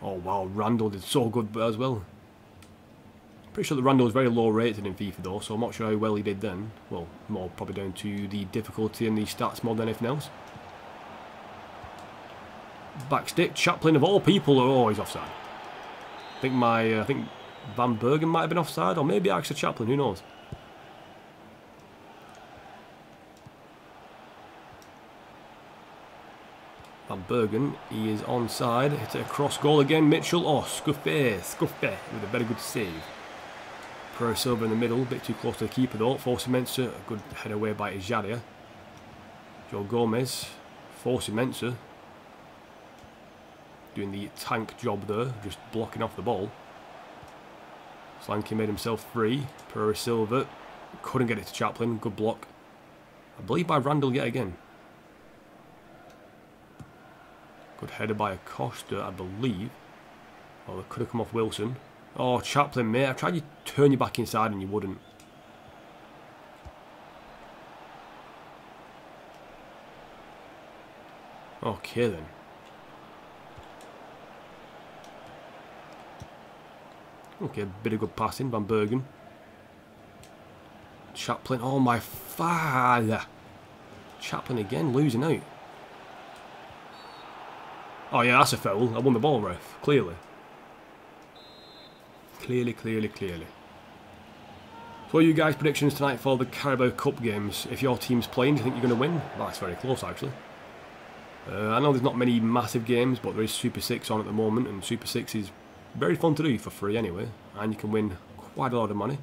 Oh wow, Randall did so good as well. Pretty sure that Randall was very low rated in FIFA though, so I'm not sure how well he did then. Well, more probably down to the difficulty and the stats more than anything else. Backstick, Chaplin of all people, oh he's offside. I think Van Bergen might have been offside, or maybe actually Chaplin, who knows. Van Bergen, he is onside, hit it across goal again, Mitchell, oh, Scuffet with a very good save. Pereira Silva in the middle, a bit too close to the keeper though. Forcing Mensah, a good head away by Ejaria. Joe Gomez, forcing Mensah. Doing the tank job there, just blocking off the ball. Slanky made himself free. Pereira Silva couldn't get it to Chaplin, good block. I believe by Randall yet again. Good header by Acosta, I believe. Oh, that could have come off Wilson. Oh, Chaplin, mate. I tried to turn you back inside and you wouldn't. Okay, then. Okay, bit of good passing. Van Bergen. Chaplin. Oh, my father. Chaplin again, losing out. Oh, yeah, that's a foul. I won the ball, ref. Clearly. Clearly. So what are you guys' predictions tonight for the Carabao Cup games? If your team's playing, do you think you're going to win? Well, that's very close, actually. I know there's not many massive games, but there is Super 6 on at the moment, and Super 6 is very fun to do for free anyway, and you can win quite a lot of money.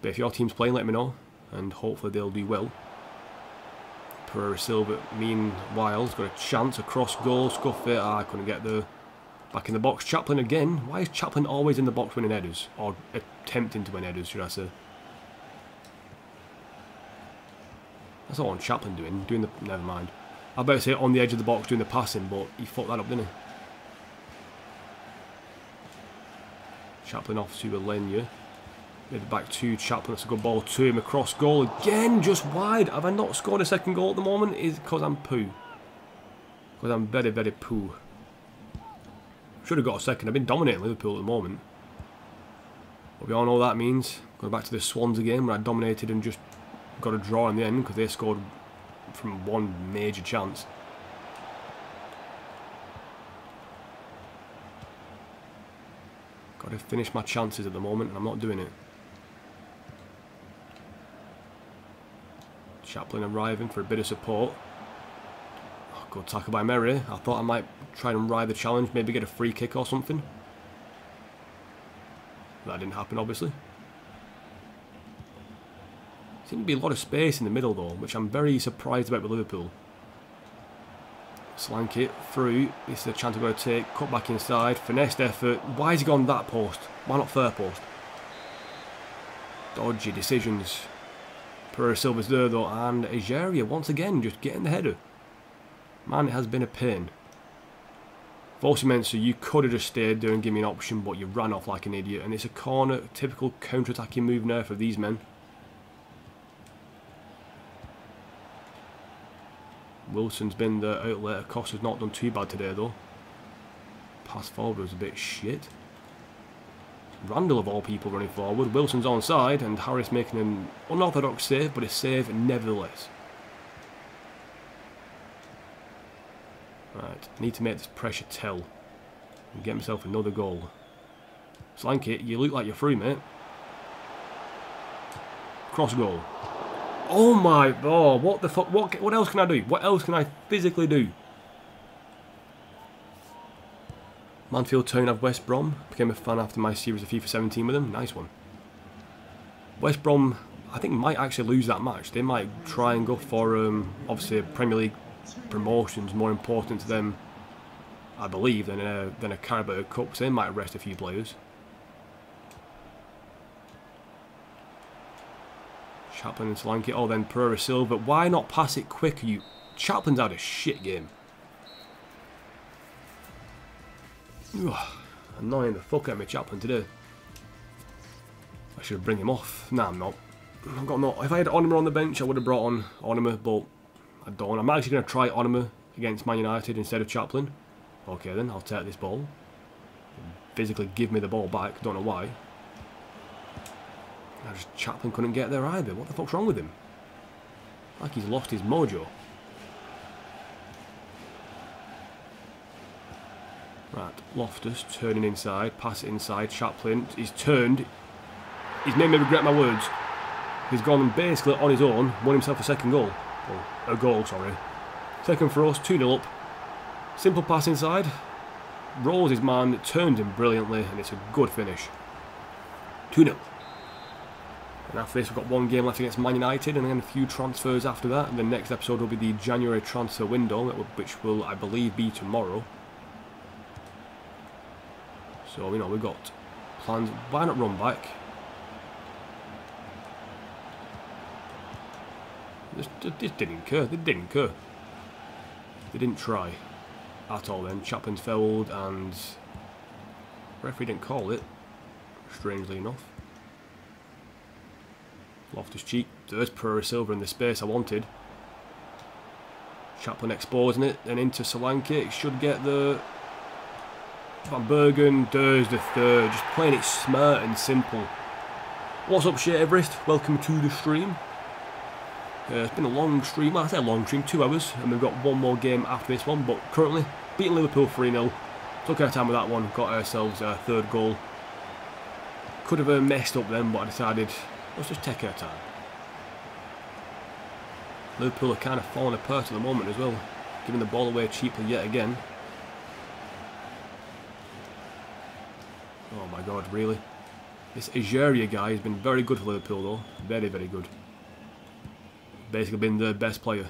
But if your team's playing, let me know, and hopefully they'll do well. Pereira Silva, meanwhile, has got a chance across goal, scuff it. I couldn't get there. Back in the box, Chaplin again. Why is Chaplin always in the box winning headers? Or attempting to win headers, should I say. That's all on Chaplin doing the... Never mind. I was about to say on the edge of the box doing the passing, but he fucked that up, didn't he? Chaplin off to Alenia. Maybe back to Chaplin. That's a good ball to him. Across goal again, just wide. Have I not scored a second goal at the moment? Is it because I'm poo? Because I'm very, very poo. Should have got a second. I've been dominating Liverpool at the moment. But we all know what that means. Going back to the Swansea game where I dominated and just got a draw in the end because they scored from one major chance. Got to finish my chances at the moment and I'm not doing it. Chaplin arriving for a bit of support. Oh, good tackle by Merry. I thought I might try and ride the challenge, maybe get a free kick or something. That didn't happen, obviously. Seems to be a lot of space in the middle though, which I'm very surprised about with Liverpool. Slank it through. This is a chance we're going to take. Cut back inside. Finessed effort. Why has he gone that post? Why not third post? Dodgy decisions. Pereira Silva's there though, and Ejaria once again just getting the header. Man, it has been a pain. Forcing Mensah, you could have just stayed there and given me an option, but you ran off like an idiot. And it's a corner, typical counter-attacking move now for these men. Wilson's been the outlet. Acosta's not done too bad today though. Pass forward was a bit shit. Randall of all people running forward. Wilson's onside and Harris making an unorthodox save, but a save nevertheless. Right, need to make this pressure tell and get myself another goal. Slank it, you look like you're through, mate. Cross goal. Oh my, oh, what the fuck, what else can I do? What else can I physically do? Mansfield Town have West Brom. Became a fan after my series of FIFA 17 with them. Nice one. West Brom, I think, might actually lose that match. They might try and go for, obviously, Premier League promotions more important to them, I believe, than a Carabao Cup. So they might rest a few players. Chaplin and Solanke. Oh, then Pereira Silva. Why not pass it quicker? You Chaplin's had a shit game. Ugh, annoying the fuck out of me, Chaplin, today. I should bring him off. Nah, I'm not. I've got no. If I had Onima on the bench, I would have brought on Onima, but I don't. I'm actually going to try Onima against Man United instead of Chaplin. Okay, then I'll take this ball. Physically give me the ball back. Don't know why. Chaplin couldn't get there either. What the fuck's wrong with him? Like he's lost his mojo. Right, Loftus turning inside, pass it inside. Chaplin, he's turned. He's made me regret my words. He's gone basically on his own, won himself a second goal. Oh, a goal, sorry. Second for us, 2-0 up. Simple pass inside. Rolls his man, turned him brilliantly, and it's a good finish. 2-0. And after this, we've got one game left against Man United, and then a few transfers after that. And the next episode will be the January transfer window, which will, I believe, be tomorrow. So, you know, we've got plans. Why not run back? This didn't occur. They didn't occur. They didn't try at all then. Chaplin's fouled, and referee didn't call it, strangely enough. Loftus-Cheek, there's Pereira Silva in the space I wanted. Chaplin exposing it, then into Solanke. It should get the Van Bergen. There's the third. Just playing it smart and simple. What's up, Shaverist? Welcome to the stream. It's been a long stream. Well, I say a long stream, 2 hours, and we've got one more game after this one. But currently, beating Liverpool 3-0. Took our time with that one. Got ourselves our third goal. Could have messed up then, but I decided, let's just take our time. Liverpool are kind of falling apart at the moment as well, giving the ball away cheaply yet again. Oh my god, really? This Ageria guy has been very good for Liverpool though. Very, very good. Basically been the best player.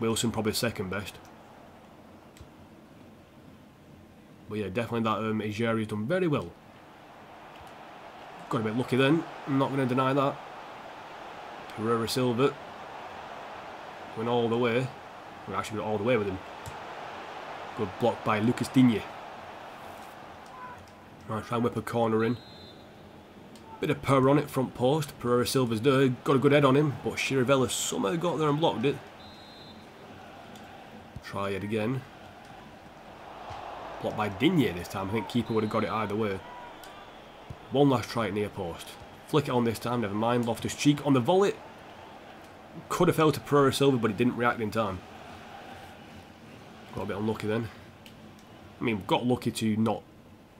Wilson probably second best. But yeah, definitely that Ageria's done very well. Got a bit lucky then, I'm not going to deny that. Pereira Silva went all the way. We actually went all the way with him. Good block by Lucas Digne. Right, try and whip a corner in. Bit of power on it, front post. Pereira Silva's there, got a good head on him, but Chirivella somehow got there and blocked it. Try it again. Blocked by Digne this time. I think keeper would have got it either way. One last try at near post. Flick it on this time, never mind. Loftus-Cheek on the volley. Could have fell to Pereira Silva, but he didn't react in time. Got a bit unlucky then. I mean, got lucky to not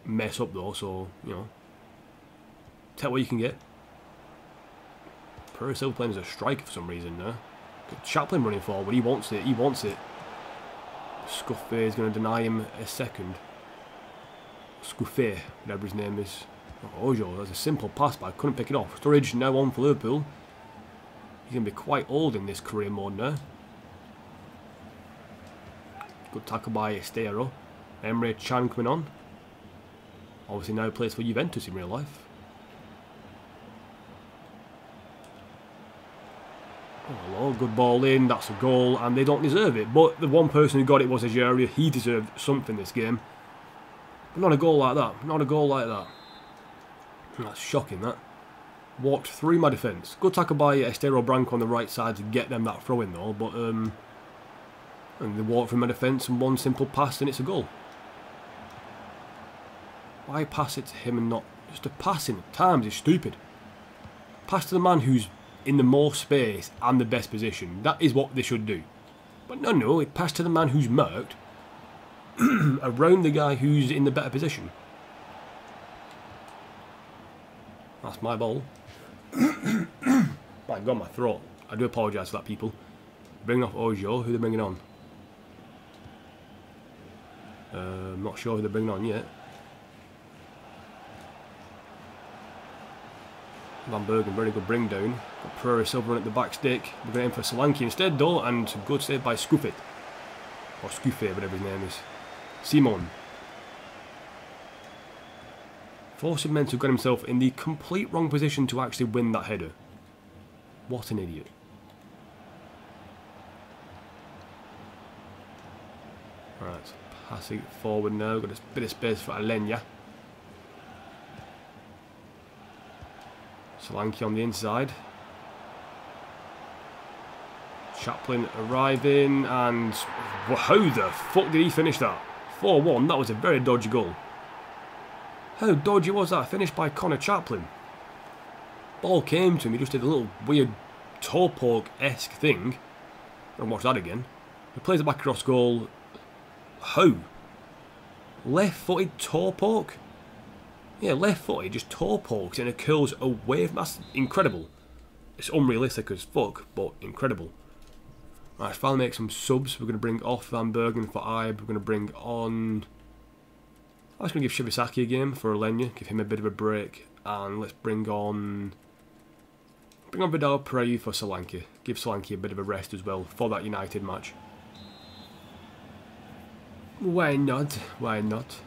mess up though, so, you know. Take what you can get. Pereira Silva playing as a striker for some reason now. Chaplin running forward, he wants it, he wants it. Scuffet is going to deny him a second. Scuffet, whatever his name is. Oh, Ojo, that's a simple pass, but I couldn't pick it off. Sturridge now on for Liverpool. He's going to be quite old in this career mode now. Good tackle by Estero. Emre Can coming on. Obviously now plays for Juventus in real life. Oh, hello, good ball in, that's a goal, and they don't deserve it. But the one person who got it was Ageria. He deserved something this game. But not a goal like that. Not a goal like that. That's shocking, that. Walked through my defence. Good tackle by Estero Branco on the right side to get them that throw in though, but and they walked through my defence and one simple pass and it's a goal. Why pass it to him and not just a passing at times is stupid. Pass to the man who's in the more space and the best position. That is what they should do. But no, it passed to the man who's marked around the guy who's in the better position. That's my ball. My God, my throat. I do apologise for that, people. Bringing off Ojo. Who they're bringing on? I'm not sure who they're bringing on yet. Van Bergen, very good bring down. Got Pereira Silva at the back stick. We're going in for Solanke instead though, and good save by Scuffet. Or Scuffet, whatever his name is. Simon. Forcing men to get himself in the complete wrong position to actually win that header. What an idiot. Right, passing it forward now. Got a bit of space for Alenya. Solanke on the inside. Chaplin arriving, and how the fuck did he finish that? 4-1, that was a very dodgy goal. How dodgy was that? Finished by Connor Chaplin. Ball came to him, he just did a little weird toe poke-esque thing. I'll watch that again. He plays it back across goal. How? Left-footed toe poke? Yeah, left-footed, just toe pokes and it curls away from... That's incredible. It's unrealistic as fuck, but incredible. Right, let's finally make some subs. We're going to bring off Van Bergen for Ibe. We're going to bring on... I was going to give Shibasaki a game for Alenya, give him a bit of a break, and let's bring on Bring on Vidal Pereira for Solanke. Give Solanke a bit of a rest as well for that United match. Why not? Why not?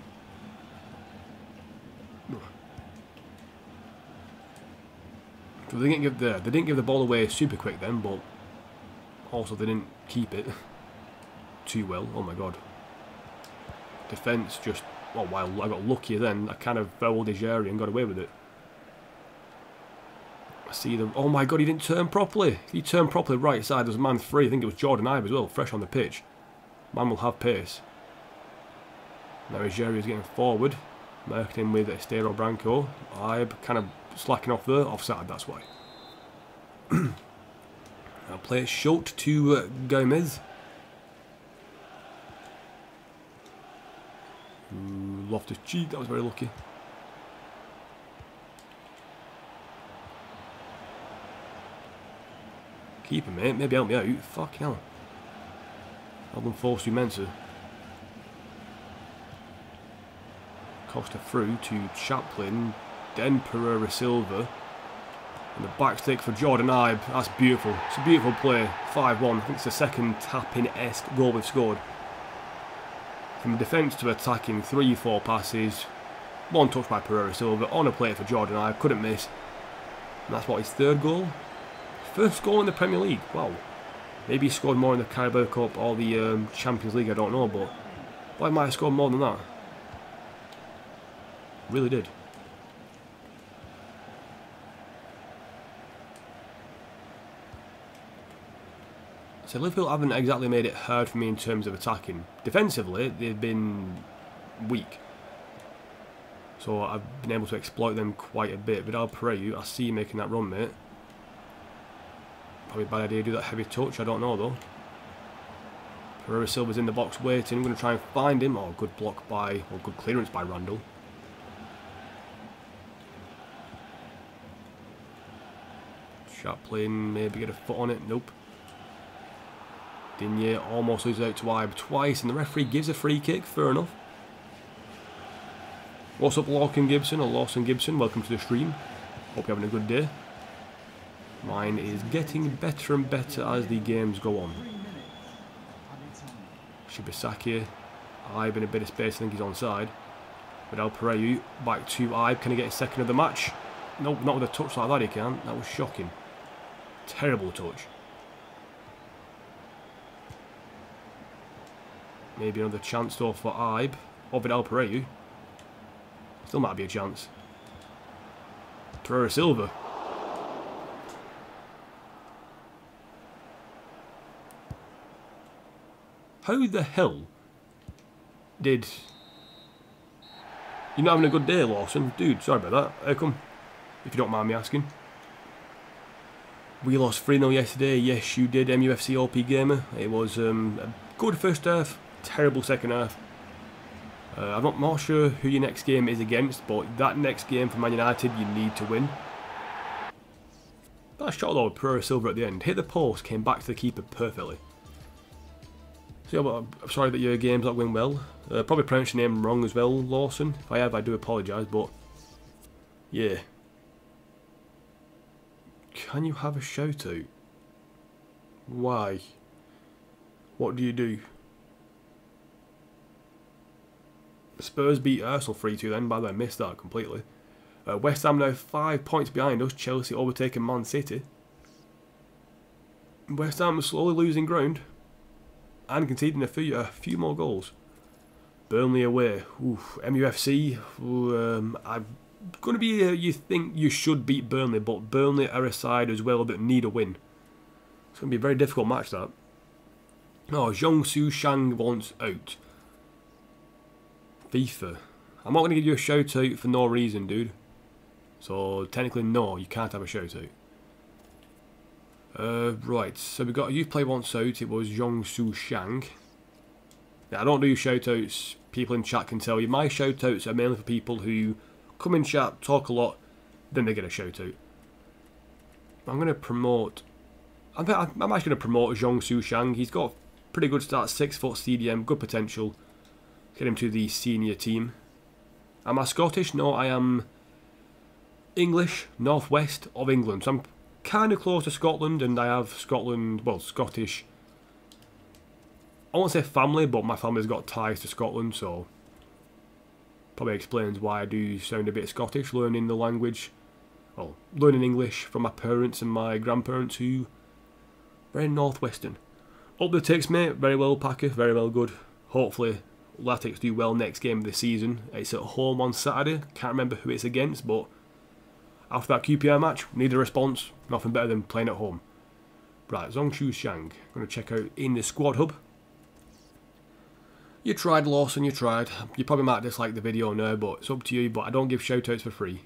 So they didn't give the ball away super quick then, but also they didn't keep it too well. Oh my god. Defence just, oh wow, I got luckier then. I kind of fouled his area and got away with it. I see them. Oh my god, he didn't turn properly. If he turned properly right side, there's a man free. I think it was Jordan Ibe as well, fresh on the pitch. Man will have pace. Now his area is getting forward. Marking him with Estero Branco. Ibe kind of slacking off there. Offside, that's why. I'll play it short to Gomez. Loftus-Cheek, that was very lucky. Keeper, mate, maybe help me out. Fucking hell. Album forced Mensa. Costa through to Chaplin. Then Pereira Silva. And the back stick for Jordan Ibe. That's beautiful. It's a beautiful play. 5-1. I think it's the second tap-in-esque goal we've scored. From defence to attacking, 3-4 passes. One touch by Pereira Silva. On a plate for Jordan Ibe. Couldn't miss. And that's what, his third goal? First goal in the Premier League. Wow. Maybe he scored more in the Carabao Cup or the Champions League, I don't know, but why might have scored more than that? Really did. So Liverpool haven't exactly made it hard for me in terms of attacking. Defensively, they've been weak. So I've been able to exploit them quite a bit. Vidal Pereira, I see you making that run, mate. Probably a bad idea to do that heavy touch, I don't know though. Pereira Silva's in the box waiting. I'm going to try and find him. Oh, good block by, or good clearance by Randall. Chaplin, maybe get a foot on it. Nope. Digne almost loses out to Ibe twice, and the referee gives a free kick. Fair enough. What's up, Lawson Gibson, or Lawson Gibson? Welcome to the stream. Hope you're having a good day. Mine is getting better and better as the games go on. Shibasaki, Ibe in a bit of space, I think he's onside. Vidal Pereira back to Ibe. Can he get a second of the match? Nope, not with a touch like that he can't. That was shocking. Terrible touch. Maybe another chance though for Ibe. Or Vidal Pereira. Still might be a chance. Pereira Silva. How the hell did... You're not having a good day, Lawson? Dude, sorry about that. How come? If you don't mind me asking. We lost 3-0 yesterday. Yes, you did, MUFC OP Gamer. It was a good first half, terrible second half. I'm not sure who your next game is against, but that next game for Man United, you need to win. That shot though with Pereira Silva at the end. Hit the post, came back to the keeper perfectly. So yeah, well, I'm sorry that your game's not going well. Probably pronounced your name wrong as well, Lawson. If I have, I do apologise, but... Yeah. Can you have a shout out? Why? What do you do? Spurs beat Arsenal 3-2 then, by the way, I missed that completely. West Ham now 5 points behind us, Chelsea overtaking Man City. West Ham slowly losing ground and conceding a few more goals. Burnley away. Oof, MUFC. I'm going to be you think you should beat Burnley, but Burnley are a side as well that need a win. It's going to be a very difficult match, that. Oh, Zhong Su Shang wants out. FIFA. I'm not going to give you a shout out for no reason, dude. So technically no, you can't have a shout out. Right, so we got a youth player wants out. It was Zhong Su Shang. Now, I don't do shout outs. People in chat can tell you. My shout outs are mainly for people who come in chat, talk a lot, then they get a shout out. I'm going to promote... I'm actually going to promote Zhong Su Shang. He's got a pretty good start, 6 foot CDM, good potential. Get him to the senior team. Am I Scottish? No, I am English, northwest of England. So I'm kind of close to Scotland, and I have Scotland, well, Scottish, I won't say family, but my family's got ties to Scotland, so probably explains why I do sound a bit Scottish, learning the language, well, learning English from my parents and my grandparents who very northwestern. Up the ticks, mate. Very well, Packer. Very well, good. Hopefully, Latics do well next game of the season. It's at home on Saturday. Can't remember who it's against, but after that QPR match, need a response. Nothing better than playing at home. Right, Zhongshu Shang. Going to check out in the squad hub. You tried, Lawson, you tried. You probably might dislike the video now, but it's up to you. But I don't give shoutouts for free.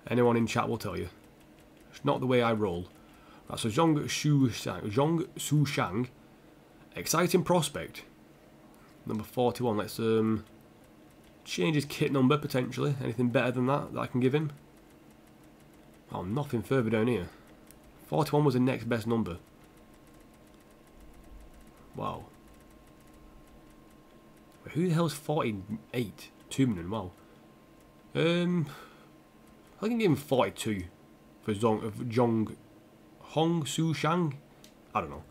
Anyone in chat will tell you. It's not the way I roll. Right, so Zhongshu Shang. Exciting prospect. Number 41. Let's change his kit number, potentially. Anything better than that I can give him? Oh, nothing further down here. 41 was the next best number. Wow. Who the hell is 48? 2 million, wow. I can give him 42 for Hong Su Shang. I don't know.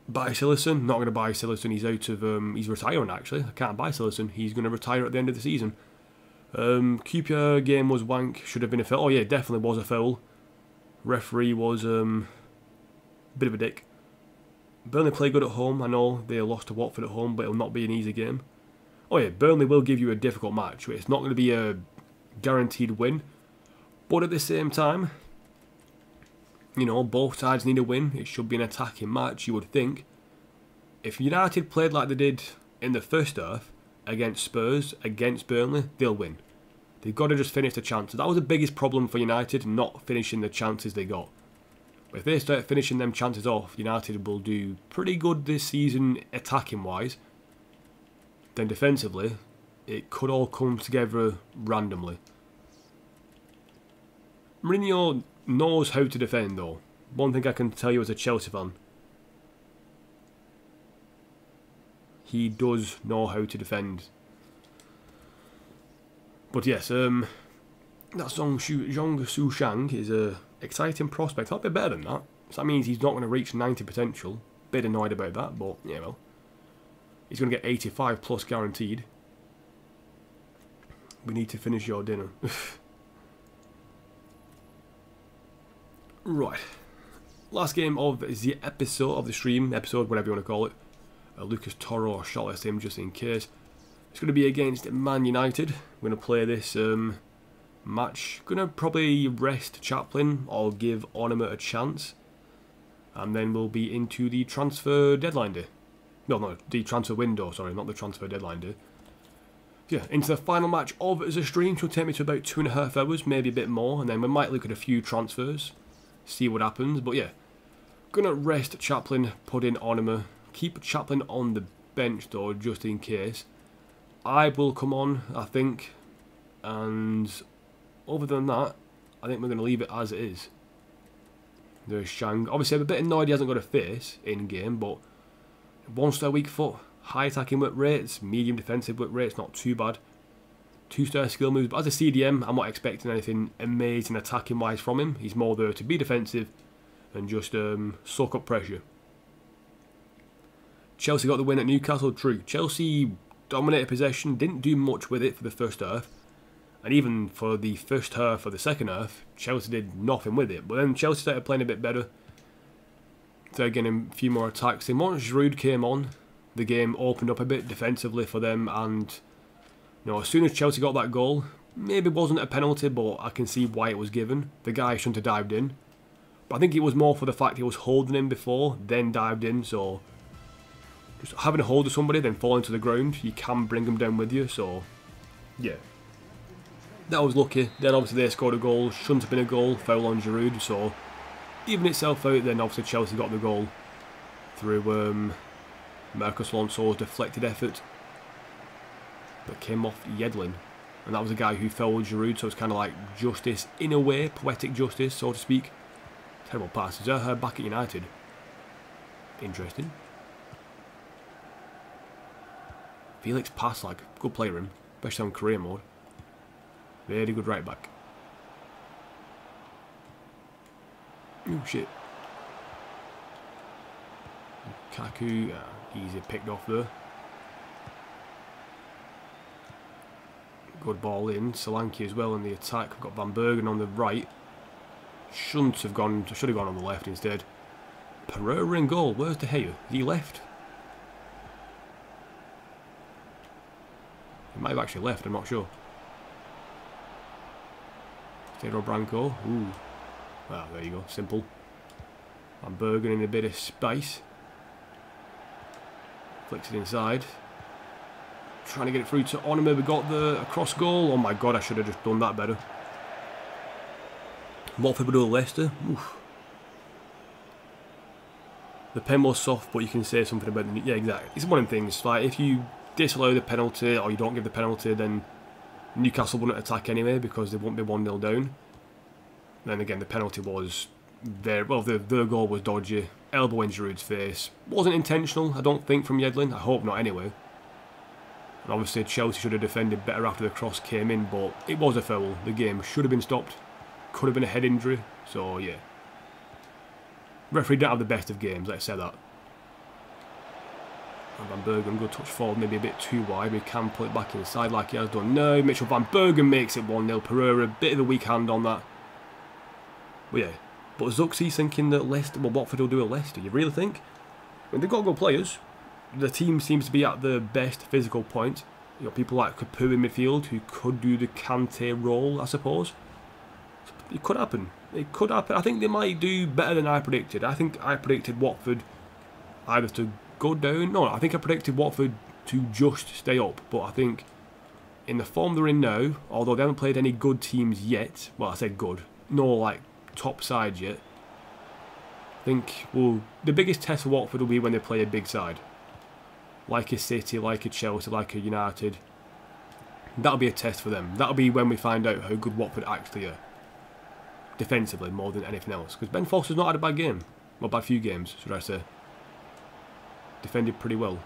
Buy Sillerson. Not going to buy Sillerson. He's out of. He's retiring actually. I can't buy Sillerson. He's going to retire at the end of the season. QPR game was wank. Should have been a foul. Oh yeah, definitely was a foul. Referee was a bit of a dick. Burnley play good at home. I know they lost to Watford at home, but it'll not be an easy game. Oh yeah, Burnley will give you a difficult match. It's not going to be a guaranteed win, but at the same time, you know, both sides need a win. It should be an attacking match, you would think. If United played like they did in the first half against Spurs, against Burnley, they'll win. They've got to just finish the chances. That was the biggest problem for United, not finishing the chances they got. But if they start finishing them chances off, United will do pretty good this season attacking-wise. Then defensively, it could all come together randomly. Mourinho knows how to defend though. One thing I can tell you as a Chelsea fan. He does know how to defend. But yes, that Zhongshu Shang is a exciting prospect. I'll be better than that. So that means he's not going to reach 90 potential. Bit annoyed about that, but yeah, well. He's going to get 85 plus guaranteed. We need to finish your dinner. Right. Last game of the episode, of the stream, episode, whatever you want to call it. Lucas Toro, shortlist him just in case. It's going to be against Man United. We're going to play this match. Going to probably rest Chaplin or give Ornament a chance. And then we'll be into the transfer deadline day. No, the transfer window, sorry, not the transfer deadline day. Yeah, into the final match of the stream, which will take me to about 2.5 hours, maybe a bit more, and then we might look at a few transfers, see what happens, but yeah. Gonna rest Chaplin, put in Onima, keep Chaplin on the bench though, just in case. I will come on, I think, and other than that, I think we're going to leave it as it is. There's Shang. Obviously, I'm a bit annoyed he hasn't got a face in-game, but 1-star weak foot, high attacking work rates, medium defensive work rates, not too bad. 2-star skill moves, but as a CDM, I'm not expecting anything amazing attacking wise from him. He's more there to be defensive and just soak up pressure. Chelsea got the win at Newcastle, true. Chelsea dominated possession, didn't do much with it for the first half. And even for the first half or the second half, Chelsea did nothing with it. But then Chelsea started playing a bit better. Started getting a few more attacks. And once Giroud came on, the game opened up a bit defensively for them. And you know, as soon as Chelsea got that goal, maybe it wasn't a penalty, but I can see why it was given. The guy shouldn't have dived in. But I think it was more for the fact he was holding him before, then dived in. So just having a hold of somebody, then falling to the ground, you can bring them down with you. So yeah. That was lucky. Then obviously they scored a goal. Shouldn't have been a goal. Foul on Giroud. So even itself out. Then obviously Chelsea got the goal through Marcus Alonso's deflected effort that came off Yedlin. And that was a guy who fouled Giroud. So it's kind of like justice in a way. Poetic justice, so to speak. Terrible pass. Is her back at United? Interesting. Felix pass, like, good player him. Especially on career mode. Very good right back. Oh shit. Kaku, easy picked off there. Good ball in. Solanke as well in the attack. We've got Van Bergen on the right. Should have gone on the left instead. Pereira in goal. Where's De Gea? Is he left? He might have actually left, I'm not sure. Pedro Branco. Ooh. Well, there you go. Simple. Van Bergen in a bit of space. Flicks it inside. Trying to get it through to Onima. We got the cross goal. Oh my god, I should have just done that better. Watford will do Leicester. Oof. The pen was soft, but you can say something about the... Yeah, exactly. It's one of the things. Like, if you disallow the penalty, or you don't give the penalty, then Newcastle wouldn't attack anyway, because they won't be 1-0 down. Then again, the penalty was... their goal was dodgy. Elbow in Giroud's face. Wasn't intentional, I don't think, from Yedlin. I hope not anyway. And obviously Chelsea should have defended better after the cross came in, but it was a foul. The game should have been stopped. Could have been a head injury. So yeah. Referee didn't have the best of games, let's say that. And Van Bergen, good touch forward, maybe a bit too wide. We can put it back inside like he has done now. Mitchell Van Bergen makes it 1-0. Pereira, a bit of a weak hand on that. But yeah. But Zuxi's thinking that Leicester, well, Watford will do a Leicester. You really think? I mean, they've got good players. The team seems to be at the best physical point. You got people like Capu in midfield who could do the Kante role, I suppose. It could happen. It could happen. I think they might do better than I predicted. I think I predicted Watford either to go down. No, I think I predicted Watford to just stay up. But I think in the form they're in now, although they haven't played any good teams yet, well, I said good, no like top sides yet, I think, well, the biggest test for Watford will be when they play a big side. Like a City, like a Chelsea, like a United. That'll be a test for them. That'll be when we find out how good Watford actually are. Defensively, more than anything else. Because Ben Foster's not had a bad game. Well, bad few games, should I say. Defended pretty well.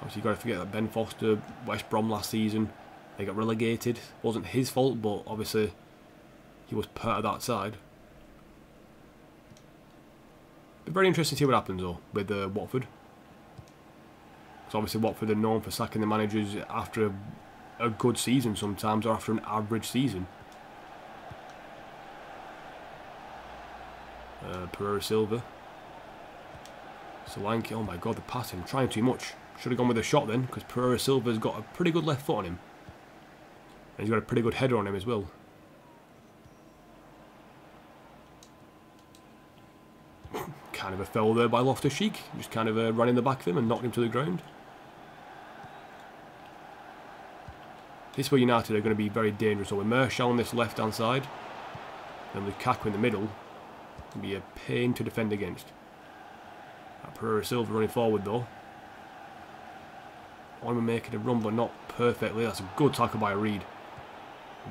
Obviously, you've got to forget that Ben Foster, West Brom last season, they got relegated. Wasn't his fault, but obviously he was part of that side. Be very interesting to see what happens though with Watford. Because obviously Watford are known for sacking the managers after a good season sometimes, or after an average season. Pereira Silva. Solanke, oh my god, the passing, trying too much. Should have gone with a shot then, because Pereira Silva's got a pretty good left foot on him. And he's got a pretty good header on him as well. Kind of a foul there by Loftus-Cheek. Just kind of ran in the back of him and knocked him to the ground. This is where United are going to be very dangerous. So with Martial on this left-hand side, and Lukaku in the middle, it'll be a pain to defend against. Pereira Silva running forward though. Onima making a run, but not perfectly. That's a good tackle by Reed.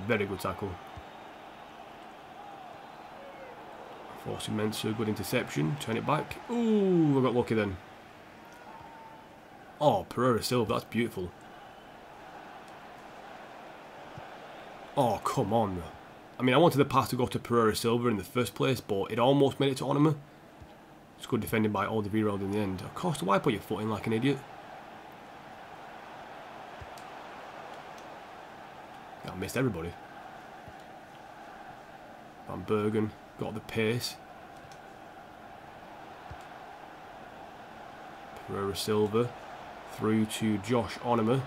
Very good tackle. Forcing Mensah, good interception. Turn it back. Ooh, I got lucky then. Oh, Pereira Silva, that's beautiful. Oh, come on. I mean, I wanted the pass to go to Pereira Silva in the first place, but it almost made it to Onima. It's good defending by Alderweireld in the end. Of course, why put your foot in like an idiot? I missed everybody. Van Bergen got the pace. Pereira Silva through to Josh Onima.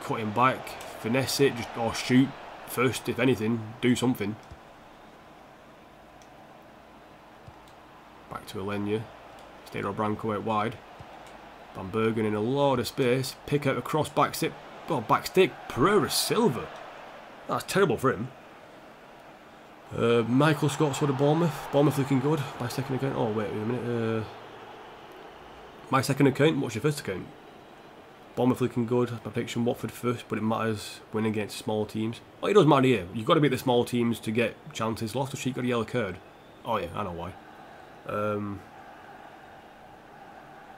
Cut him back, finesse it, just or shoot first, if anything, do something. Back to Elenia. Pedro Branco out wide. Van Bergen in a lot of space. Pick out a cross back stick. Oh, back stick. Pereira Silva. That's terrible for him. Michael Scott's for the Bournemouth. Bournemouth looking good. My second account. Oh, wait a minute. My second account. What's your first account? Bournemouth looking good. My prediction, Watford first, but it matters winning against small teams. Oh, it doesn't matter here. You've got to beat the small teams to get chances. Loftus-Cheek got a yellow card. Oh yeah, I know why.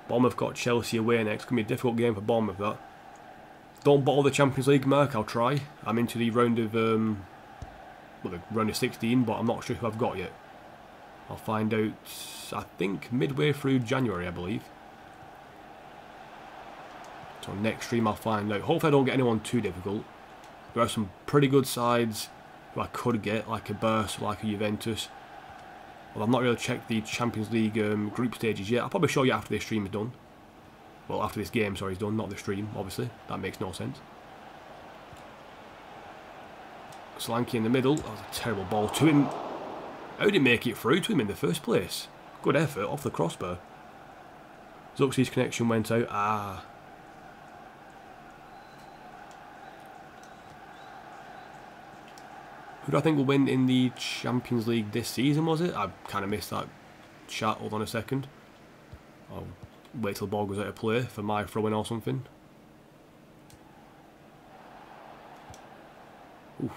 Bournemouth got Chelsea away next. It's going to be a difficult game for Bournemouth, that. Don't bottle the Champions League, Mark. I'll try. I'm into the round of well, the round of 16, but I'm not sure who I've got yet. I'll find out, I think, midway through January, I believe. So next stream I'll find out. Hopefully I don't get anyone too difficult. There are some pretty good sides who I could get, like a Burst, like a Juventus. Well, I've not really checked the Champions League group stages yet. I'll probably show you after this stream is done. Well, after this game, sorry, is done, not the stream, obviously. That makes no sense. Solanke in the middle. That was a terrible ball to him. How did he make it through to him in the first place? Good effort off the crossbar. Zuxi's connection went out. Ah. Who do I think will win in the Champions League this season, was it? I kind of missed that chat. Hold on a second. I'll wait till the ball goes out of play for my throw-in or something. Oof.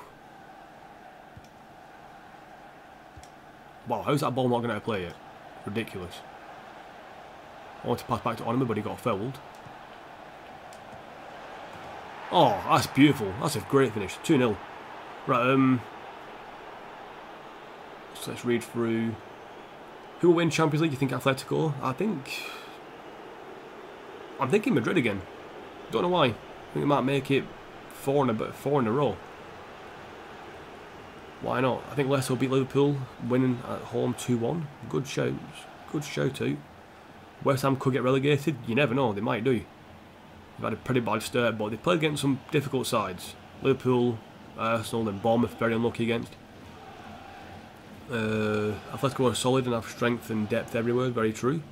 Wow, how's that ball not going to play it? Ridiculous. I wanted to pass back to Onima, but he got fouled. Oh, that's beautiful. That's a great finish. 2-0. Right, so let's read through. Who will win Champions League? You think Atletico? I'm thinking Madrid again. Don't know why. I think they might make it four in a row. Why not? I think Leicester will beat Liverpool, winning at home 2-1. Good shout. Good shout out. West Ham could get relegated. You never know. They might do. They've had a pretty bad start, but they played against some difficult sides. Liverpool, Arsenal, and Bournemouth very unlucky against. Atletico are solid and have strength and depth everywhere. Very true.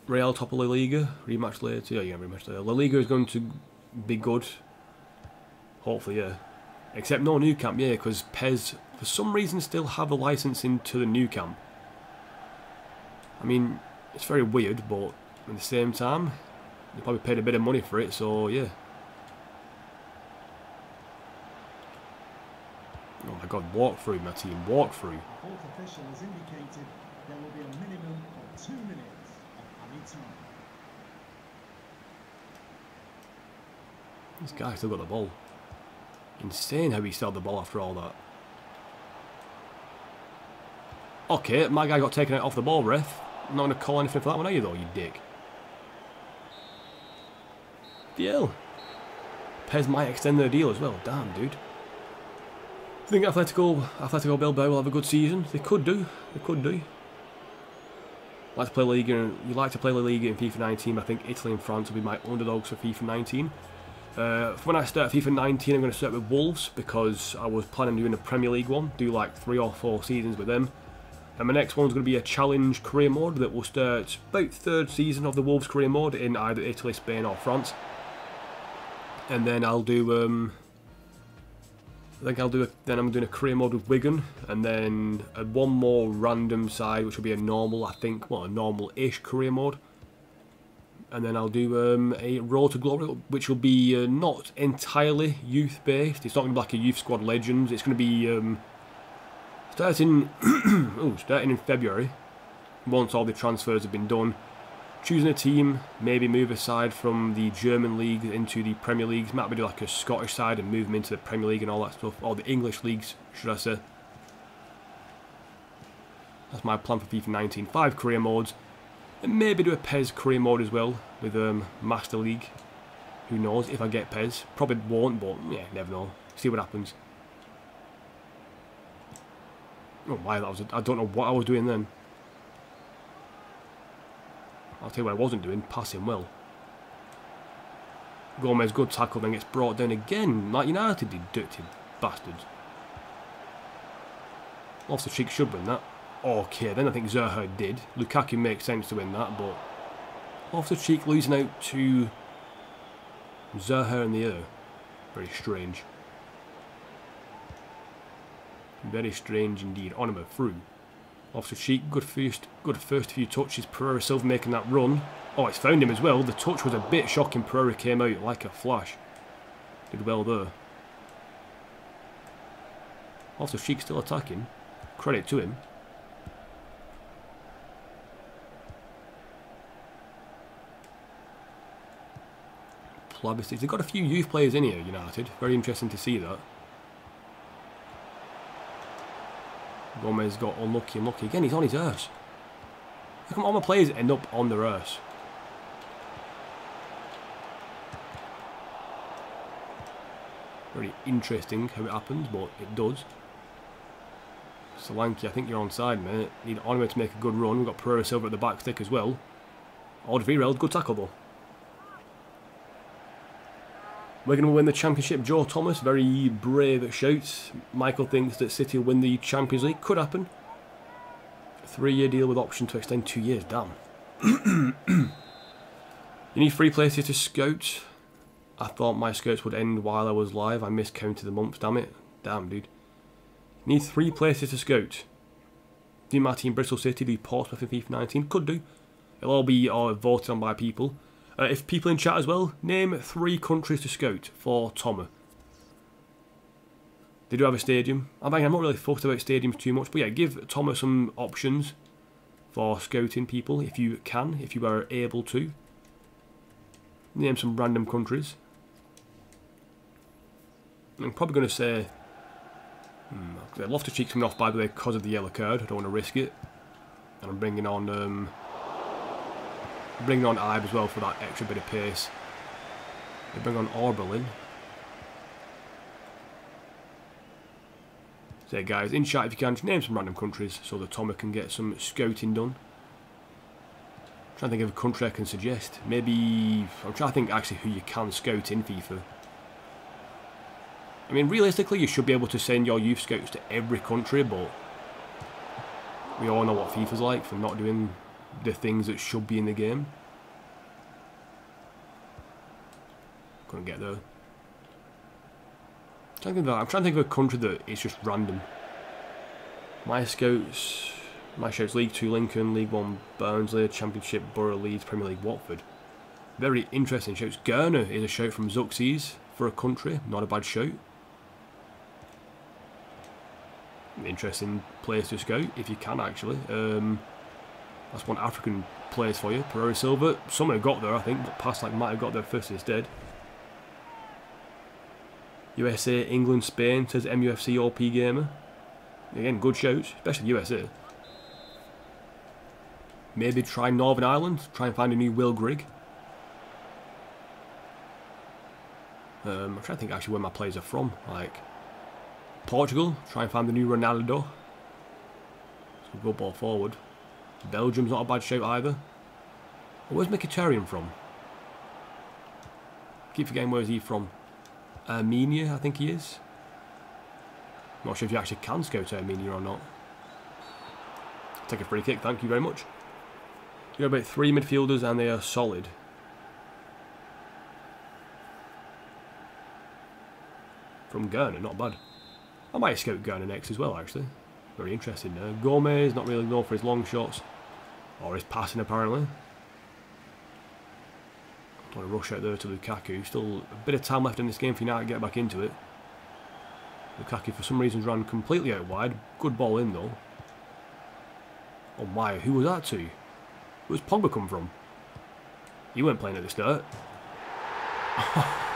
Real top of La Liga. Rematch later. Yeah, rematch later. La Liga is going to be good. Hopefully, yeah. Except no new camp, yeah, because Pez, for some reason, still have a licence into the new camp. I mean, it's very weird, but at the same time, they probably paid a bit of money for it, so yeah. Oh my god, walk through, my team, walk through. The fourth official has indicated there will be a minimum of 2 minutes of added time. This guy still got the ball. Insane how he still had the ball after all that. Okay, my guy got taken out off the ball, ref. I'm not going to call anything for that one, are you though, you dick? Deal. Pez might extend their deal as well. Damn, dude. I think Atletico Bilbao will have a good season. They could do. They could do. Like to play La Liga. You like to play La Liga in FIFA 19. I think Italy and France will be my underdogs for FIFA 19. When I start FIFA 19, I'm going to start with Wolves because I was planning on doing a Premier League one. Do like 3 or 4 seasons with them. And my next one's going to be a challenge career mode that will start about 3rd season of the Wolves career mode in either Italy, Spain or France. And then I'll do then I'm doing a career mode with Wigan, and then one more random side which will be a normal, I think, well, a normal-ish career mode. And then I'll do a Road to Glory, which will be not entirely youth-based. It's not going to be like a Youth Squad Legends. It's going to be starting in February, once all the transfers have been done. Choosing a team, maybe move aside from the German league into the Premier Leagues. Might be do like a Scottish side and move them into the Premier League and all that stuff. Or the English leagues, should I say. That's my plan for FIFA 19. 5 career modes. And maybe do a PES career mode as well with Master League. Who knows if I get PES. Probably won't, but yeah, never know. See what happens. Oh my, I don't know what I was doing then. I'll tell you what I wasn't doing, passing well. Gomez, good tackle, then gets brought down again. Like United did, dirty bastards. Off the cheek should win that. Okay, then I think Zaha did. Lukaku makes sense to win that, but off the cheek losing out to Zaha in the air. Very strange. Very strange indeed. Onima through. Off the cheek, good first few touches. Pereira Silva making that run. Oh, it's found him as well. The touch was a bit shocking. Pereira came out like a flash. Did well there. Off the cheek still attacking. Credit to him. Plabiscite. They've got a few youth players in here, United. Very interesting to see that. Gomez got unlucky. Again, he's on his arse. How come all my players end up on their arse? Very interesting how it happens, but it does. Solanke, I think you're onside, mate. Need Onway to make a good run. We've got Pereira Silva at the back stick as well. Alderweireld, good tackle though. We're going to win the Championship. Joe Thomas, very brave shouts. Michael thinks that City will win the Champions League. Could happen. 3-year deal with option to extend 2 years. Damn. You need 3 places to scout. I thought my scouts would end while I was live. I miscounted the months, damn it. Damn, dude. You need 3 places to scout. Do my team Bristol City, do Portsmouth in FIFA 19? Could do. It'll all be voted on by people. If people in chat as well, name 3 countries to scout for Toma. They do have a stadium. I'm not really fussed about stadiums too much, but yeah, give Toma some options for scouting people if you can, if you are able to. Name some random countries. I'm probably going to say... Loftus-Cheek's coming off, by the way, because of the yellow card. I don't want to risk it. And I'm bringing on Ibe as well for that extra bit of pace. We bring on Orbelin. So yeah, guys, in chat if you can, just name some random countries so that Toma can get some scouting done. I'm trying to think of a country I can suggest. Maybe... I'm trying to think actually who you can scout in FIFA. I mean, realistically, you should be able to send your youth scouts to every country, but we all know what FIFA's like for not doing the things that should be in the game. Couldn't get there. I'm trying to think of a country that is just random. My scouts League 2 Lincoln, League 1 Barnsley, Championship Borough Leeds, Premier League Watford. Very interesting shouts. Ghana is a shout from Zuxis for a country, not a bad shout. Interesting place to scout if you can actually. That's one African place for you. Pereira Silva, someone got there I think, but Paslak might have got there first instead. USA, England, Spain, says MUFC OP Gamer. Again, good shouts, especially USA. Maybe try Northern Ireland, try and find a new Will Grigg. I'm trying to think actually where my players are from. Like Portugal, try and find the new Ronaldo. So good ball forward. Belgium's not a bad shout either. Where's Mkhitaryan from? Keep forgetting where is he from. Armenia, I think he is. Not sure if you actually can scout Armenia or not. Take a free kick, thank you very much. You got about 3 midfielders and they are solid. From Ghana, not bad. I might scout Ghana next as well, actually. Very interesting. Gomez, not really known for his long shots. Or his passing, apparently. Don't want to rush out there to Lukaku. Still a bit of time left in this game for United to get back into it. Lukaku, for some reason, ran completely out wide. Good ball in, though. Oh my, who was that to? Where's Pogba come from? He weren't playing at the start.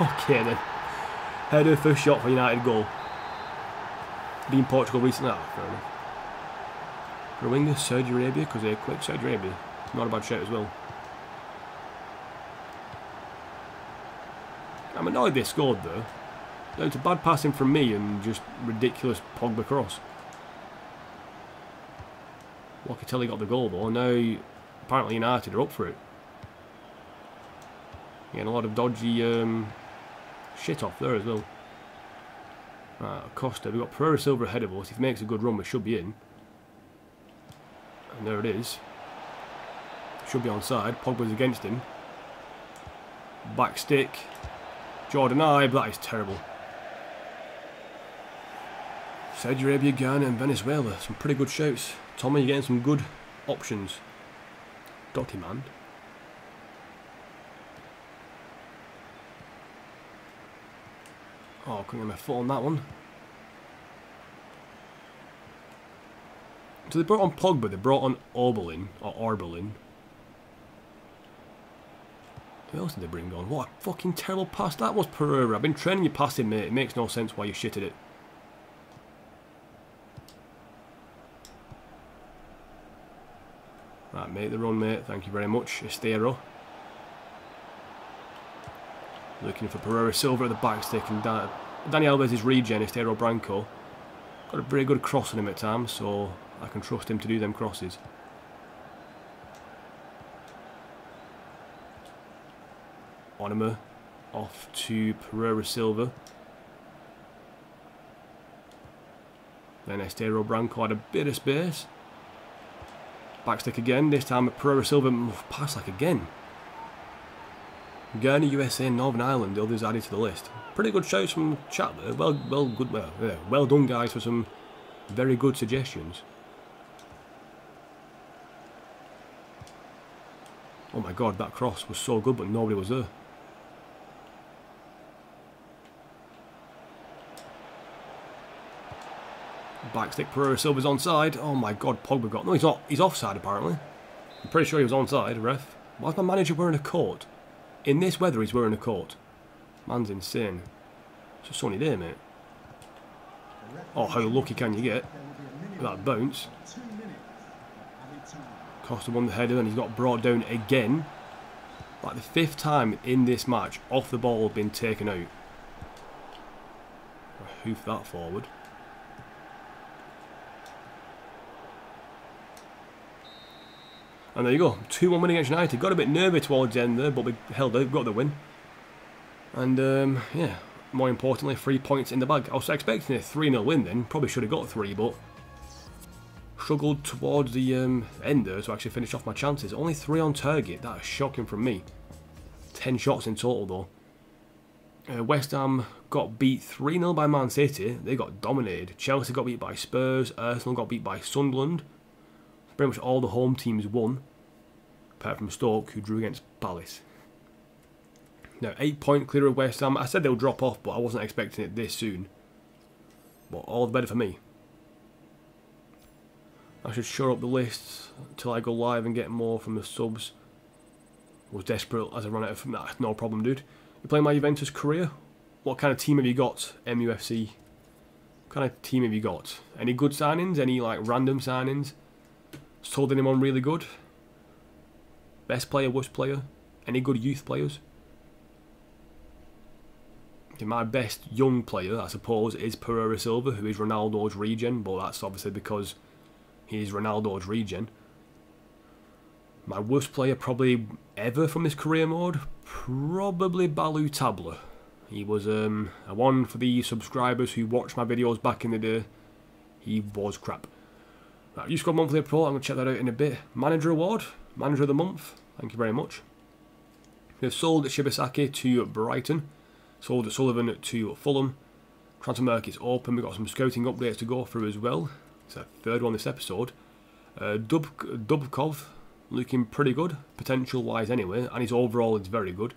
Okay, then. Header, first shot for United goal. Been Portugal recently? Ah, fair enough. For a winger, Saudi Arabia, because they're quick. Saudi Arabia. Not a bad shout as well. I'm annoyed they scored though. Down to bad passing from me and just ridiculous Pogba cross. Locatelli got the goal though. Now apparently United are up for it. Getting a lot of dodgy shit off there as well. Costa, we've got Pereira Silva ahead of us. If he makes a good run, we should be in. And there it is. Should be onside. Pogba's against him. Back stick. Jordan Ibe, that is terrible. Saudi Arabia, Ghana and Venezuela. Some pretty good shouts. Tommy, you're getting some good options. Dotty man. Oh, I couldn't get my foot on that one. So they brought on Pogba, they brought on Orbelin, or Orbelin. Who else did they bring on? What a fucking terrible pass that was, Pereira. I've been training you passing, mate. It makes no sense why you shitted it. Make the run, mate. Thank you very much. Estero. Looking for Pereira Silva at the back stick. And Dani Alves' regen, Estero Branco. Got a very good cross on him at times, so I can trust him to do them crosses. Onima off to Pereira Silva. Then Estero Branco had a bit of space. Backstick again, this time Pereira Silva pass like again. Ghana, USA, Northern Ireland, the others added to the list. Pretty good shouts from chat there. Well done guys for some very good suggestions. Oh my god, that cross was so good but nobody was there. Backstick, Pereira Silva's onside. Oh my god, Pogba got... No, he's not. He's offside apparently. I'm pretty sure he was onside, ref. Why is my manager wearing a coat? In this weather he's wearing a coat. Man's insane. It's just sunny day, mate. Oh, how lucky can you get? With that bounce. Costa won the header and he's got brought down again. Like the 5th time in this match, off the ball been taken out. Hoof that forward. And there you go, 2-1 win against United. Got a bit nervy towards the end there, but we held out, got the win. And yeah, more importantly, 3 points in the bag. I was expecting a 3-0 win then, probably should have got 3, but struggled towards the end there to actually finish off my chances. Only 3 on target, that is shocking from me. 10 shots in total though. West Ham got beat 3-0 by Man City, they got dominated. Chelsea got beat by Spurs, Arsenal got beat by Sunderland. Pretty much all the home teams won, apart from Stoke, who drew against Palace. Now, 8 point clear of West Ham. I said they'll drop off, but I wasn't expecting it this soon. But all the better for me. I should shore up the list till I go live and get more from the subs. I was desperate as I ran out of... Nah, no problem, dude. You're playing my Juventus career? What kind of team have you got, MUFC? What kind of team have you got? Any good signings? Any, like, random signings? Sold anyone really good? Best player, worst player? Any good youth players? Okay, my best young player, I suppose, is Pereira Silva, who is Ronaldo's regen, but that's obviously because he's Ronaldo's regen. My worst player probably ever from this career mode? Probably Balu Tabla. He was a one for the subscribers who watched my videos back in the day. He was crap. Right, you scored monthly report, I'm going to check that out in a bit. Manager award, manager of the month, thank you very much. We've sold Shibasaki to Brighton, sold Sullivan to Fulham. Transfer market's open, we've got some scouting updates to go through as well. It's our 3rd one this episode. Dubkov, looking pretty good, potential wise anyway, and his overall is very good.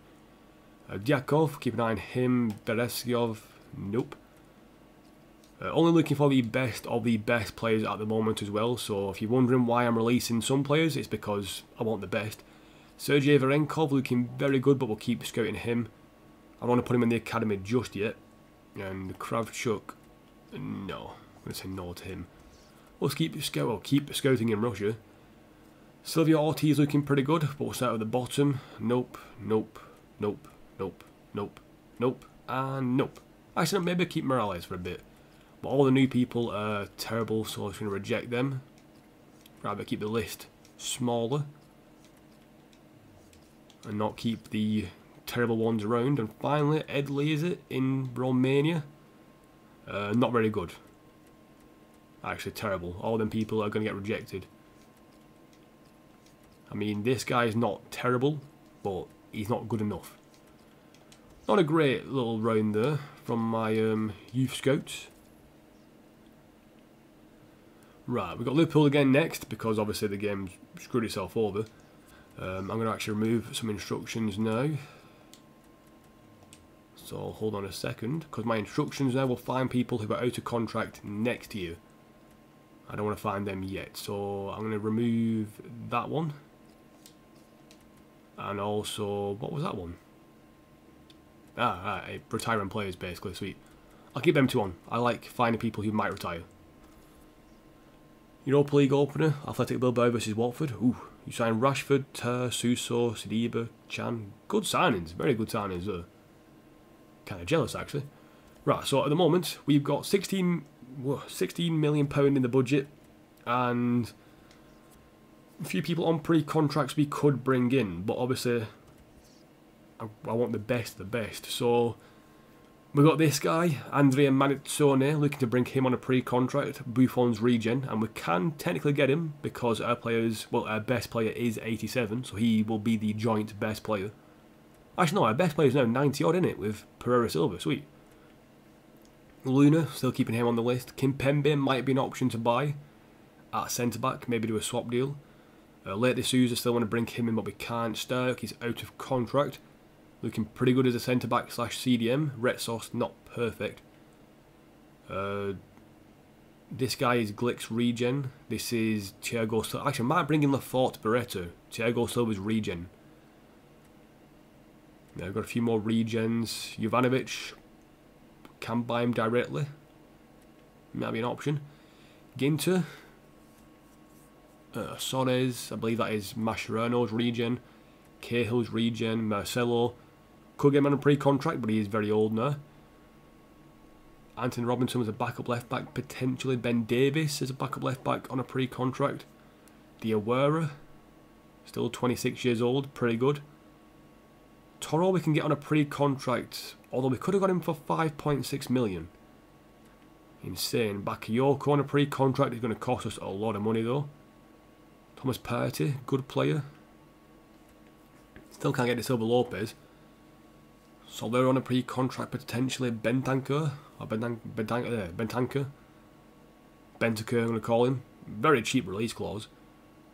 Diakov, keep an eye on him. Bereskiov, nope. Only looking for the best of the best players at the moment as well, so if you're wondering why I'm releasing some players, it's because I want the best. Sergei Varenkov looking very good, but we'll keep scouting him. I don't want to put him in the academy just yet. And Kravchuk, no, I'm going to say no to him. We'll keep scouting in Russia. Silvio Ortiz looking pretty good, but we'll start at the bottom. Nope, nope, nope, nope, nope, nope, and nope. Actually, maybe keep Morales for a bit. But all the new people are terrible, so I'm just going to reject them. Rather keep the list smaller. And not keep the terrible ones around. And finally, Ed Lee, is it, in Romania? Not very good. Actually terrible. All them people are going to get rejected. I mean, this guy is not terrible, but he's not good enough. Not a great little round there from my youth scouts. Right, we've got Liverpool again next, because obviously the game's screwed itself over. I'm going to actually remove some instructions now. So hold on a second, because my instructions now will find people who are out of contract next year. I don't want to find them yet, so I'm going to remove that one. And also, what was that one? Right, retiring players basically, sweet. I'll keep them 2 on. I like finding people who might retire. Europa League opener, Athletic Bilbao versus Watford. Ooh, You sign Rashford, Ter, Suso, Sidibe, Chan. Good signings, very good signings there. Kind of jealous actually. Right, so at the moment we've got £16 million in the budget, and a few people on pre-contracts we could bring in, but obviously I want the best of the best. So we've got this guy, Andrea Managerial, looking to bring him on a pre-contract, Buffon's regen, and we can technically get him because our best player is 87, so he will be the joint best player. Actually no, our best player is now 90 odd, isn't it, with Pereira Silva, sweet. Luna, still keeping him on the list. Kimpembe might be an option to buy at centre-back, maybe do a swap deal. Late D'Souza, still want to bring him in, but we can't. Stark, he's out of contract. Looking pretty good as a centre-back / CDM. Retsos, not perfect. This guy is Glick's regen. This is Thiago Silva. Actually, I might bring in Lafort Barreto. Thiago Silva's regen. Now, I've got a few more regens. Jovanovic, can buy him directly. Might be an option. Ginter. Sones, I believe that is Mascherano's regen. Cahill's regen. Marcelo. Could get him on a pre-contract, but he is very old now. Anthony Robinson was a backup left-back, potentially. Ben Davis is a backup left-back on a pre-contract. Diawara, still 26 years old, pretty good. Toro we can get on a pre-contract, although we could have got him for 5.6 million. Insane. Bakayoko on a pre-contract is going to cost us a lot of money though. Thomas Partey, good player. Still can't get this over Lopez. Soler on a pre-contract, potentially. Bentancur, or Bentancur. Bentancur, I'm going to call him. Very cheap release clause.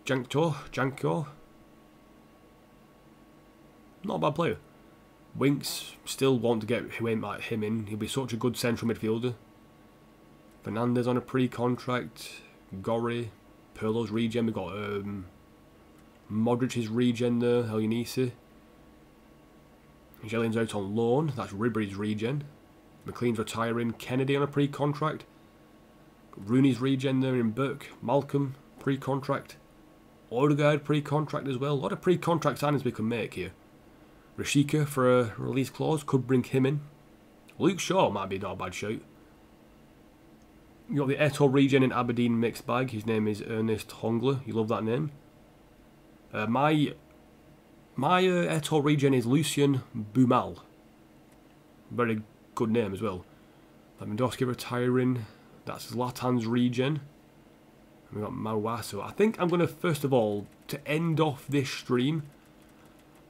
Janko. Not a bad player. Winks, still want to get him in. He'll be such a good central midfielder. Fernandez on a pre-contract. Gori, Pirlo's regen. We've got Modric's regen there. Helyanisi. Jellin's out on loan. That's Ribery's regen. McLean's retiring. Kennedy on a pre-contract. Rooney's regen there in Burke. Malcolm, pre-contract. Odegaard, pre-contract as well. A lot of pre-contract signings we can make here. Rashika for a release clause. Could bring him in. Luke Shaw might be not a bad shout. You got the Eto'o regen in Aberdeen mixed bag. His name is Ernest Hongler. You love that name. My Eto'o regen is Lucien Bumal. Very good name as well. Lewandowski retiring. That's Zlatan's regen. And we've got Mawaso. I think I'm going to, first of all, to end off this stream,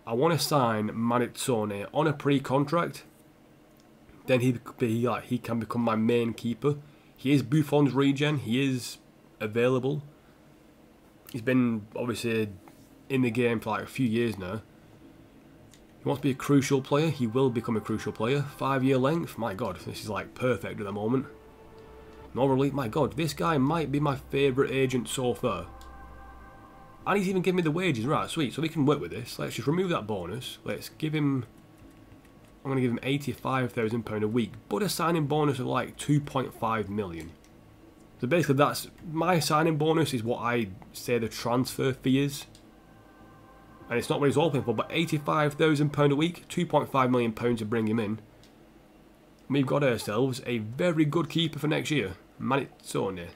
I want to sign Manitsone on a pre-contract. Then he can become my main keeper. He is Buffon's regen. He is available. He's been, obviously, in the game for like a few years now. He wants to be a crucial player. He will become a crucial player. 5-year length. My God, this is like perfect at the moment. No relief. My God, this guy might be my favourite agent so far. And he's even given me the wages. Right, sweet. So we can work with this. Let's just remove that bonus. Let's give him... I'm going to give him £85,000 a week. But a signing bonus of like 2.5 million. So basically that's... My signing bonus is what I say the transfer fee is. And it's not what he's hoping for, but £85,000 a week, £2.5 million to bring him in. We've got ourselves a very good keeper for next year, Manitsone.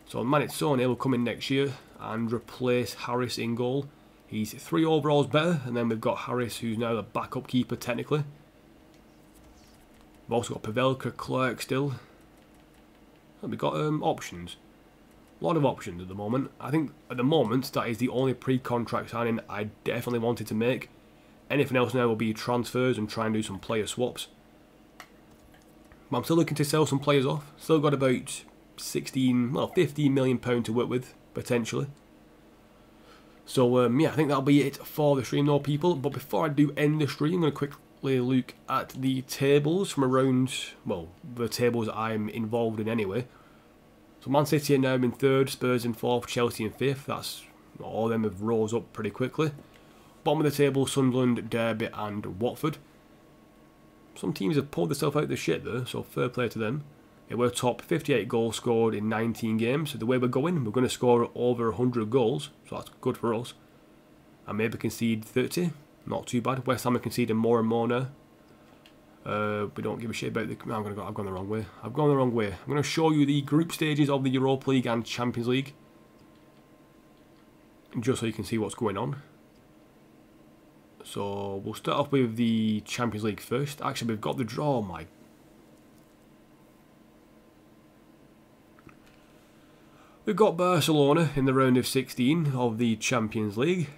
So Manitsone will come in next year and replace Harris in goal. He's 3 overalls better, and then we've got Harris, who's now the backup keeper technically. We've also got Pavelka, Clerk still. And we've got options. A lot of options at the moment. I think at the moment that is the only pre-contract signing I definitely wanted to make. Anything else now will be transfers and try and do some player swaps. But I'm still looking to sell some players off. Still got about 15 million pounds to work with potentially. So yeah, I think that'll be it for the stream though, people. But before I do end the stream, I'm going to quickly look at the tables from around, well, the tables I'm involved in anyway. So Man City are now in 3rd, Spurs in 4th, Chelsea in 5th. That's all of them have rose up pretty quickly. Bottom of the table, Sunderland, Derby and Watford. Some teams have pulled themselves out of the shit though, so fair play to them. We're top 58 goals scored in 19 games. So the way we're going to score over 100 goals. So that's good for us. And maybe concede 30. Not too bad. West Ham are conceding more and more now. We don't give a shit about the... I've gone the wrong way. I'm going to show you the group stages of the Europa League and Champions League. Just so you can see what's going on. So we'll start off with the Champions League first. Actually, we've got the draw, my... We've got Barcelona in the round of 16 of the Champions League.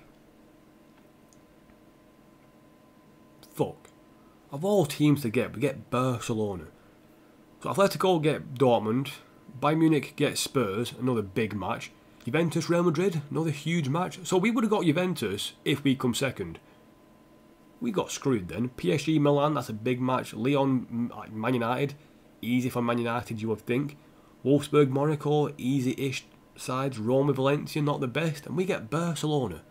Fuck. Of all teams to get, we get Barcelona. So Atletico get Dortmund. Bayern Munich get Spurs, another big match. Juventus, Real Madrid, another huge match. So we would have got Juventus if we come second. We got screwed then. PSG, Milan, that's a big match. Lyon, Man United, easy for Man United you would think. Wolfsburg, Monaco, easy-ish sides. Roma, Valencia, not the best. And we get Barcelona.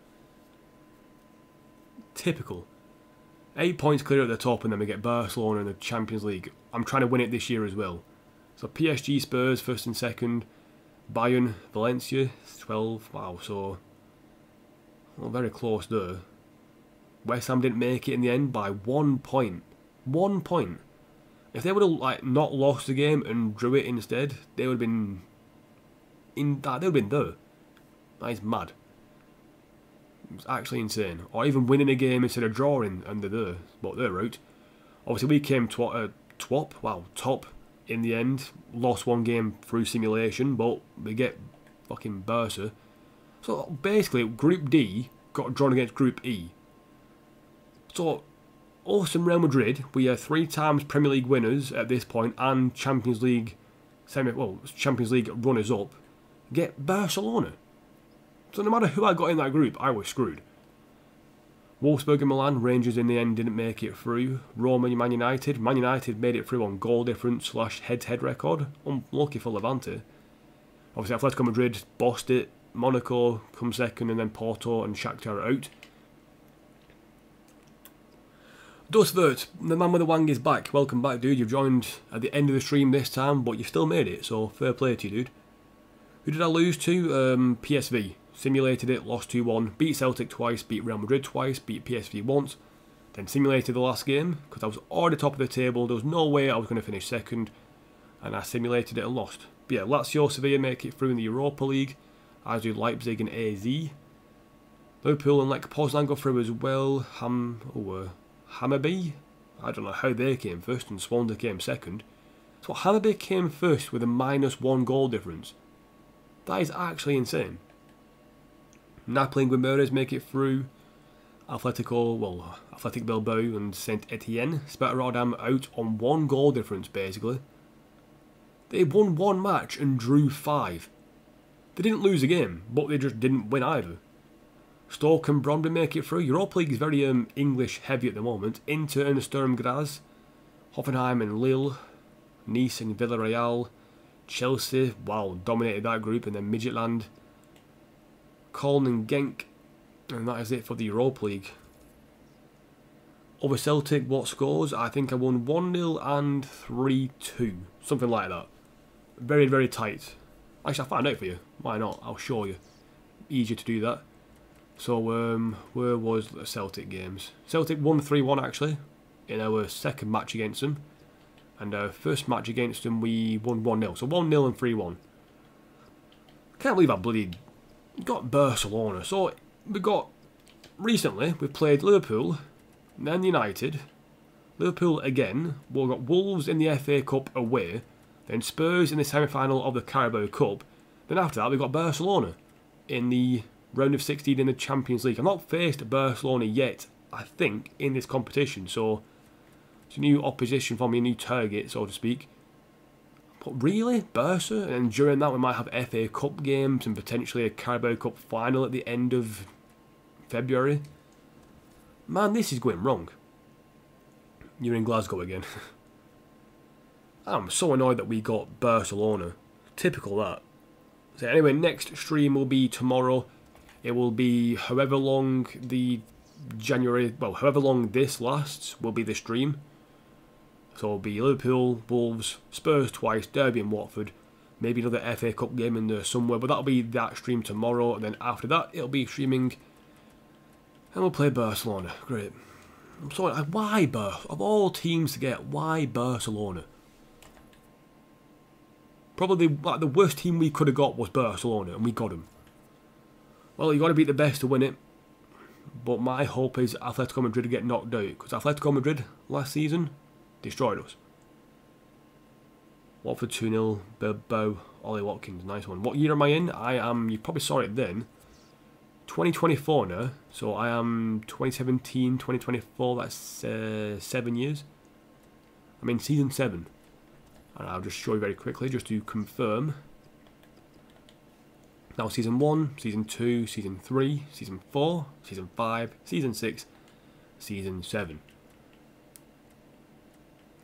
Typical. 8 points clear at the top and then we get Barcelona in the Champions League. I'm trying to win it this year as well. So PSG, Spurs, first and second. Bayern, Valencia, 12. Wow, so... Well, very close there. West Ham didn't make it in the end by 1 point. 1 point. If they would have not lost the game and drew it instead, they would have been in that. They would have been there. That is mad. It's actually insane. Or even winning a game instead of drawing, and they're there. But they're out. Obviously, we came top in the end. Lost one game through simulation, but we get fucking Barca. So basically, Group D got drawn against Group E. So, us and Real Madrid, we are 3 times Premier League winners at this point and Champions League Champions League runners-up, get Barcelona. So no matter who I got in that group, I was screwed. Wolfsburg and Milan, Rangers in the end didn't make it through. Roma and Man United made it through on goal difference / head-to-head record. Unlucky for Levante. Obviously Atletico Madrid bossed it. Monaco come second and then Porto and Shakhtar are out. Dusvert, the man with the wang is back. Welcome back, dude. You've joined at the end of the stream this time, but you still made it, so fair play to you, dude. Who did I lose to? PSV. Simulated it, lost 2-1. Beat Celtic twice, beat Real Madrid twice, beat PSV once. Then simulated the last game, because I was already top of the table. There was no way I was going to finish second. And I simulated it and lost. But yeah, Lazio, Sevilla make it through in the Europa League, as do Leipzig and AZ. Liverpool and Lech Poznan go through as well. Hammarby, I don't know how they came first and Swansea came second. So Hammarby came first with a -1 goal difference. That is actually insane. Napoli and Guimaraes make it through. Athletic Bilbao and Saint Etienne. Sparta Rotterdam out on 1 goal difference basically. They won 1 match and drew 5. They didn't lose a game, but they just didn't win either. Stoke and Brøndby make it through. Europa League is very English heavy at the moment. Inter and Sturm Graz. Hoffenheim and Lille. Nice and Villarreal. Chelsea, wow, dominated that group. And then Midtjylland. Köln and Genk. And that is it for the Europa League. Over Celtic, what scores? I think I won 1-0 and 3-2. Something like that. Very, very tight. Actually, I'll find out for you. Why not? I'll show you. Easier to do that. So, where was the Celtic games? Celtic won 3-1 actually, in our second match against them. And our first match against them, we won 1-0. So 1-0 and 3-1. Can't believe I bloody got Barcelona. So, recently, we've played Liverpool, then United, Liverpool again. We've got Wolves in the FA Cup away, then Spurs in the semi-final of the Carabao Cup. Then after that, we've got Barcelona in the round of 16 in the Champions League. I've not faced Barcelona yet, I think, in this competition. So, it's a new opposition for me, a new target, so to speak. But really? Barca? And during that, we might have FA Cup games and potentially a Carabao Cup final at the end of February. Man, this is going wrong. You're in Glasgow again. I'm so annoyed that we got Barcelona. Typical that. So anyway, next stream will be tomorrow. It will be however long however long this lasts will be the stream. So it'll be Liverpool, Wolves, Spurs twice, Derby and Watford. Maybe another FA Cup game in there somewhere, but that'll be that stream tomorrow. And then after that, it'll be streaming, and we'll play Barcelona. Great. I'm sorry, why of all teams to get, why Barcelona? Probably like the worst team we could have got was Barcelona, and we got them. Well, you got to beat the best to win it. But my hope is Atletico Madrid get knocked out, because Atletico Madrid last season destroyed us. Watford 2-0, Bilbao, Ollie Watkins, nice one. What year am I in? I am, you probably saw it then, 2024 now, so I am 2017, 2024, that's 7 years. I'm in season 7, and I'll just show you very quickly, just to confirm. Now season 1, season 2, season 3, season 4, season 5, season 6, season 7.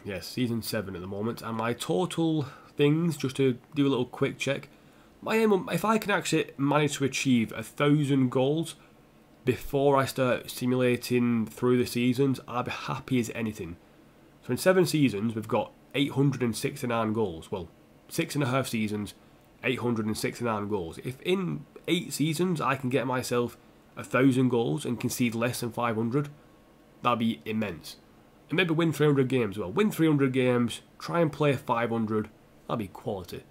Yes, season 7 at the moment, and my total things, just to do a little quick check, my aim, if I can actually manage to achieve 1,000 goals before I start simulating through the seasons, I'll be happy as anything. So in 7 seasons, we've got 869 goals. Well, 6.5 seasons, 869 goals. If in 8 seasons I can get myself 1,000 goals and concede less than 500, that'd be immense. And maybe win 300 games. Well, win 300 games, try and play 500, that'd be quality.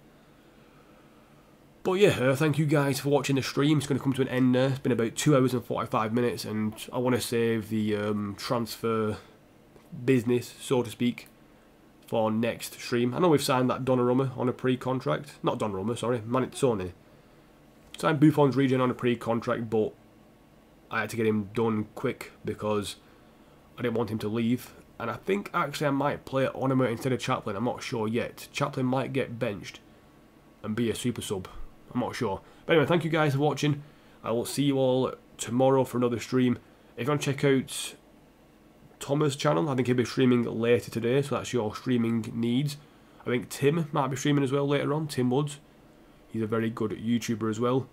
But yeah, thank you guys for watching the stream. It's going to come to an end now. It's been about 2 hours and 45 minutes, and I want to save the transfer business, so to speak, for next stream. I know we've signed that Donnarumma on a pre-contract. Not Donnarumma, sorry, Manizzoni. Signed Buffon's regen on a pre-contract, but I had to get him done quick because I didn't want him to leave. And I think actually I might play Onima instead of Chaplin. I'm not sure yet. Chaplin might get benched and be a super sub. I'm not sure. But anyway, thank you guys for watching. I will see you all tomorrow for another stream. If you want to check out Thomas' channel, I think he'll be streaming later today, so that's your streaming needs. I think Tim might be streaming as well later on, Tim Woods. He's a very good YouTuber as well.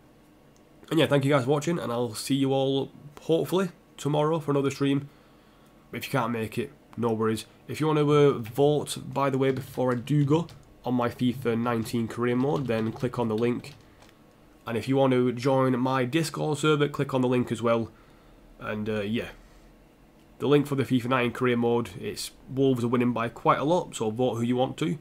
And yeah, thank you guys for watching, and I'll see you all hopefully tomorrow for another stream. If you can't make it, no worries. If you want to vote, by the way, before I do go, on my FIFA 19 career mode, then click on the link. And if you want to join my Discord server, click on the link as well. And yeah, the link for the FIFA 19 career mode, it's Wolves are winning by quite a lot, so vote who you want to.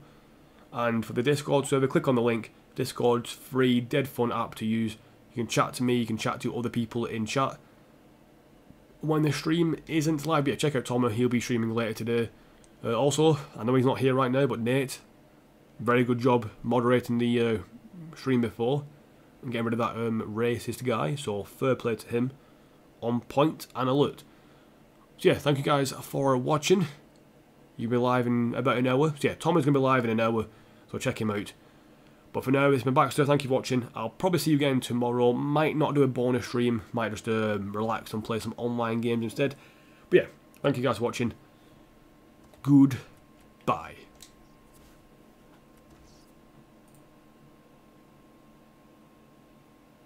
And for the Discord server, click on the link. Discord's free, dead fun app to use. You can chat to me, you can chat to other people in chat. When the stream isn't live yet, check out Tomo, he'll be streaming later today. Also, I know he's not here right now, but Nate, very good job moderating the stream before and getting rid of that racist guy, so fair play to him. On point and alert. So yeah, thank you guys for watching. You'll be live in about an hour. So yeah, Tom is going to be live in an hour, so check him out. But for now, it's been Baxter, thank you for watching. I'll probably see you again tomorrow. Might not do a bonus stream, might just relax and play some online games instead. But yeah, thank you guys for watching. Goodbye.